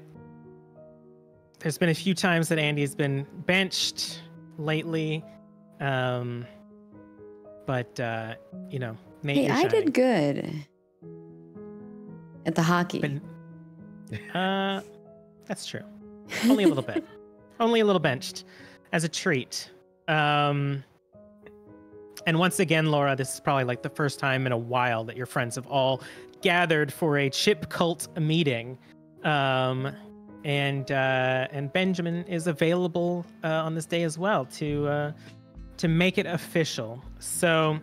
been a few times that Andy's been benched lately. But Nate, Hey, you're I shining. did good at the hockey. That's true. Only a little bit. Only a little benched as a treat. And once again, Laura, this is probably like the first time in a while that your friends have all gathered for a chip cult meeting. And Benjamin is available on this day as well to make it official. So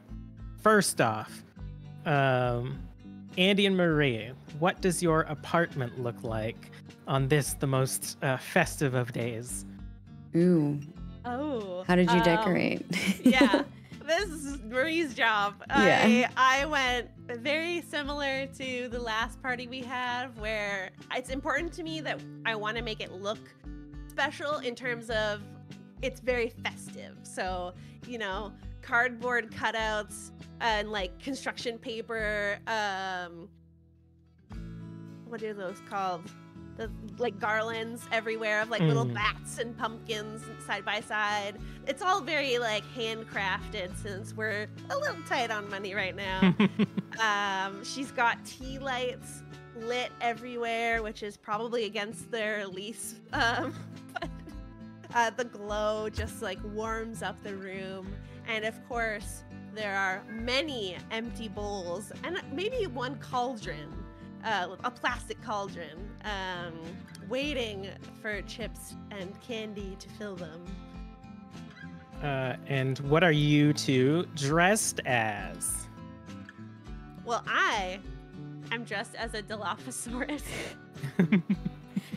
first off, Andy and Marie, what does your apartment look like on this, the most festive of days? Ooh. Oh. How did you decorate? Yeah. This is Marie's job. Yeah. I went very similar to the last party we had, where it's important to me that I want to make it look special in terms of it's very festive. So, cardboard cutouts and like construction paper. What are those called? The like garlands everywhere of like little bats and pumpkins side by side. It's all very like handcrafted since we're a little tight on money right now. She's got tea lights lit everywhere, which is probably against their lease. But the glow just like warms up the room. And of course, there are many empty bowls and maybe one cauldron. A plastic cauldron, waiting for chips and candy to fill them. And what are you two dressed as? Well, I am dressed as a Dilophosaurus,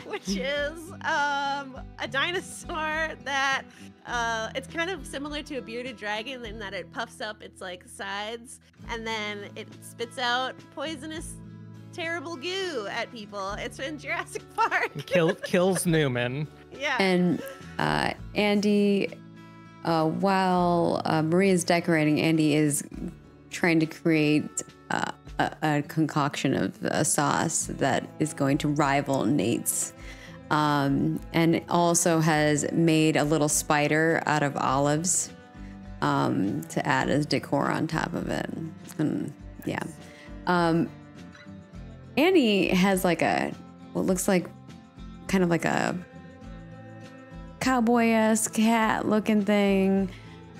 which is a dinosaur that it's kind of similar to a bearded dragon in that it puffs up its like sides and then it spits out poisonous terrible goo at people. It's in Jurassic Park. Kills Newman. Yeah. And Andy while Marie is decorating, Andy is trying to create a concoction of a sauce that is going to rival Nate's. And also has made a little spider out of olives to add as decor on top of it. And yeah. Andy has like what looks like kind of like a cowboy-esque hat looking thing,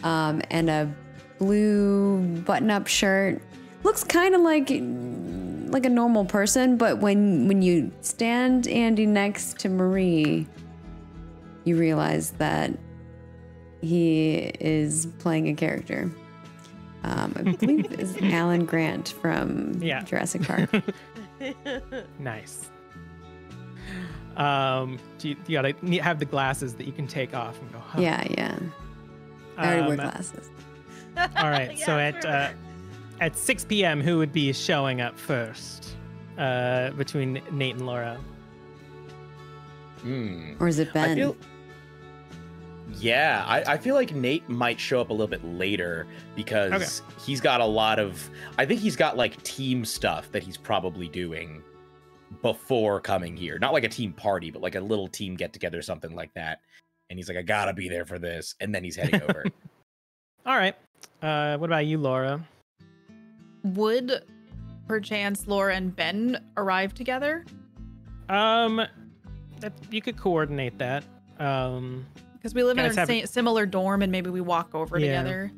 and a blue button-up shirt. Looks kind of like a normal person, but when you stand Andy next to Marie, you realize that he is playing a character. I believe is Alan Grant from Jurassic Park. Nice. You gotta have the glasses that you can take off and go, huh. Yeah. I already wear glasses. All right, so at 6 p.m., who would be showing up first between Nate and Laura? Or is it Ben? I feel like Nate might show up a little bit later because he's got a lot of... I think he's got like team stuff that he's probably doing before coming here. Not like a team party, but like a little team get-together, something like that. And he's like, I gotta be there for this. And then he's heading over. All right. What about you, Laura? Would perchance Laura and Ben arrive together? You could coordinate that. Because we live in a similar dorm, and maybe we walk over together.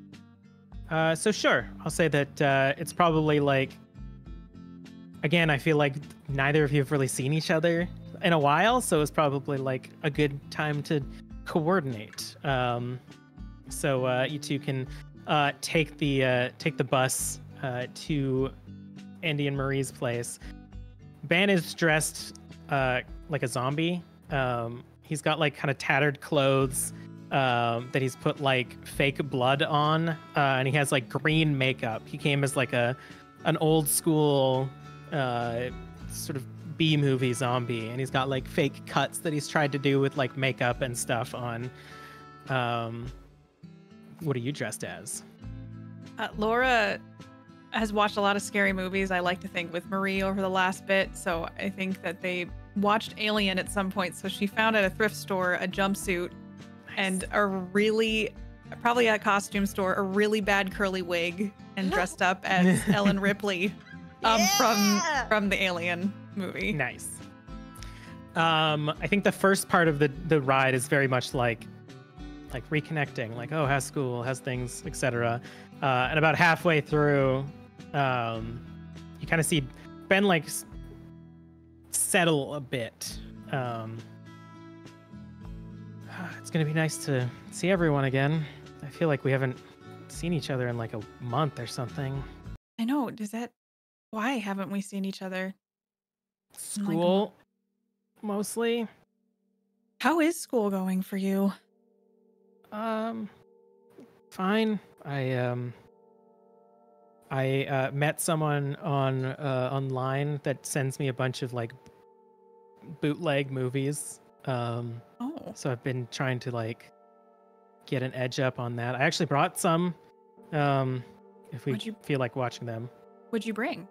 So sure, I'll say that it's probably like. Again, I feel like neither of you have really seen each other in a while, so it's probably like a good time to coordinate. So you two can take the bus to Andy and Marie's place. Ben is dressed like a zombie. He's got like kind of tattered clothes that he's put like fake blood on, and he has like green makeup. He came as like an old school sort of B-movie zombie, and he's got like fake cuts that he's tried to do with like makeup and stuff on. What are you dressed as? Laura has watched a lot of scary movies, I like to think, with Marie over the last bit. So I think that they watched Alien at some point. So she found at a thrift store a jumpsuit and probably at a costume store, a really bad curly wig, and dressed up as Ellen Ripley from the Alien movie. Nice. I think the first part of the ride is very much like reconnecting, like, oh, how's school, how's things, etc. And about halfway through, you kind of see Ben like settle a bit. It's gonna be nice to see everyone again. I feel like we haven't seen each other in like a month or something. I know. Why haven't we seen each other? School, mostly. How is school going for you? Fine. I met someone online that sends me a bunch of like bootleg movies. So I've been trying to like get an edge up on that. I actually brought some. If we feel like watching them. What'd you bring?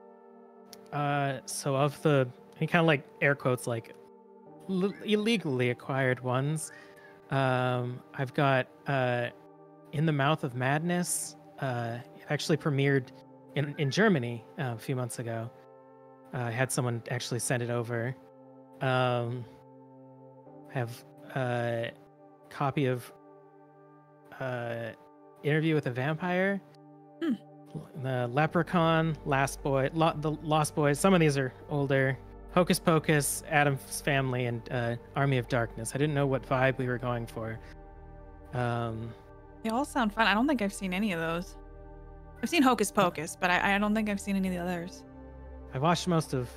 So of he kind of like air quotes like illegally acquired ones. I've got In the Mouth of Madness. It actually premiered in Germany a few months ago. I had someone actually send it over. I have a copy of Interview with a Vampire. The Leprechaun, The Lost Boys. Some of these are older. Hocus Pocus, Addams Family, and Army of Darkness. I didn't know what vibe we were going for. They all sound fun. I don't think I've seen any of those. I've seen Hocus Pocus, but I don't think I've seen any of the others. I watched most of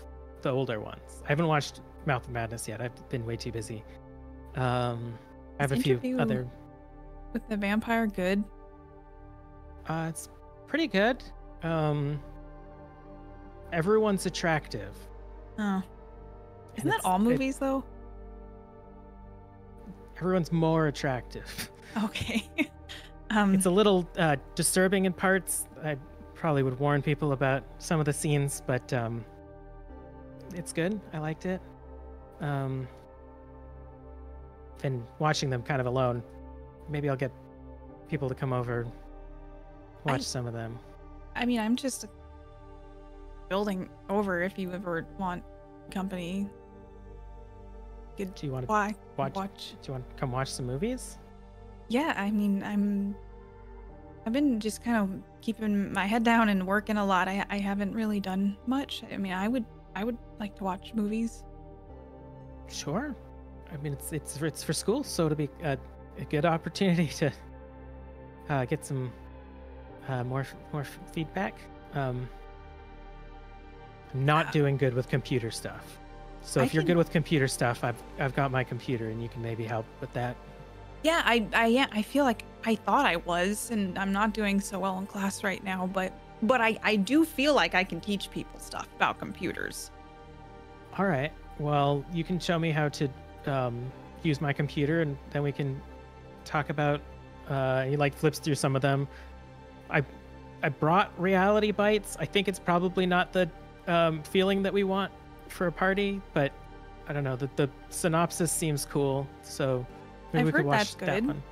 the older ones. I haven't watched Mouth of Madness yet. I've been way too busy. I have a few other... With the vampire good? It's pretty good. Everyone's attractive. Oh. Isn't that all movies, though? Everyone's more attractive. Okay. It's a little disturbing in parts. I probably would warn people about some of the scenes, but it's good. I liked it. And watching them kind of alone, maybe I'll get people to come over, watch some of them. I mean, I'm just building over if you ever want company. Do you want to watch? Do you want to come watch some movies? Yeah, I mean, I've been just kind of keeping my head down and working a lot. I haven't really done much. I mean, I would like to watch movies. Sure. I mean, it's for school, so it'll be a good opportunity to get some more feedback. I'm not doing good with computer stuff. So if you're good with computer stuff, I've got my computer, and you can maybe help with that. Yeah, I feel like I thought I was, and I'm not doing so well in class right now, but I do feel like I can teach people stuff about computers. All right. Well, you can show me how to use my computer, and then we can talk about. He like flips through some of them. I brought reality bites. I think it's probably not the feeling that we want for a party, but I don't know. The synopsis seems cool, so maybe we could watch that one.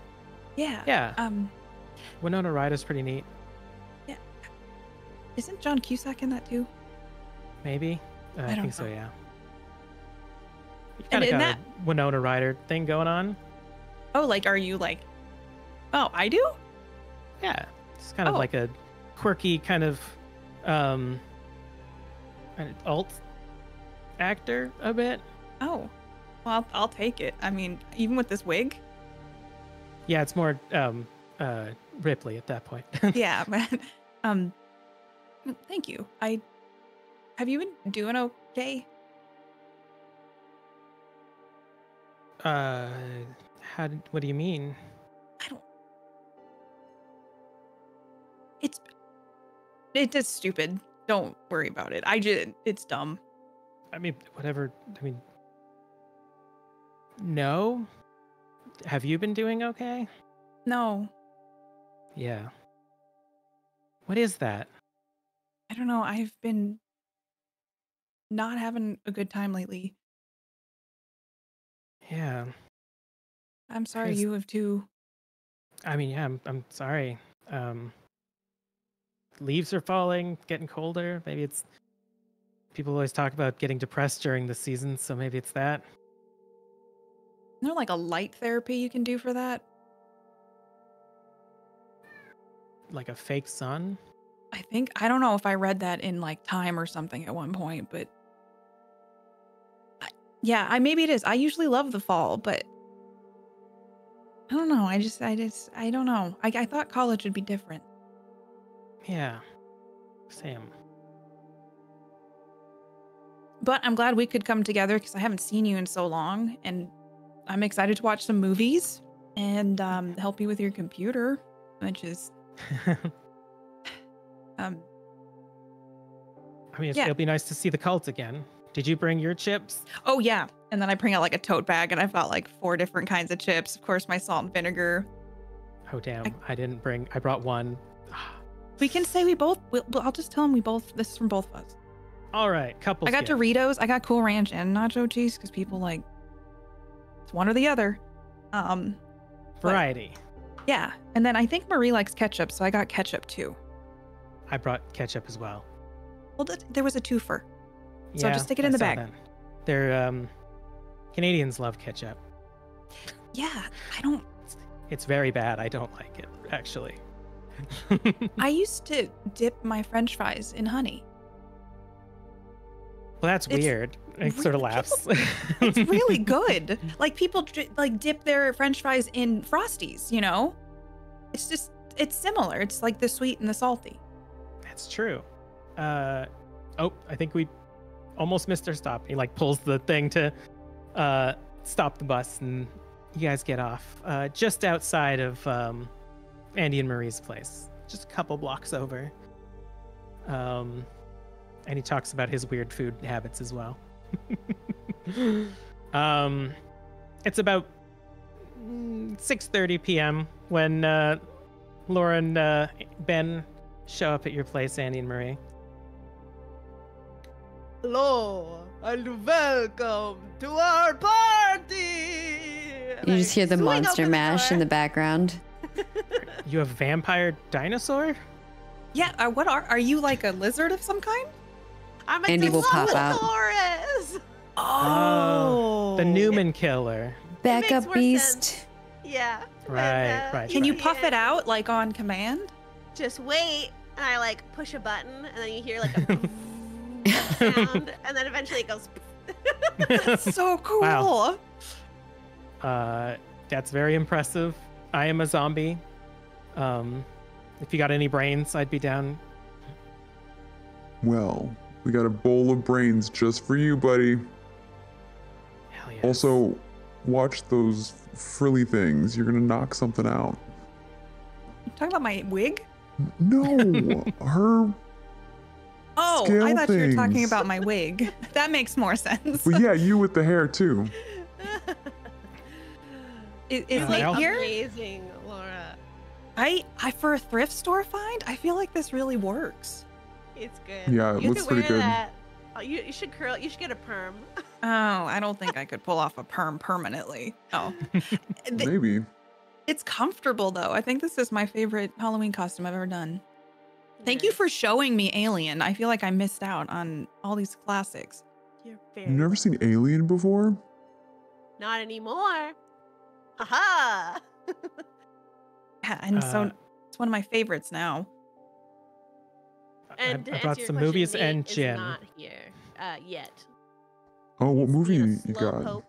Yeah. Yeah. Winona Ryder's pretty neat. Yeah. Isn't John Cusack in that too? Maybe. I think so. know. Yeah. You kind of got a Winona Ryder thing going on. Oh, like, are you like? Oh, I do. Yeah. It's kind of like a quirky kind of an alt actor a bit. Oh, well, I'll take it. I mean, even with this wig. Yeah, it's more Ripley at that point. Yeah, but thank you. Have you been doing okay? What do you mean? It's just stupid. Don't worry about it. It's dumb. I mean, whatever. I mean, no. Have you been doing okay? No. Yeah. What is that? I don't know. I've been not having a good time lately. Yeah. I'm sorry you have too. I mean, yeah, I'm sorry. Leaves are falling, getting colder. Maybe it's people always talk about getting depressed during the season, so maybe it's that. Isn't there like a light therapy you can do for that? Like a fake sun? I don't know if I read that in like Time or something at one point, but yeah, maybe it is. I usually love the fall, but I don't know. I don't know. I thought college would be different. Yeah. Same. But I'm glad we could come together because I haven't seen you in so long, and I'm excited to watch some movies and help you with your computer, which is I mean, it'll be nice to see the cult again. Did you bring your chips? Oh yeah, and then I bring out like a tote bag, and I've got like 4 different kinds of chips. Of course, my salt and vinegar. Oh damn! I brought one. We can say we both. I'll just tell them we both. This is from both of us. All right, couples. I got Doritos. I got Cool Ranch and nacho cheese because people like it's one or the other. Variety. Yeah, and then I think Marie likes ketchup, so I got ketchup too. I brought ketchup as well. Well, there was a twofer, so Yeah, just stick it in the bag. That. They're Canadians love ketchup. Yeah, I don't. It's very bad. I don't like it actually. I used to dip my French fries in honey. Well, that's weird. It sort of laughs. It's really good. Like people like dip their French fries in Frosties. You know, it's similar. It's like the sweet and the salty. That's true. I think we almost missed our stop. He like pulls the thing to stop the bus, and you guys get off just outside of Andy and Marie's place, just a couple blocks over. And he talks about his weird food habits as well. It's about 6:30 p.m. when Laura and Ben show up at your place, Andy and Marie. Hello and welcome to our party. You just hear the monster mash in the background. You a vampire dinosaur? Yeah, what are you like a lizard of some kind? I'm a Andy will pop out. Dilophosaurus. Oh, The Newman killer. Back makes up, more beast. sense. Yeah. Right. Can you Yeah. puff it out like on command? Just wait, and I like push a button, and then you hear like a sound, and then eventually it goes. That's so cool. Wow. That's very impressive. I am a zombie. If you got any brains, I'd be down. Well, we got a bowl of brains just for you, buddy. Hell yes. Also, watch those frilly things. You're gonna knock something out. You talking about my wig? No, her. Oh, Scale I thought you were talking things. about my wig. That makes more sense. Well, yeah, you with the hair too. Is Yeah. Nate Well- here? Amazing, Laura. I for a thrift store find, I feel like this really works. It's good. Yeah, it you looks could pretty wear good. That. Oh, you should curl. You should get a perm. Oh, I don't think I could pull off a perm permanently. Oh, Maybe. it's comfortable though. I think this is my favorite Halloween costume I've ever done. Thank you Nice. for showing me Alien. I feel like I missed out on all these classics. You're very You've never seen Alien before? not anymore. Aha! Yeah, and so Uh, it's one of my favorites now. And to I answer brought your some question, movies Nate and is gin. not here yet. Oh, what He's movie being a you slow got? poke.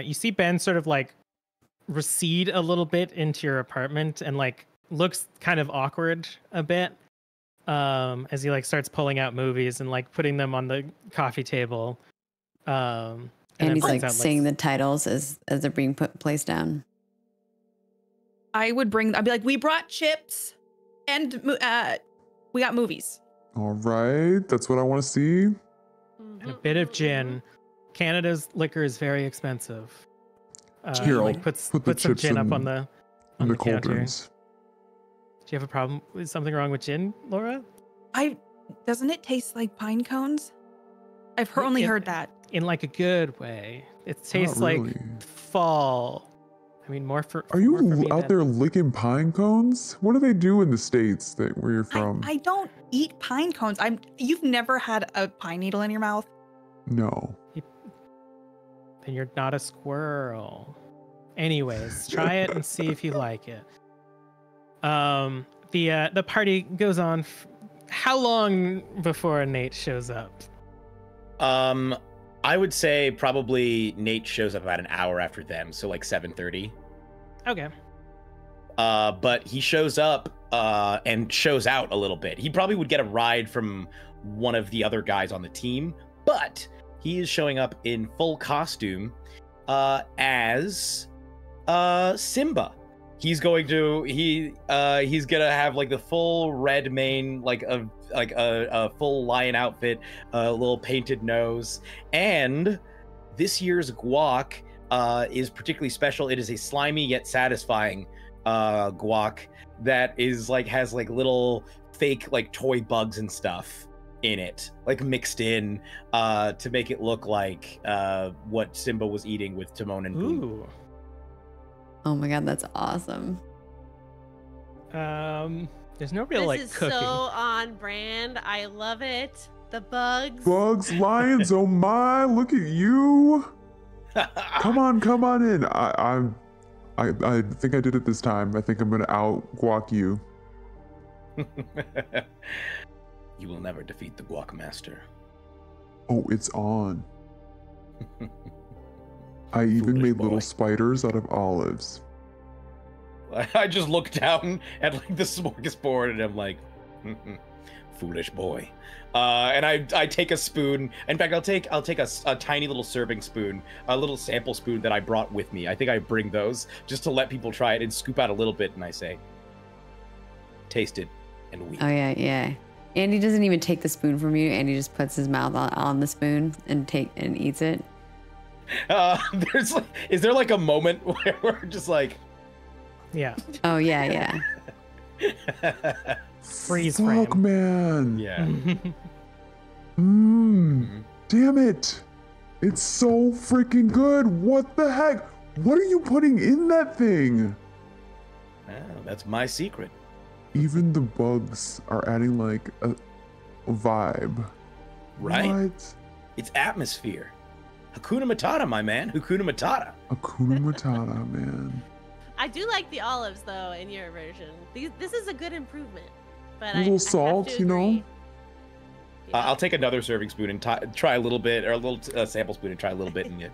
You see Ben sort of like recede a little bit into your apartment and like looks kind of awkward a bit as he like starts pulling out movies and like putting them on the coffee table. And And then he's brings like out, saying the titles as they're being placed down. I'd be like, we brought chips and we got movies. All right, that's what I want to see. and a bit of gin. Canada's liquor is very expensive. Here, I'll like put the put some chips gin up in- on the In the counter. cauldrons. Do you have a problem? Is something wrong with gin, Laura? Doesn't it taste like pine cones? I've only heard that. In like a good way. It tastes really. like fall. I mean, more for. Are more for you me out than- there licking pine cones? What do they do in the States where you're from? I don't eat pine cones. You've never had a pine needle in your mouth? No. Then you're not a squirrel. Anyways, try it and see if you like it. The party goes on. How long before Nate shows up? I would say probably Nate shows up about an hour after them, so like 7:30. Okay. But he shows up and shows out a little bit. He probably would get a ride from one of the other guys on the team, but he is showing up in full costume as Simba. He's going to he's gonna have like the full red mane, like a full lion outfit, a little painted nose, and this year's guac is particularly special. It is a slimy yet satisfying guac that is like has like little fake like toy bugs and stuff in it, like mixed in to make it look like what Simba was eating with Timon and Pumbaa. Ooh. Oh my god, that's awesome. There's no real This like is cooking. so on brand. I love it. The bugs. Bugs, lions, oh my, look at you. Come on in. I think I did it this time. I think I'm gonna out-guac you. You will never defeat the Guac Master. Oh, it's on. I even Foolish made boy. little spiders out of olives. I just look down at like the smorgasbord and I'm like, foolish boy. And I take a spoon. In fact, I'll take a tiny little serving spoon, a little sample spoon that I brought with me. I think I bring those just to let people try it and scoop out a little bit. And I say, taste it and weep. Oh yeah, yeah. Andy doesn't even take the spoon from you. Andy just puts his mouth on the spoon and eats it. There's like, is there like a moment where we're just like, Yeah. Oh yeah. Freeze Fuck, frame. man. yeah. Damn it. It's so freaking good. What the heck? What are you putting in that thing? Oh, that's my secret. Even the bugs are adding like a vibe. Right? What? It's atmosphere. Hakuna Matata, my man. Hakuna Matata. Hakuna Matata, man. I do like the olives though in your version. This is a good improvement. But A little I have salt, to you know? agree. Yeah. I'll take another serving spoon and try a little bit, or a little sample spoon and try a little bit. And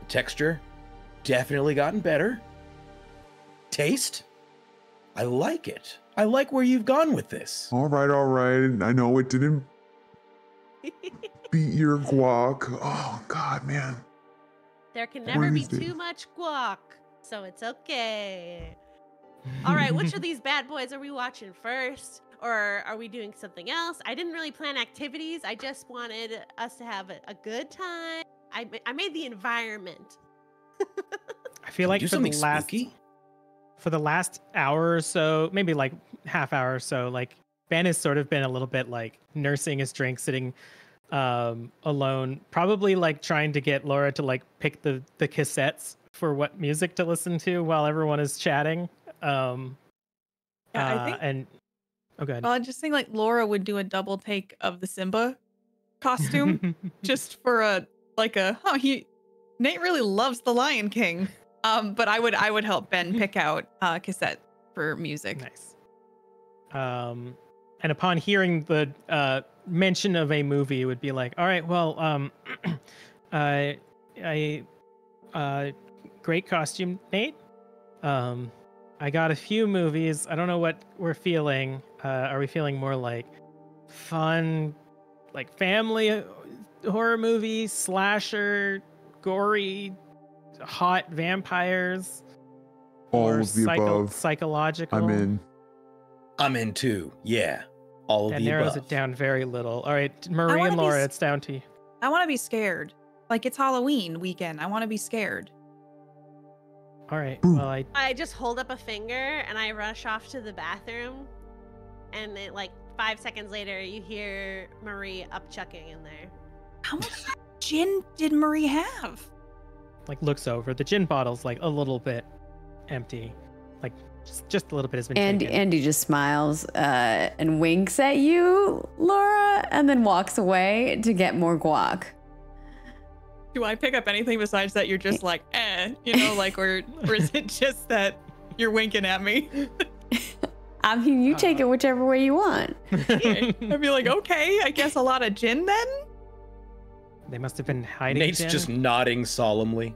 texture, definitely gotten better. Taste, I like it. I like where you've gone with this. All right. I know it didn't beat your guac. Oh, God, man. There can never be Crazy. too much guac, so it's okay. All right, which of these bad boys are we watching first? Or are we doing something else? I didn't really plan activities. I just wanted us to have a good time. I made the environment. I feel like Do for something the last hour or so, maybe like half hour or so, like Ben has sort of been a little bit like nursing his drink, sitting alone, probably like trying to get Laura to like pick the cassettes for what music to listen to while everyone is chatting. I think. And oh, good. Well, I just think like Laura would do a double take of the Simba costume, just for Nate really loves the Lion King. But I would help Ben pick out cassette for music. Nice. And upon hearing the mention of a movie, it would be like, all right, well, great costume, Nate. I got a few movies. I don't know what we're feeling. Are we feeling more like fun, like family horror movie, slasher, gory, hot vampires? All or of the above. Psychological? I'm in. I'm in too. Yeah. All of That the narrows above. it down very little. All right, Marie wanna and be Laura, s- it's down to you. I want to be scared. Like it's Halloween weekend. I want to be scared. All right. Boom. Well, I just hold up a finger and I rush off to the bathroom. And then, like 5 seconds later, you hear Marie upchucking in there. How much gin did Marie have? like looks over. The gin bottle's like a little bit empty. Like just a little bit has been And taken. Andy just smiles and winks at you, Laura, and then walks away to get more guac. Do I pick up anything besides that? You're just like, like, or is it just that you're winking at me? I mean, you take it whichever way you want. I'd be like, okay, I guess a lot of gin then. They must have been hiding Nate's gin. just nodding solemnly.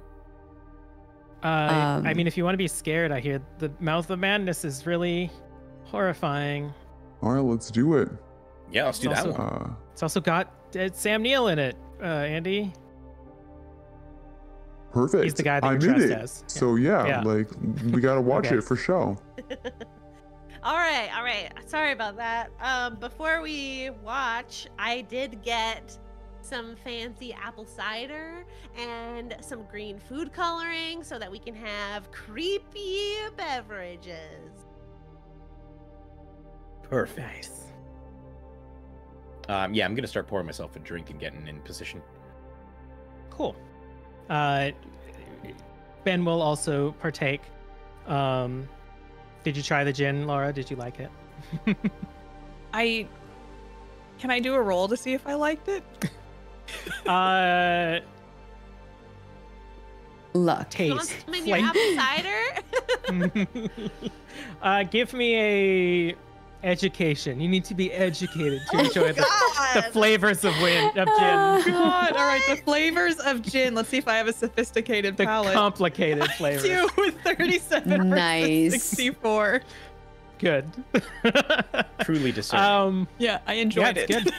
I mean, if you want to be scared, I hear the Mouth of Madness is really horrifying. All right, let's do it. Yeah, let's do that Also- one. It's also got Sam Neill in it, Andy. Perfect. He's the guy that I'm you in trust it. as. So yeah, Yeah. like we gotta watch Okay. it for show. All right. Sorry about that. Before we watch, I did get some fancy apple cider and some green food coloring so that we can have creepy beverages. Perfect. Nice. Yeah, I'm gonna start pouring myself a drink and getting in position. Cool. Ben will also partake. Did you try the gin, Laura? Did you like it? Can I do a roll to see if I liked it? Look. You want Taste. some in your apple cider? Give me a education. You need to be educated to enjoy the God. flavors of gin. God, all right, the flavors of gin. Let's see if I have a sophisticated The palate. complicated flavors. Two with 37 Nice. versus 64. Good. Truly discerning. Yeah, I enjoyed yeah, it.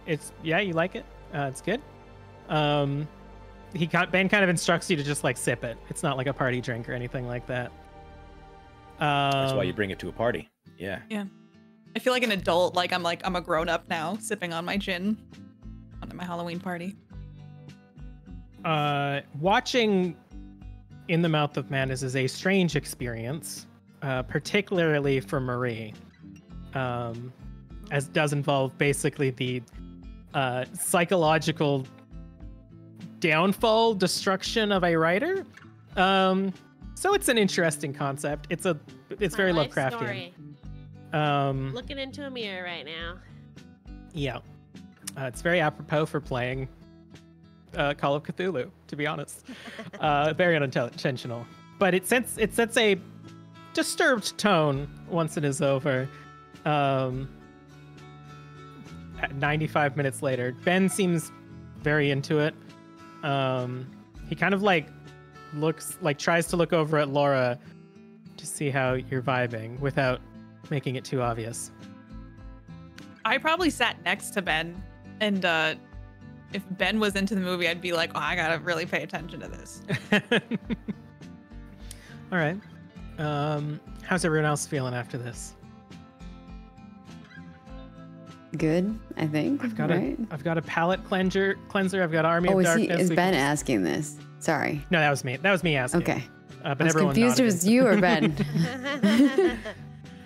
it's good. You like it. It's good. Ben kind of instructs you to just like sip it. It's not like a party drink or anything like that. That's why you bring it to a party. Yeah. I feel like an adult. Like I'm a grown up now, sipping on my gin. at my Halloween party. Watching In the Mouth of Madness is a strange experience, particularly for Marie, as it does involve basically the psychological downfall, destruction of a writer. So it's an interesting concept. It's very My life Lovecraftian. story. Um, Looking into a mirror right now. yeah, it's very apropos for playing Call of Cthulhu, to be honest. Very unintentional, but it sets a disturbed tone once it is over. 95 minutes later, Ben seems very into it. He kind of like tries to look over at Laura to see how you're vibing without making it too obvious. I probably sat next to Ben, and if Ben was into the movie, I'd be like, oh, I gotta really pay attention to this. All right. How's everyone else feeling after this? Good, I think. I've got right? a palate cleanser. I've got Army of Darkness. Is Ben asking this? Sorry. No, that was me. That was me asking. Okay. But I was everyone confused. It nodded. was you or Ben.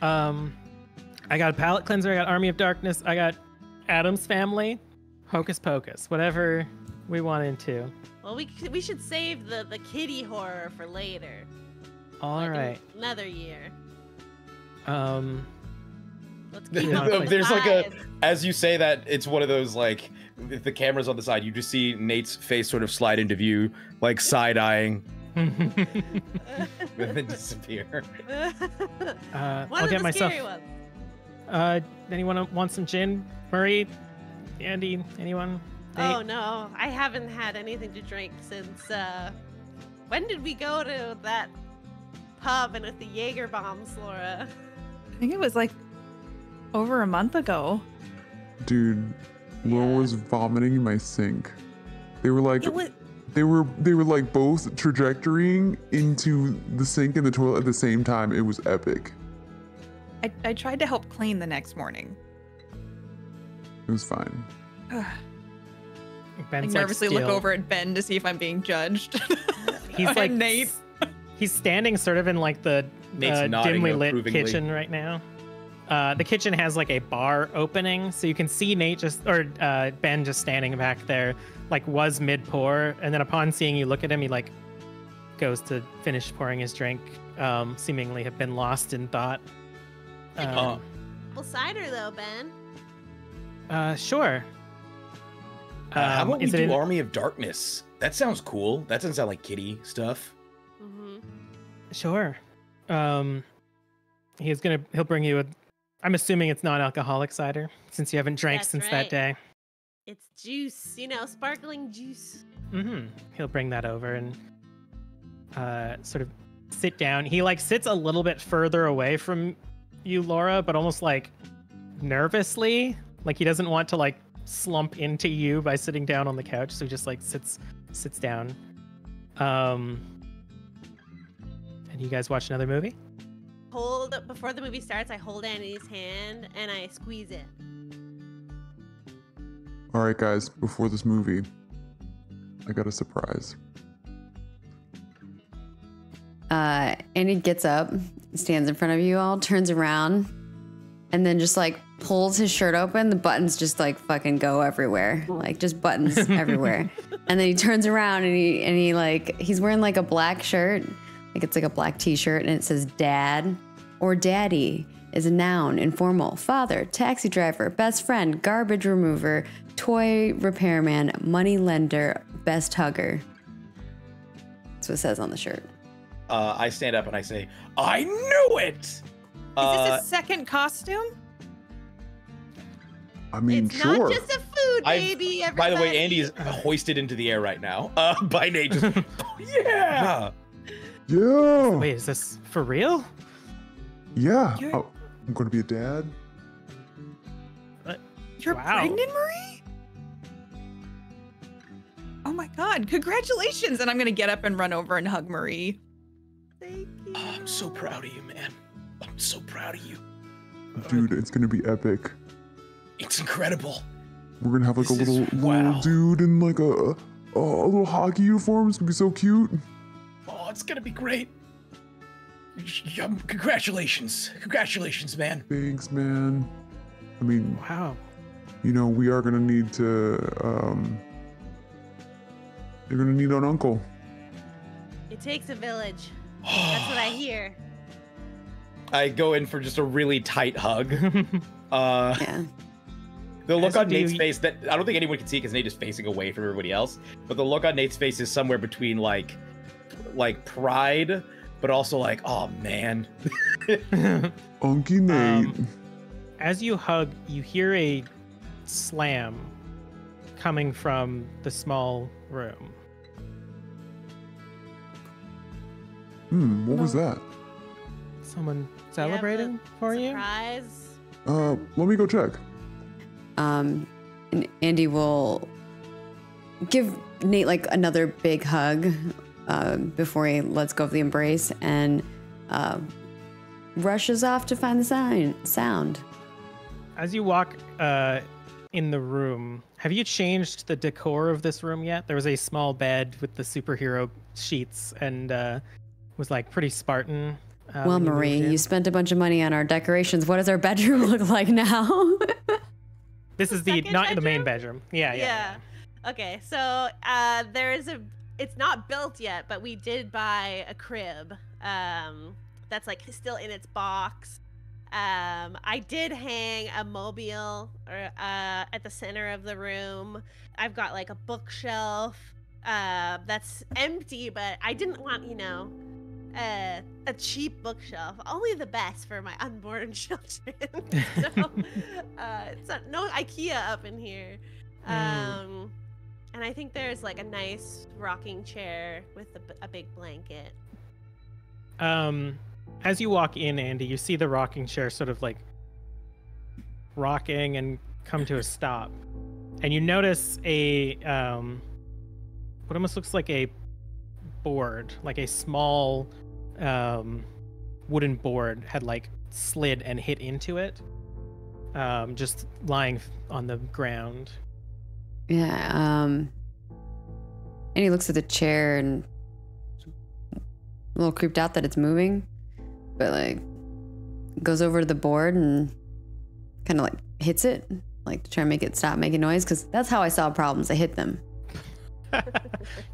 I got a palate cleanser. I got Army of Darkness. I got Adam's Family, Hocus Pocus, whatever we want into. Well, we should save the kiddie horror for later. All Like right. Another year. Let's keep Yeah. up with There's like a, vibes. as you say that, it's one of those like, if the camera's on the side, you just see Nate's face sort of slide into view, like side-eyeing, and then disappear. One I'll of get the myself. scary ones. Anyone want some gin? Marie, Andy, anyone? Oh Nate? no, I haven't had anything to drink since. When did we go to that pub and with the Jaeger bombs, Laura? I think it was like over a month ago. Dude, Laura was vomiting in my sink. They were like, It was, they were like both trajectorying into the sink and the toilet at the same time. It was epic. I tried to help clean the next morning. It was fine. I Ben's like nervously look still- over at Ben to see if I'm being judged. He's And like Nate. He's standing sort of in like the Nate's nodding dimly lit approvingly. kitchen right now. The kitchen has like a bar opening, so you can see Nate Ben just standing back there, like was mid pour, and then upon seeing you look at him, he like goes to finish pouring his drink, seemingly have been lost in thought. Apple cider though, Ben. Sure. How about we is it do in- Army of Darkness? That sounds cool. That doesn't sound like kitty stuff. Mm-hmm. Sure. He'll bring you I'm assuming it's non-alcoholic cider, since you haven't drank That's since right. that day. It's juice, sparkling juice. Mm-hmm. He'll bring that over and sort of sit down. He like sits a little bit further away from you, Laura, but almost like nervously. Like he doesn't want to like slump into you by sitting down on the couch, so he just like sits down. And you guys watch another movie? Before the movie starts, I hold Andy's hand and I squeeze it. All right, guys, before this movie, I got a surprise. Andy gets up, stands in front of you all, turns around, and then just like pulls his shirt open. The buttons just like fucking go everywhere, like just buttons everywhere. And then he turns around and he like he's wearing like a black shirt, like it's like a black t-shirt, and it says "Dad" or "Daddy" is a noun, informal, father, taxi driver, best friend, garbage remover, toy repairman, money lender, best hugger. That's what it says on the shirt. I stand up and I say, I knew it! Is this a second costume? I mean, It's sure. not just a food, baby. By the way, everybody. Andy is hoisted into the air right now. By Nate. Just, yeah! Yeah. Wait, is this for real? Yeah. You're- Oh, I'm going to be a dad. You're Wow. pregnant, Marie? Oh my god, congratulations! And I'm gonna get up and run over and hug Marie. Thank you. Oh, I'm so proud of you, man. I'm so proud of you. Dude, it's going to be epic. It's incredible. We're gonna have like This a is- little wow. dude in like a little hockey uniform. It's gonna be so cute. Oh, it's gonna be great. Congratulations, man. Thanks, man. I mean, Wow. you know, we are gonna need to. You're gonna need an uncle. It takes a village. That's what I hear. I go in for just a really tight hug. Yeah. The look As you on Nate's do, face that I don't think anyone can see because Nate is facing away from everybody else. But the look on Nate's face is somewhere between like pride, but also like, oh man. Unky Nate. As you hug, you hear a slam coming from the small room. What was that? Someone Do you have celebrating a for you? surprise? Let me go check. And Andy will give Nate like another big hug before he lets go of the embrace and rushes off to find the sound. As you walk in the room, have you changed the decor of this room yet? There was a small bed with the superhero sheets and was like pretty Spartan. Well, when you moved Marie, in. you spent a bunch of money on our decorations. What does our bedroom look like now? This is the second not the main bedroom. Yeah. Yeah. Okay, so it's not built yet, but we did buy a crib that's like still in its box. I did hang a mobile at the center of the room. I've got like a bookshelf that's empty, but I didn't want, a cheap bookshelf. Only the best for my unborn children. So it's no IKEA up in here. And I think there's like a nice rocking chair with a big blanket. As you walk in, Andy, you see the rocking chair sort of like rocking and come to a stop. And you notice a what almost looks like a board, like a small wooden board had like slid and hit into it, just lying on the ground. Yeah. And he looks at the chair and a little creeped out that it's moving, but like goes over to the board and kind of like hits it, like to try and make it stop making noise, because that's how I solve problems. I hit them.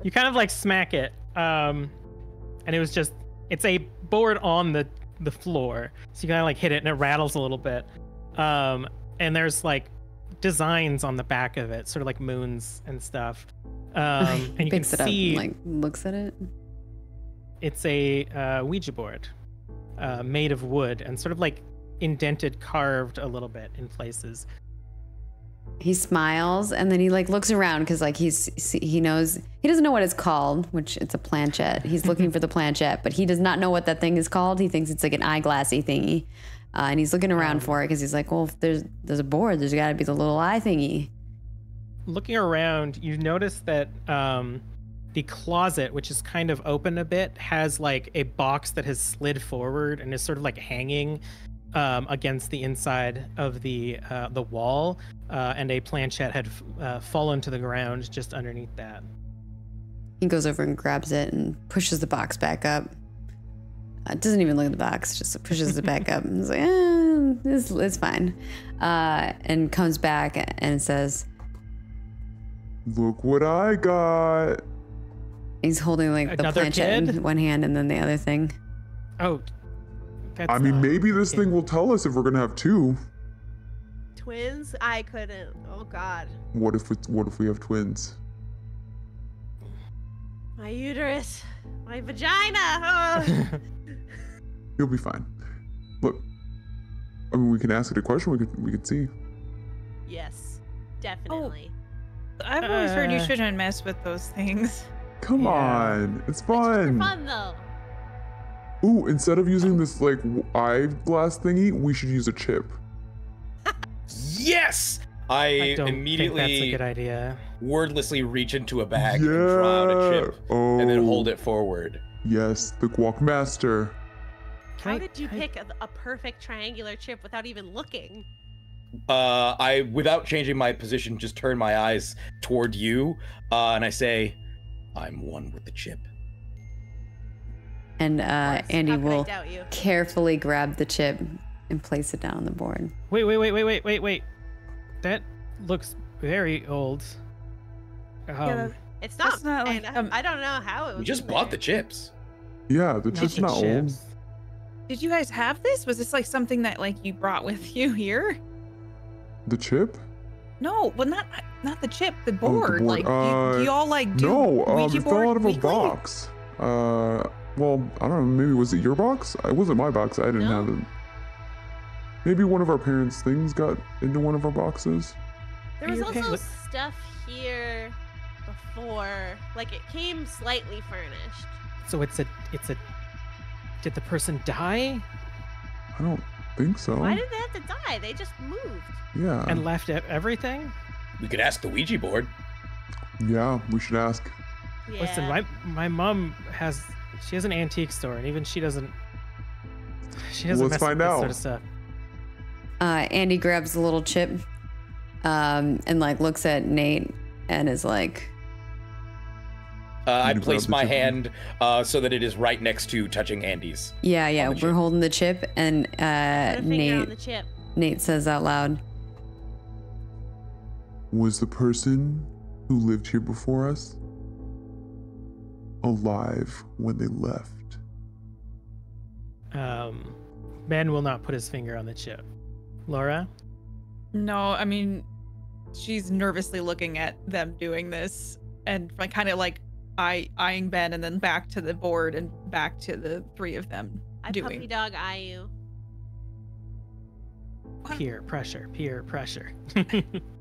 You kind of like smack it, and it's a board on the floor, so you kind of like hit it and it rattles a little bit, and there's like designs on the back of it, sort of like moons and stuff, and you can Picks it up see and like looks at it. it's a Ouija board made of wood and sort of like indented, carved a little bit in places. He smiles and then he like looks around because like he knows, he doesn't know what it's called, which it's a planchette. He's looking for the planchette, but he does not know what that thing is called. He thinks it's like an eyeglassy thingy, and he's looking around for it because he's like, well, if there's a board, there's got to be the little eye thingy. Looking around, you notice that the closet, which is kind of open a bit, has like a box that has slid forward and is sort of like hanging against the inside of the wall, and a planchette had fallen to the ground just underneath that. He goes over and grabs it and pushes the box back up. Doesn't even look at the box, just pushes it back up and is like, it's fine. And comes back and says, Look what I got. he's holding like the Another planchette kid? in one hand and then the other thing. Oh, that's I mean, not- maybe this thing will tell us if we're gonna have two. Twins? I couldn't. Oh God. What if we have twins? My uterus. My vagina. Oh. You'll be fine. Look, I mean, we can ask it a question. We could see. Yes. Definitely. I've always heard you shouldn't mess with those things. Come Yeah. on, it's It's fun. fun though. Ooh, instead of using this like eyeglass thingy, we should use a chip. Yes! I don't think that's a immediately good idea. wordlessly reach into a bag and draw out a chip Oh, and then hold it forward. Yes, the Guac Master. How did you pick a perfect triangular chip without even looking? I, without changing my position, just turn my eyes toward you, and I say, I'm one with the chip. And Andy How could I will doubt you? carefully grab the chip and place it down on the board. Wait. That looks very old. It's not. That's not like, and I don't know how it was. We just in bought the there. chips. Yeah, the chip's not old. Did you guys have this? Was this like something that like you brought with you here? The chip? No, well not the chip, the Oh, the board. Like do you all like do No, Ouija it fell board out of a weekly? box. Well, I don't know, maybe was it your box? It wasn't my box, I didn't No. have it. Maybe one of our parents' things got into one of our boxes. There was Your also parents- stuff here before. Like it came slightly furnished. So it's a. Did the person die I don't think so. Why did they have to die? They just moved. Yeah. and left everything? We could ask the Ouija board. Yeah, we should ask. Yeah. Listen, my mom has an antique store, and even she doesn't Let's mess find with this out. sort of stuff. Andy grabs the little chip and like looks at Nate and is like, I You place grab the my chip. hand so that it is right next to touching Andy's. yeah, On the we're chip. holding the chip. And Put a finger on the chip. Nate says out loud, Was the person who lived here before us alive when they left? Ben will not put his finger on the chip. Laura? No, I mean she's nervously looking at them doing this and like kind of like eyeing Ben and then back to the board and back to the three of them I doing. puppy dog eye you. Peer pressure.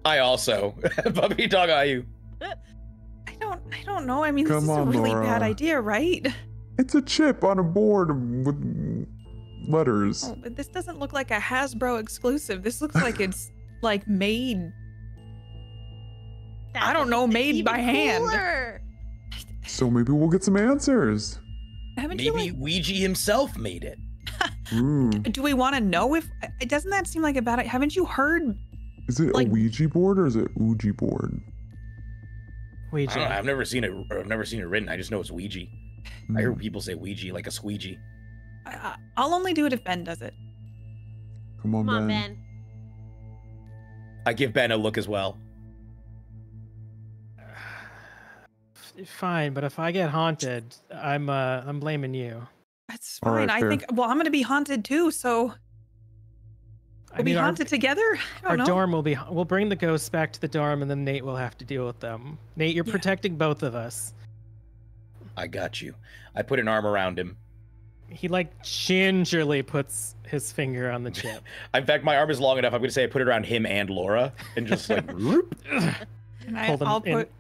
I also. Puppy dog eye you. I don't know. I mean, Come this is a on, really Laura. bad idea, right? It's a chip on a board with letters. Oh, but this doesn't look like a Hasbro exclusive. This looks like it's like made. I don't know, made by hand. Cooler. So maybe we'll get some answers. Haven't you Maybe like, Ouija himself made it. Ooh. do we want to know if doesn't that seem like a bad idea? Haven't you heard Is it like- a Ouija board or is it Ouija board? I don't know. Ouija. I've never seen it written. I just know it's Ouija. I hear people say Ouija like a squeegee. I'll only do it if Ben does it. Come on, Come on, Ben. Ben. I give Ben a look as well. Fine, but if I get haunted, I'm blaming you. That's All fine. right, I fair. think well, I'm gonna be haunted too, so we'll be our- haunted together. I Our don't know. dorm we'll bring the ghosts back to the dorm, and then Nate will have to deal with them. Nate, you're Yeah. protecting both of us. I got you. I put an arm around him. He like gingerly puts his finger on the chip. In fact, my arm is long enough. I'm going to say I put it around him and Laura, and just like. whoop. And Pull them I'll in. put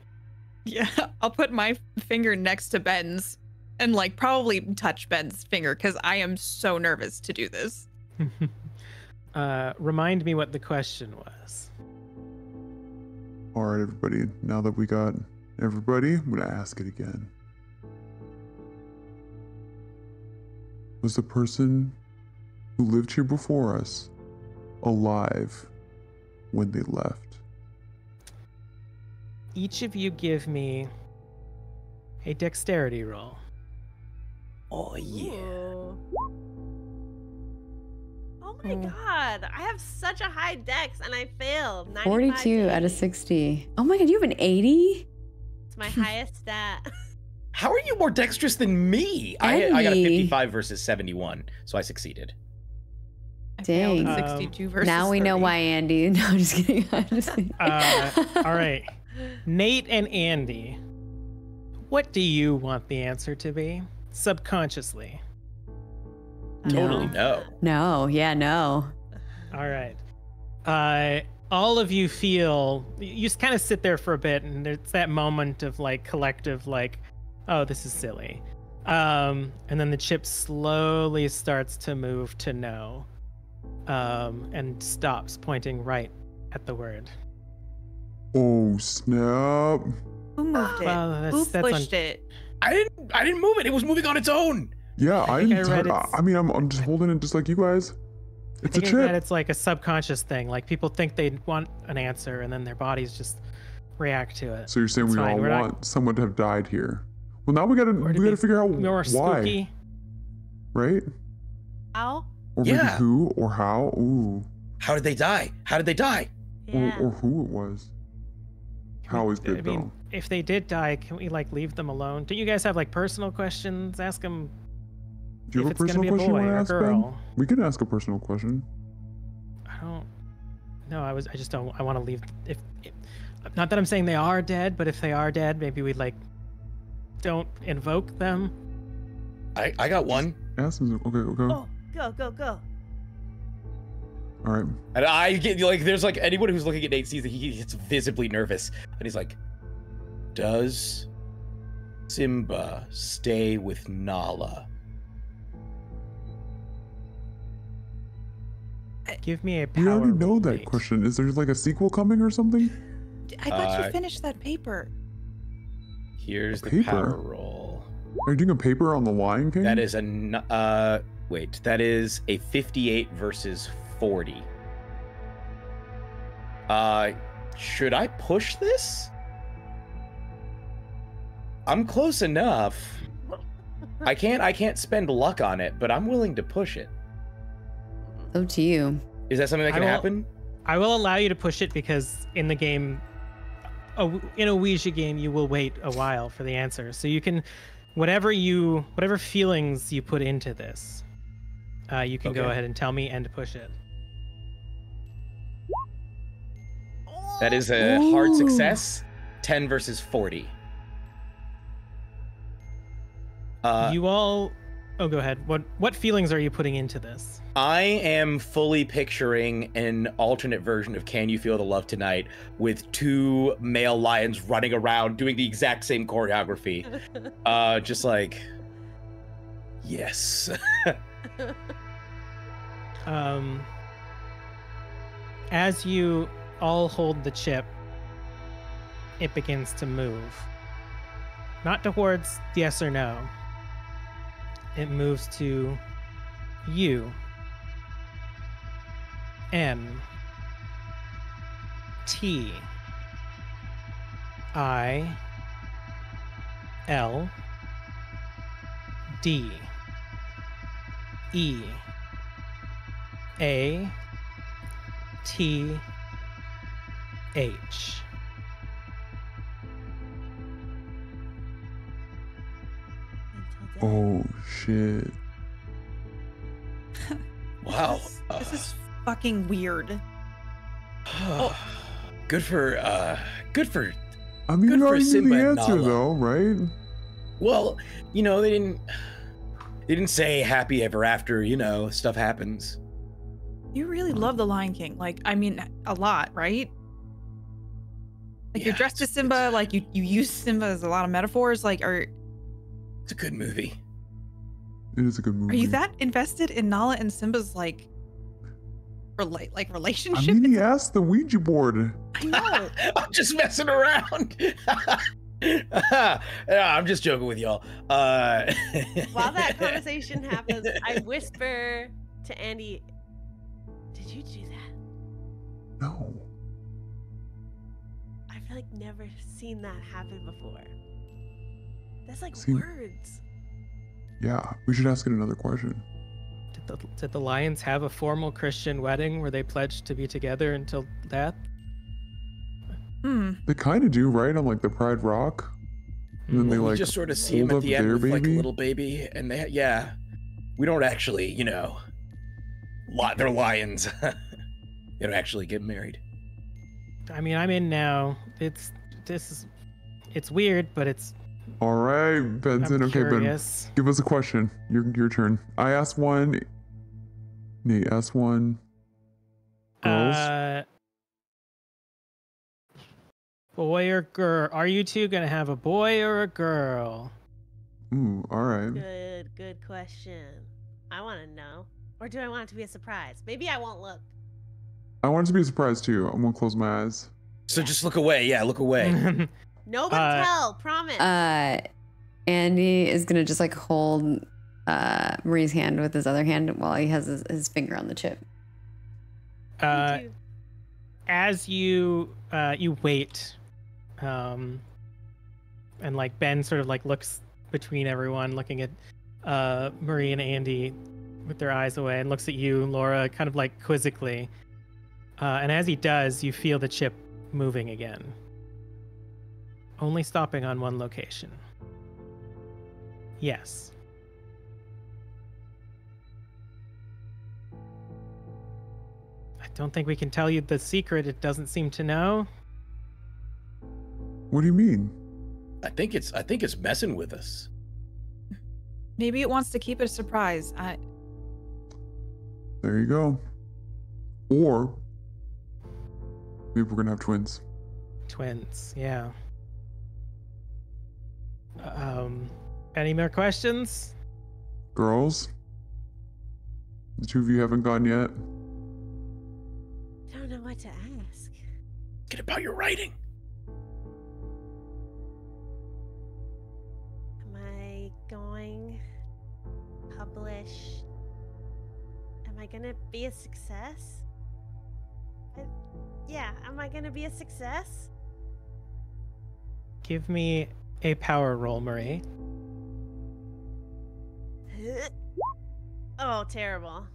I'll put my finger next to Ben's and like probably touch Ben's finger because I am so nervous to do this. Remind me what the question was. All right, everybody. Now that we got everybody, I'm gonna ask it again. Was the person who lived here before us alive when they left? Each of you give me a dexterity roll. Oh yeah. Ooh. Oh my Oh. god. I have such a high dex and I failed. 95 42 to out of 80. 60. Oh my god, you have an 80? It's my highest stat. How are you more dexterous than me? I got a Andy. 55 versus 71, so I succeeded. I failed Dang. at 62 versus Now we know 30. why Andy. No, I'm just kidding. I'm just kidding. All right. Nate and Andy, what do you want the answer to be? Subconsciously. Totally no. No, yeah, no. All right. All of you feel, you just kind of sit there for a bit, and there's that moment of like collective, like, oh, this is silly. And then the chip slowly starts to move to no, and stops, pointing right at the word. Oh snap! Who moved it? Well, Who that's pushed it? I didn't move it. It was moving on its own. Yeah, I think I didn't. read I mean, I'm just holding it just like you guys. It's a I think that chip. it's like a subconscious thing. Like people think they want an answer, and then their bodies just react to it. So you're saying It's we fine. all We're not- want someone to have died here? Well, now we gotta or to we be gotta figure out more why, spooky. right? How? Or maybe Yeah. who or how? Ooh, How did they die? How did they die? Yeah. or who it was. How is good I mean, though. if they did die, can we like leave them alone? Do you guys have like personal questions? Ask them Do you if have a it's gonna personal be a question you boy want to or a ask, Ben? girl. We can ask a personal question. I don't. No, I just don't. I want to leave. If not that I'm saying they are dead, but if they are dead, maybe we like don't invoke them. I got one. Ask him. Okay. Oh, go. All right. And I get like, there's like anyone who's looking at Nate sees that he gets visibly nervous, and he's like, "Does Simba stay with Nala?" Give me a We power. already know roll, that Nate. question. Is there like a sequel coming or something? I thought you Uh, finished that paper. Here's the Paper? power roll. Are you doing a paper on the Lion King? That is wait, that is a 58 versus 40. Should I push this? I'm close enough. I can't spend luck on it, but I'm willing to push it. Up to you. Is that something that I can will- happen? I will allow you to push it because in the game, in a Ouija game, you will wait a while for the answer. So you can, whatever feelings you put into this, you can go Okay. ahead and tell me and push it. That is a hard success. 10 versus 40. You all, oh, go ahead. What feelings are you putting into this? I am fully picturing an alternate version of Can You Feel the Love Tonight with two male lions running around doing the exact same choreography. Just like, yes. As you all hold the chip, it begins to move. Not towards yes or no. It moves to U, M, T, I, L, D, E, A, T, H. Oh shit. Wow. This is fucking weird. Good for I mean, Good you for already knew Simba the and answer Nala. though, right? well, you know, they didn't say happy ever after, you know, stuff happens. You really love the Lion King. Like, I mean, a lot, right? Like, you're Yeah, dressed as Simba. Like, you use Simba as a lot of metaphors. Like, are It's a good movie. It is a good movie. you that invested in Nala and Simba's like I relationship? mean, he asked the Ouija board. I know. I'm just messing around. Yeah, I'm just joking with y'all. While that conversation happens, I whisper to Andy, "Did you do that? No. I've like never seen that happen before. That's like See- words." Yeah, we should ask it another question. Did the Lions have a formal Christian wedding where they pledged to be together until death? They kind of do, right? On like the Pride Rock. And then they we like just sort of see him hold at up the end their with like a baby. little baby, and we don't actually, you know, they're lions. They don't actually get married. I mean, I'm in now. It's weird, but it's. All right, Ben's I'm in. Okay, Ben, curious. give us a question. Your turn. I asked one. Nate asked one. Girls. Boy or girl? Are you two gonna have a boy or a girl? Ooh, all right. Good question. I want to know. Or do I want it to be a surprise? Maybe I won't look. I want it to be a surprise too. I'm gonna close my eyes. So just look away. Yeah, look away. Nobody tell, promise. Andy is gonna just like hold Marie's hand with his other hand while he has his finger on the chip. Me too. As you wait, and like Ben sort of like looks between everyone, looking at Marie and Andy with their eyes away, and looks at you, Laura, kind of like quizzically. And as he does, you feel the chip moving again, only stopping on one location. Yes. I don't think we can tell you the secret. It doesn't seem to know. What do you mean? I think it's messing with us. Maybe it wants to keep it a surprise. There you go. Or maybe we're gonna have twins. Twins, yeah. Any more questions? Girls? The two of you haven't gone yet? I don't know what to ask. Get about your writing. Am I going to publish? Am I gonna be a success? Yeah, am I gonna be a success? Give me a power roll, Marie. Oh, terrible.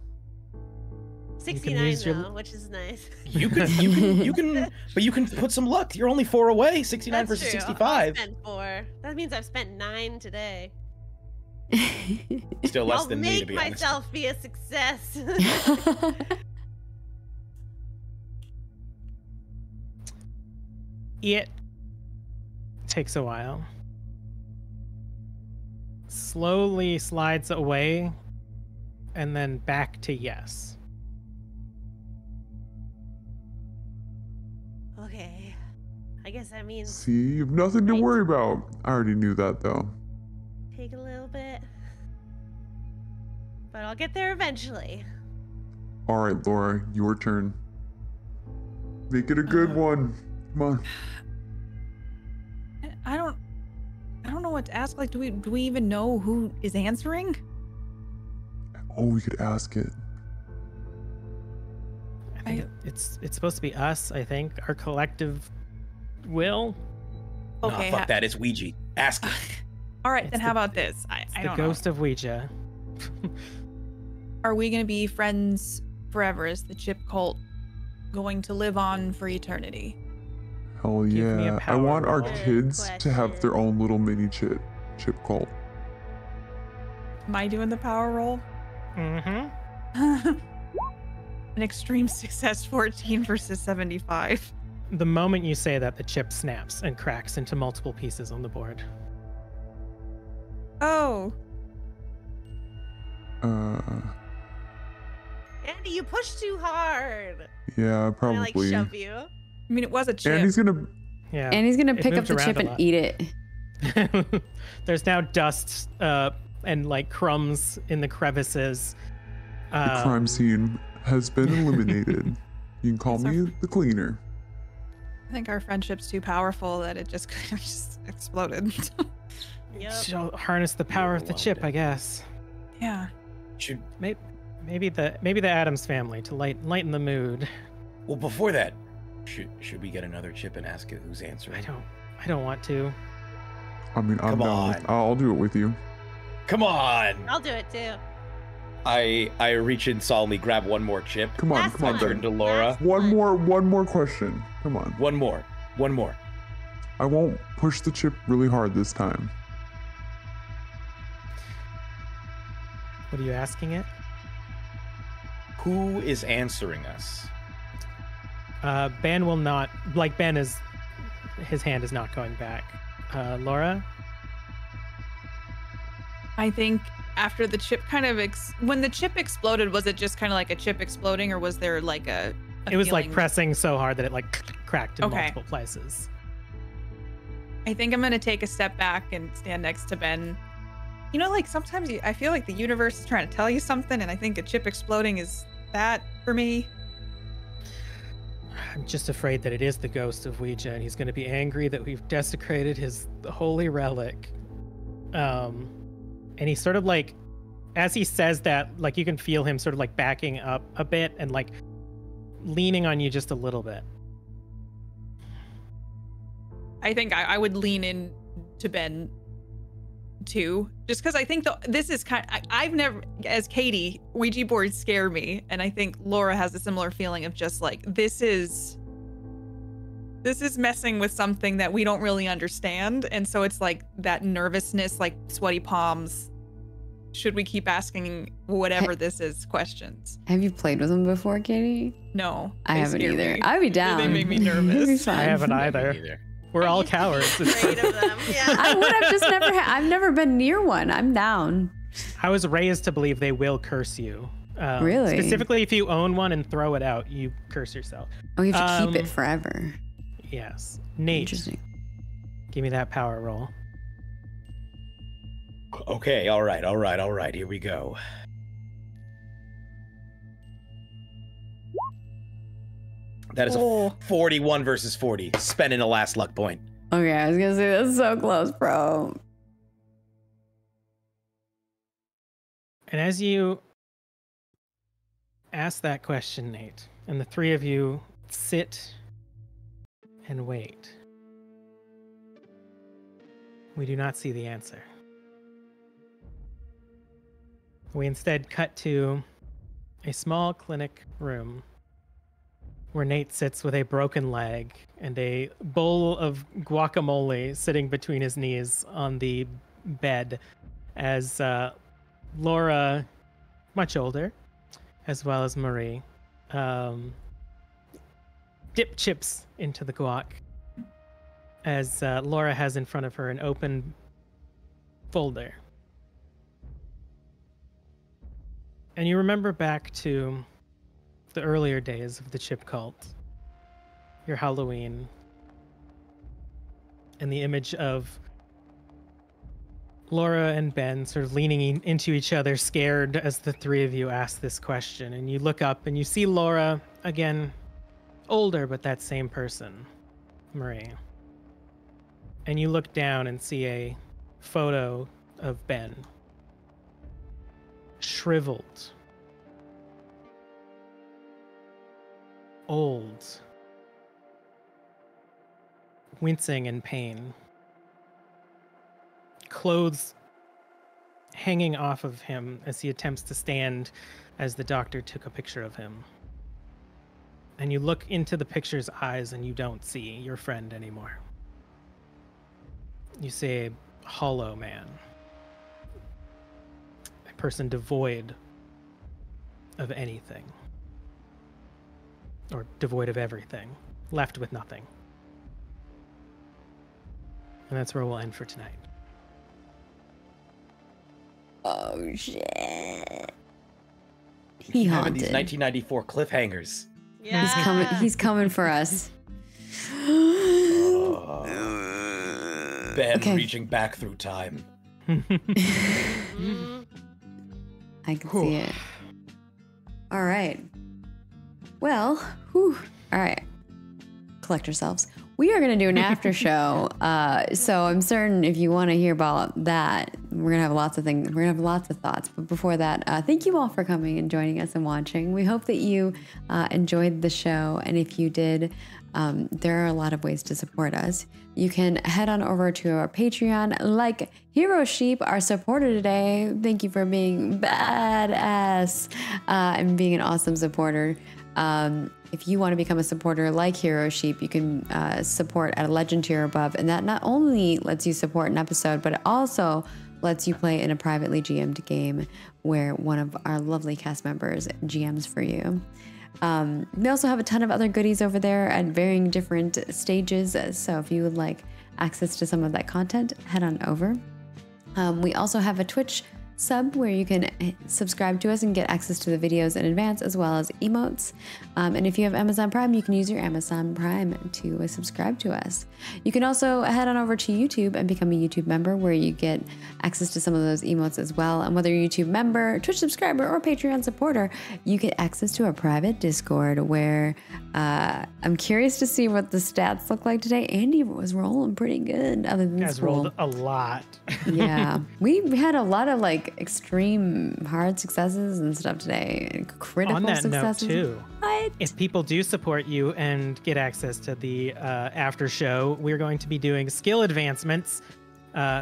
can 69 use your- though, which is nice. You can put some luck. You're only 4 away. 69 That's versus true. 65. I spent 4. That means I've spent 9 today. Still less I'll than me, to make be honest. myself be a success. It takes a while. Slowly slides away and then back to yes. Okay. I guess that means See, you have nothing to Right. worry about. I already knew that though. take a little bit. But I'll get there eventually. Alright, Laura, your turn. Make it a good one. Come on. I don't know what to ask. Like, do we even know who is answering? Oh, we could ask it. I think it's supposed to be us, I think. Our collective will. Okay. Nah, fuck that. It's Ouija. Ask it. All right, It's then the- how about this? I The don't ghost of Ouija. know. Are we going to be friends forever? Is the chip cult going to live on for eternity? Hell Give me a yeah. I power want our roll. kids to have their own little mini chip cult. Am I doing the power roll? Mm-hmm. An extreme success, 14 versus 75. The moment you say that, the chip snaps and cracks into multiple pieces on the board. Oh, Andy, you push too hard. Yeah, I probably. like shove you. I mean, it was a chip. And he's gonna. Yeah. And he's gonna It pick up moved the around chip a and lot. eat it. There's now dust and like crumbs in the crevices. The crime scene has been eliminated. You can call It's me the cleaner. I think our friendship's too powerful that it just just exploded. Yep. So harness the power of the chip, I guess. Yeah. Should, Maybe the Addams family to lighten the mood. well, before that, should we get another chip and ask it who's answering? I don't want to. I mean, I'm Come down. on. I'll do it with you. Come on! I'll do it too. I reach in solemnly, grab one more chip, Come on, Last come on, one. turn Ben. to Laura. Last One more question. Come on. One more. I won't push the chip really hard this time. What are you asking it? Who is answering us? Ben will not. Like Ben is, his hand is not going back. Laura. I think after the chip kind of when the chip exploded, was it just kind of like a chip exploding, or was there like a It was like feeling? pressing so hard that it like cracked in Okay. multiple places. I think I'm gonna take a step back and stand next to Ben. You know, like sometimes I feel like the universe is trying to tell you something, and I think a chip exploding is that for me. I'm just afraid that it is the ghost of Ouija, and he's going to be angry that we've desecrated his holy relic. And he's sort of like, as he says that, like you can feel him sort of like backing up a bit and like leaning on you just a little bit. I think I would lean in to Ben too, just because I think this is I've never, as Katie, Ouija boards scare me, and I think Laura has a similar feeling of just like this is messing with something that we don't really understand, and so it's like that nervousness, like sweaty palms. Should we keep asking whatever this is questions? Have you played with them before, Katie? No, I haven't either. Me. I'd be down. They make me nervous. I haven't either. We're all cowards. Afraid of them. Yeah. I would have just never. I've never been near one. I'm down. I was raised to believe they will curse you. Really? Specifically, if you own one and throw it out, you curse yourself. Oh, you have to keep it forever. Yes. Nate. Interesting. Give me that power roll. Okay, all right. Here we go. That is a 41 versus 40. Spending the last luck point. Okay, I was gonna say that's so close, bro. And as you ask that question, Nate, and the three of you sit and wait, we do not see the answer. We instead cut to a small clinic room where Nate sits with a broken leg and a bowl of guacamole sitting between his knees on the bed, as Laura, much older, as well as Marie, dip chips into the guac, as Laura has in front of her an open folder. And you remember back to the earlier days of the chip cult, your Halloween, and the image of Laura and Ben sort of leaning into each other, scared as the three of you ask this question. And you look up and you see Laura, again, older, but that same person, Marie. And you look down and see a photo of Ben, shriveled, old, wincing in pain, clothes hanging off of him as he attempts to stand as the doctor took a picture of him. And you look into the picture's eyes and you don't see your friend anymore. You see a hollow man, a person devoid of anything, or devoid of everything, left with nothing. And that's where we'll end for tonight. Oh shit! He haunted. these 1994 cliffhangers. Yeah. He's coming for us. Ben Okay. reaching back through time. Mhm. I can see it. All right. Well, whew. All right. Collect yourselves. We are going to do an after show. So I'm certain if you want to hear about that, we're going to have lots of things. We're going to have lots of thoughts. But before that, thank you all for coming and joining us and watching. We hope that you enjoyed the show. And if you did, there are a lot of ways to support us. You can head on over to our Patreon, like Hero Sheep, our supporter today. Thank you for being badass and being an awesome supporter. If you want to become a supporter like Hero Sheep, you can support at a legend tier above. And that not only lets you support an episode, but it also lets you play in a privately GM'd game where one of our lovely cast members GMs for you. We also have a ton of other goodies over there at varying different stages. So if you would like access to some of that content, head on over. We also have a Twitch sub where you can subscribe to us and get access to the videos in advance, as well as emotes. And if you have Amazon Prime, you can use your Amazon Prime to subscribe to us. You can also head on over to YouTube and become a YouTube member, where you get access to some of those emotes as well. And whether you're a YouTube member, Twitch subscriber, or Patreon supporter, you get access to a private Discord where I'm curious to see what the stats look like today. Andy was rolling pretty good, other than You guys school. rolled a lot. Yeah, we had a lot of like like extreme hard successes and stuff today. Critical On that successes. note, too, What? if people do support you and get access to the after show, we're going to be doing skill advancements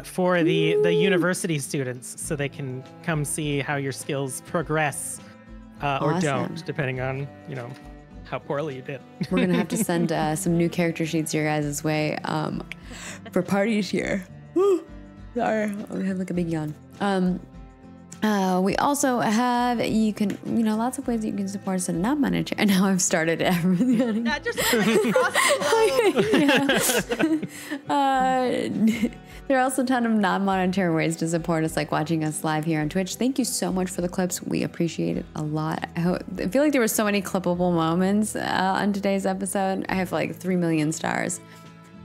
for the university students, so they can come see how your skills progress or Awesome. don't, depending on how poorly you did. We're gonna have to send some new character sheets your guys' way for parties here. Woo. Sorry, I had like a big yawn. We also have lots of ways that you can support us in a non-monetary. And now I've started everything. Not just like across the globe. There are also a ton of non-monetary ways to support us, like watching us live here on Twitch. Thank you so much for the clips. We appreciate it a lot. I feel like there were so many clippable moments on today's episode. I have like 3 million stars.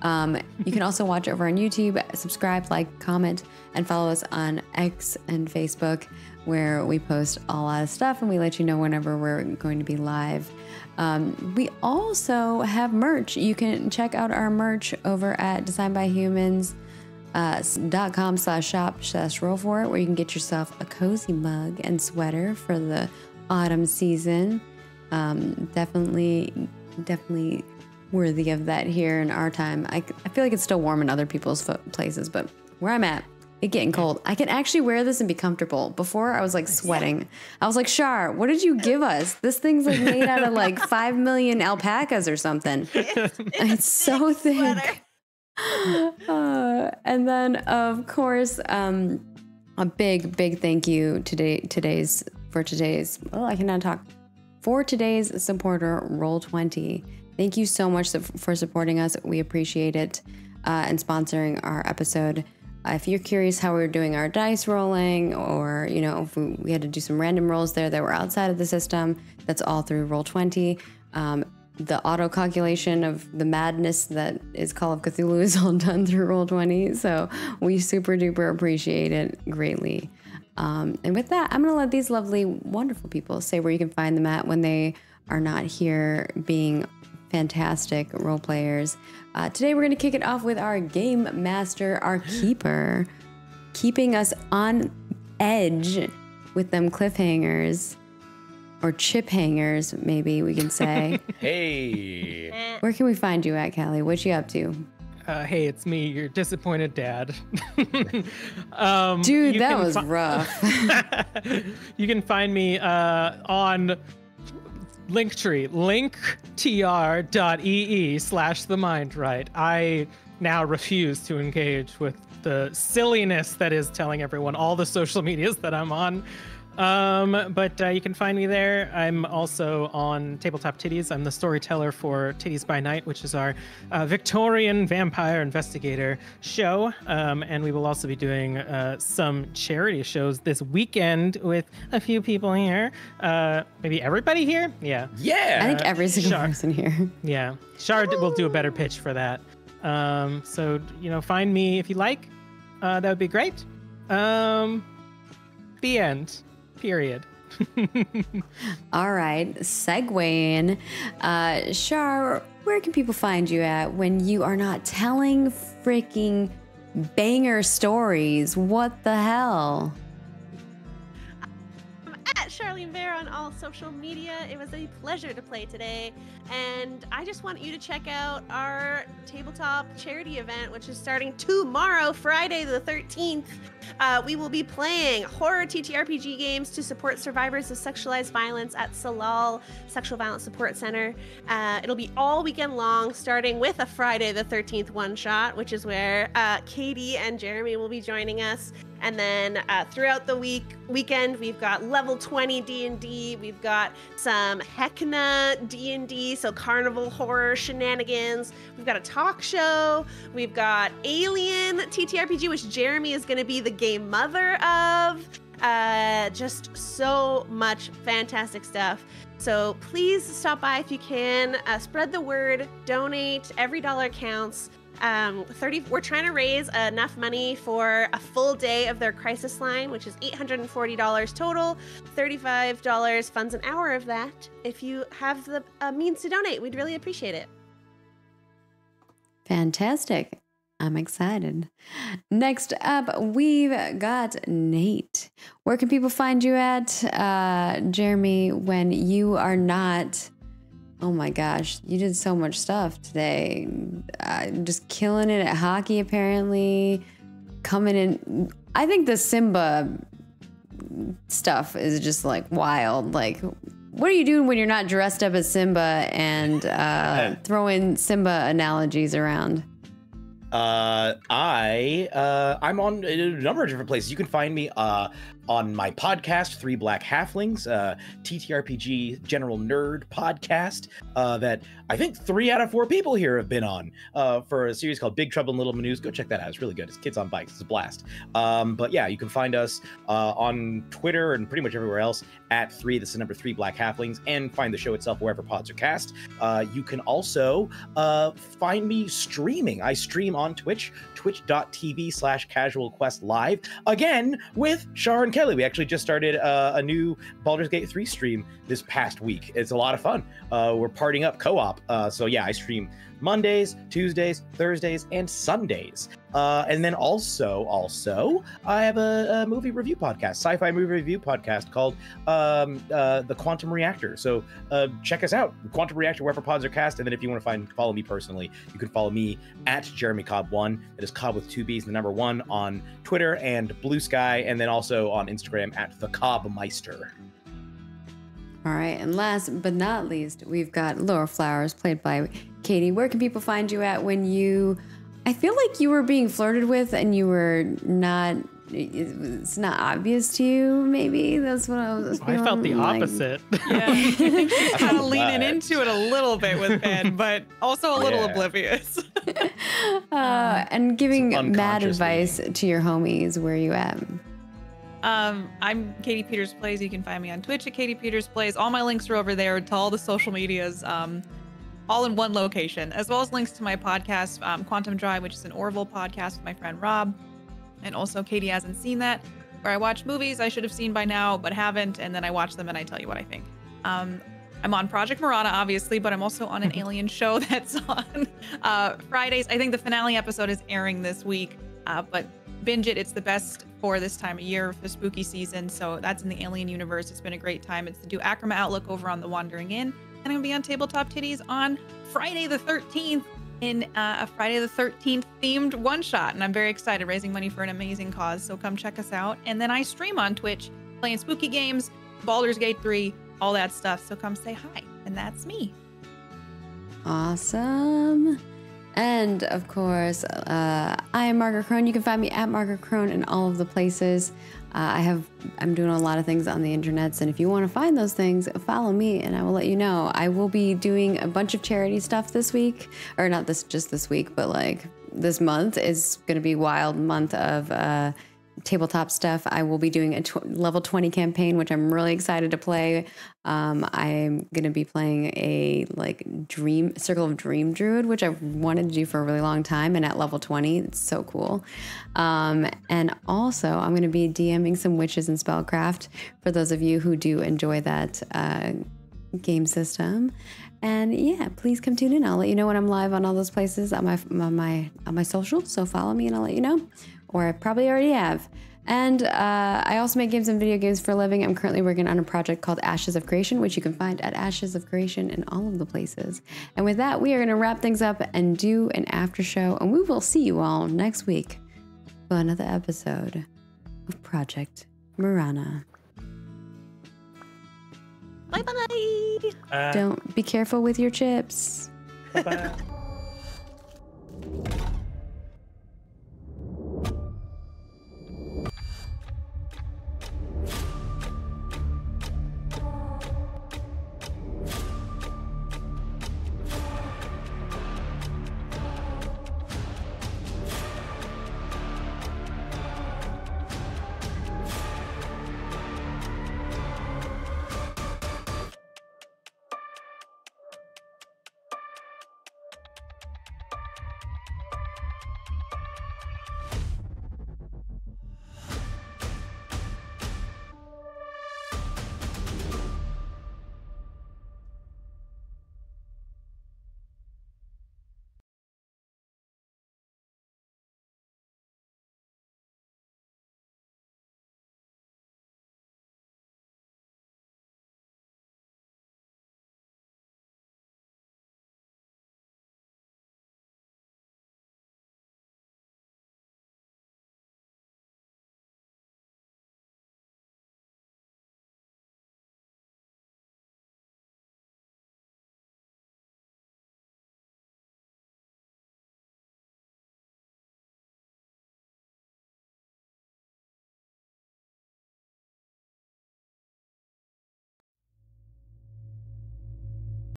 You can also watch over on YouTube, subscribe, like, comment, and follow us on X and Facebook, where we post a lot of stuff and we let you know whenever we're going to be live. We also have merch. You can check out our merch over at designbyhumans.com/shop/roll4it, where you can get yourself a cozy mug and sweater for the autumn season. Definitely worthy of that here in our time. I feel like it's still warm in other people's places, but where I'm at, it's getting cold. I can actually wear this and be comfortable. Before I was like sweating. I was like, Shar, what did you give us? This thing's like made out of like 5 million alpacas or something. It's so thick. And then of course, a big thank you for today's supporter, Roll20. Thank you so much for supporting us. We appreciate it, and sponsoring our episode. If you're curious how we're doing our dice rolling, or if we had to do some random rolls there that were outside of the system, that's all through Roll20. The auto calculation of the madness that is Call of Cthulhu is all done through Roll20. So we super duper appreciate it greatly. And with that, I'm gonna let these lovely, wonderful people say where you can find them at when they are not here being fantastic role players. Today we're going to kick it off with our game master, our keeper, keeping us on edge with them cliffhangers, or chip hangers, maybe we can say. Hey. Where can we find you at, Callie? What you up to? Hey, it's me, your disappointed dad. Dude, that was rough. You can find me on Linktree, linktr.ee/themindright. I now refuse to engage with the silliness that is telling everyone all the social medias that I'm on. But you can find me there. I'm also on Tabletop Titties. I'm the storyteller for Titties by Night, which is our Victorian vampire investigator show. And we will also be doing some charity shows this weekend with a few people here. Maybe everybody here? Yeah. Yeah. I think every single person here. Yeah. Shard will do a better pitch for that. So, find me if you like. That would be great. The end. Period. All right, segueing. Shar, where can people find you at when you are not telling freaking banger stories? What the hell? At Charlene Bear on all social media. It was a pleasure to play today, and I just want you to check out our tabletop charity event, which is starting tomorrow, Friday the 13th. We will be playing horror TTRPG games to support survivors of sexualized violence at Salal Sexual Violence Support Center. It'll be all weekend long, starting with a Friday the 13th one-shot, which is where Katie and Jeremy will be joining us. And then throughout the weekend, we've got level 20 D&D. We've got some Heckna D&D, so carnival horror shenanigans. We've got a talk show. We've got Alien TTRPG, which Jeremy is going to be the game mother of. Just so much fantastic stuff. So please stop by if you can. Spread the word. Donate. Every dollar counts. We're trying to raise enough money for a full day of their crisis line, which is $840 total. $35 funds an hour of that. If you have the means to donate, we'd really appreciate it. Fantastic. I'm excited. Next up, we've got Nate. where can people find you at, Jeremy, when you are not? Oh my gosh, you did so much stuff today. Just killing it at hockey, apparently. Coming in. I think the Simba stuff is just like wild. Like, what are you doing when you're not dressed up as Simba and throwing Simba analogies around? I'm on a number of different places. You can find me on my podcast, Three Black Halflings, TTRPG General Nerd podcast that I think 3 out of 4 people here have been on for a series called Big Trouble in Little Menus. Go check that out. It's really good. It's kids on bikes. It's a blast. But yeah, you can find us on Twitter and pretty much everywhere else at 3, that's the number 3 Black Halflings, and find the show itself wherever pods are cast. You can also find me streaming. I stream on Twitch, twitch.tv/casualquestlive, again with Shar and Kelly. We actually just started a new Baldur's Gate 3 stream this past week. It's a lot of fun. We're partying up co-op. So yeah, I stream Mondays, Tuesdays, Thursdays, and Sundays. And then also, I have a movie review podcast, sci-fi movie review podcast called The Quantum Reactor. So check us out, Quantum Reactor, wherever pods are cast. And then if you want to follow me personally, you can follow me at Jeremy Cobb1. That is Cobb with 2 B's, the number 1 on Twitter and Blue Sky, and then also on Instagram at The Cobbmeister. All right, and last but not least, we've got Laura Flowers, played by Katie. Where can people find you at when you... I feel like you were being flirted with and you were not... It's not obvious to you, maybe? That's what I was feeling. I felt the like. opposite. Yeah. Kind of leaning into it a little bit with Ben, but also a little oblivious. And giving mad advice to your homies. Where are you at? I'm Katie Peters Plays. You can find me on Twitch at Katie Peters Plays. All my links are over there to all the social medias, all in one location, as well as links to my podcast, Quantum Drive, which is an Orville podcast with my friend Rob. And also Katie Hasn't Seen That, where I watch movies I should have seen by now, but haven't, and then I watch them and I tell you what I think. I'm on Project Morana, obviously, but I'm also on an alien show that's on Fridays. I think the finale episode is airing this week, but binge it. It's the best for this time of year, for spooky season. So that's in the alien universe. It's been a great time. It's the Do Akrama Outlook over on The Wandering Inn. And I'm going to be on Tabletop Titties on Friday the 13th in a Friday the 13th themed one-shot. And I'm very excited, raising money for an amazing cause. So come check us out. And then I stream on Twitch, playing spooky games, Baldur's Gate 3, all that stuff. So come say hi. And that's me. Awesome. And of course, I am Margaret Crone. You can find me at Margaret Crone in all of the places. I'm doing a lot of things on the internets, and if you want to find those things, follow me and I will let you know. I will be doing a bunch of charity stuff this week, or not just this week, but like this month is going to be a wild month of tabletop stuff. I will be doing a level 20 campaign, which I'm really excited to play. I'm going to be playing a Circle of Dream Druid, which I've wanted to do for a really long time. And at level 20, it's so cool. And also I'm going to be DMing some witches and spellcraft for those of you who do enjoy that game system. And yeah, please come tune in. I'll let you know when I'm live on all those places on my socials. So follow me and I'll let you know. Or I probably already have. And I also make games and video games for a living. I'm currently working on a project called Ashes of Creation, which you can find at Ashes of Creation in all of the places. And with that, we are going to wrap things up and do an after show. And we will see you all next week for another episode of Project Morana. Bye-bye. Don't be careful with your chips. Bye-bye.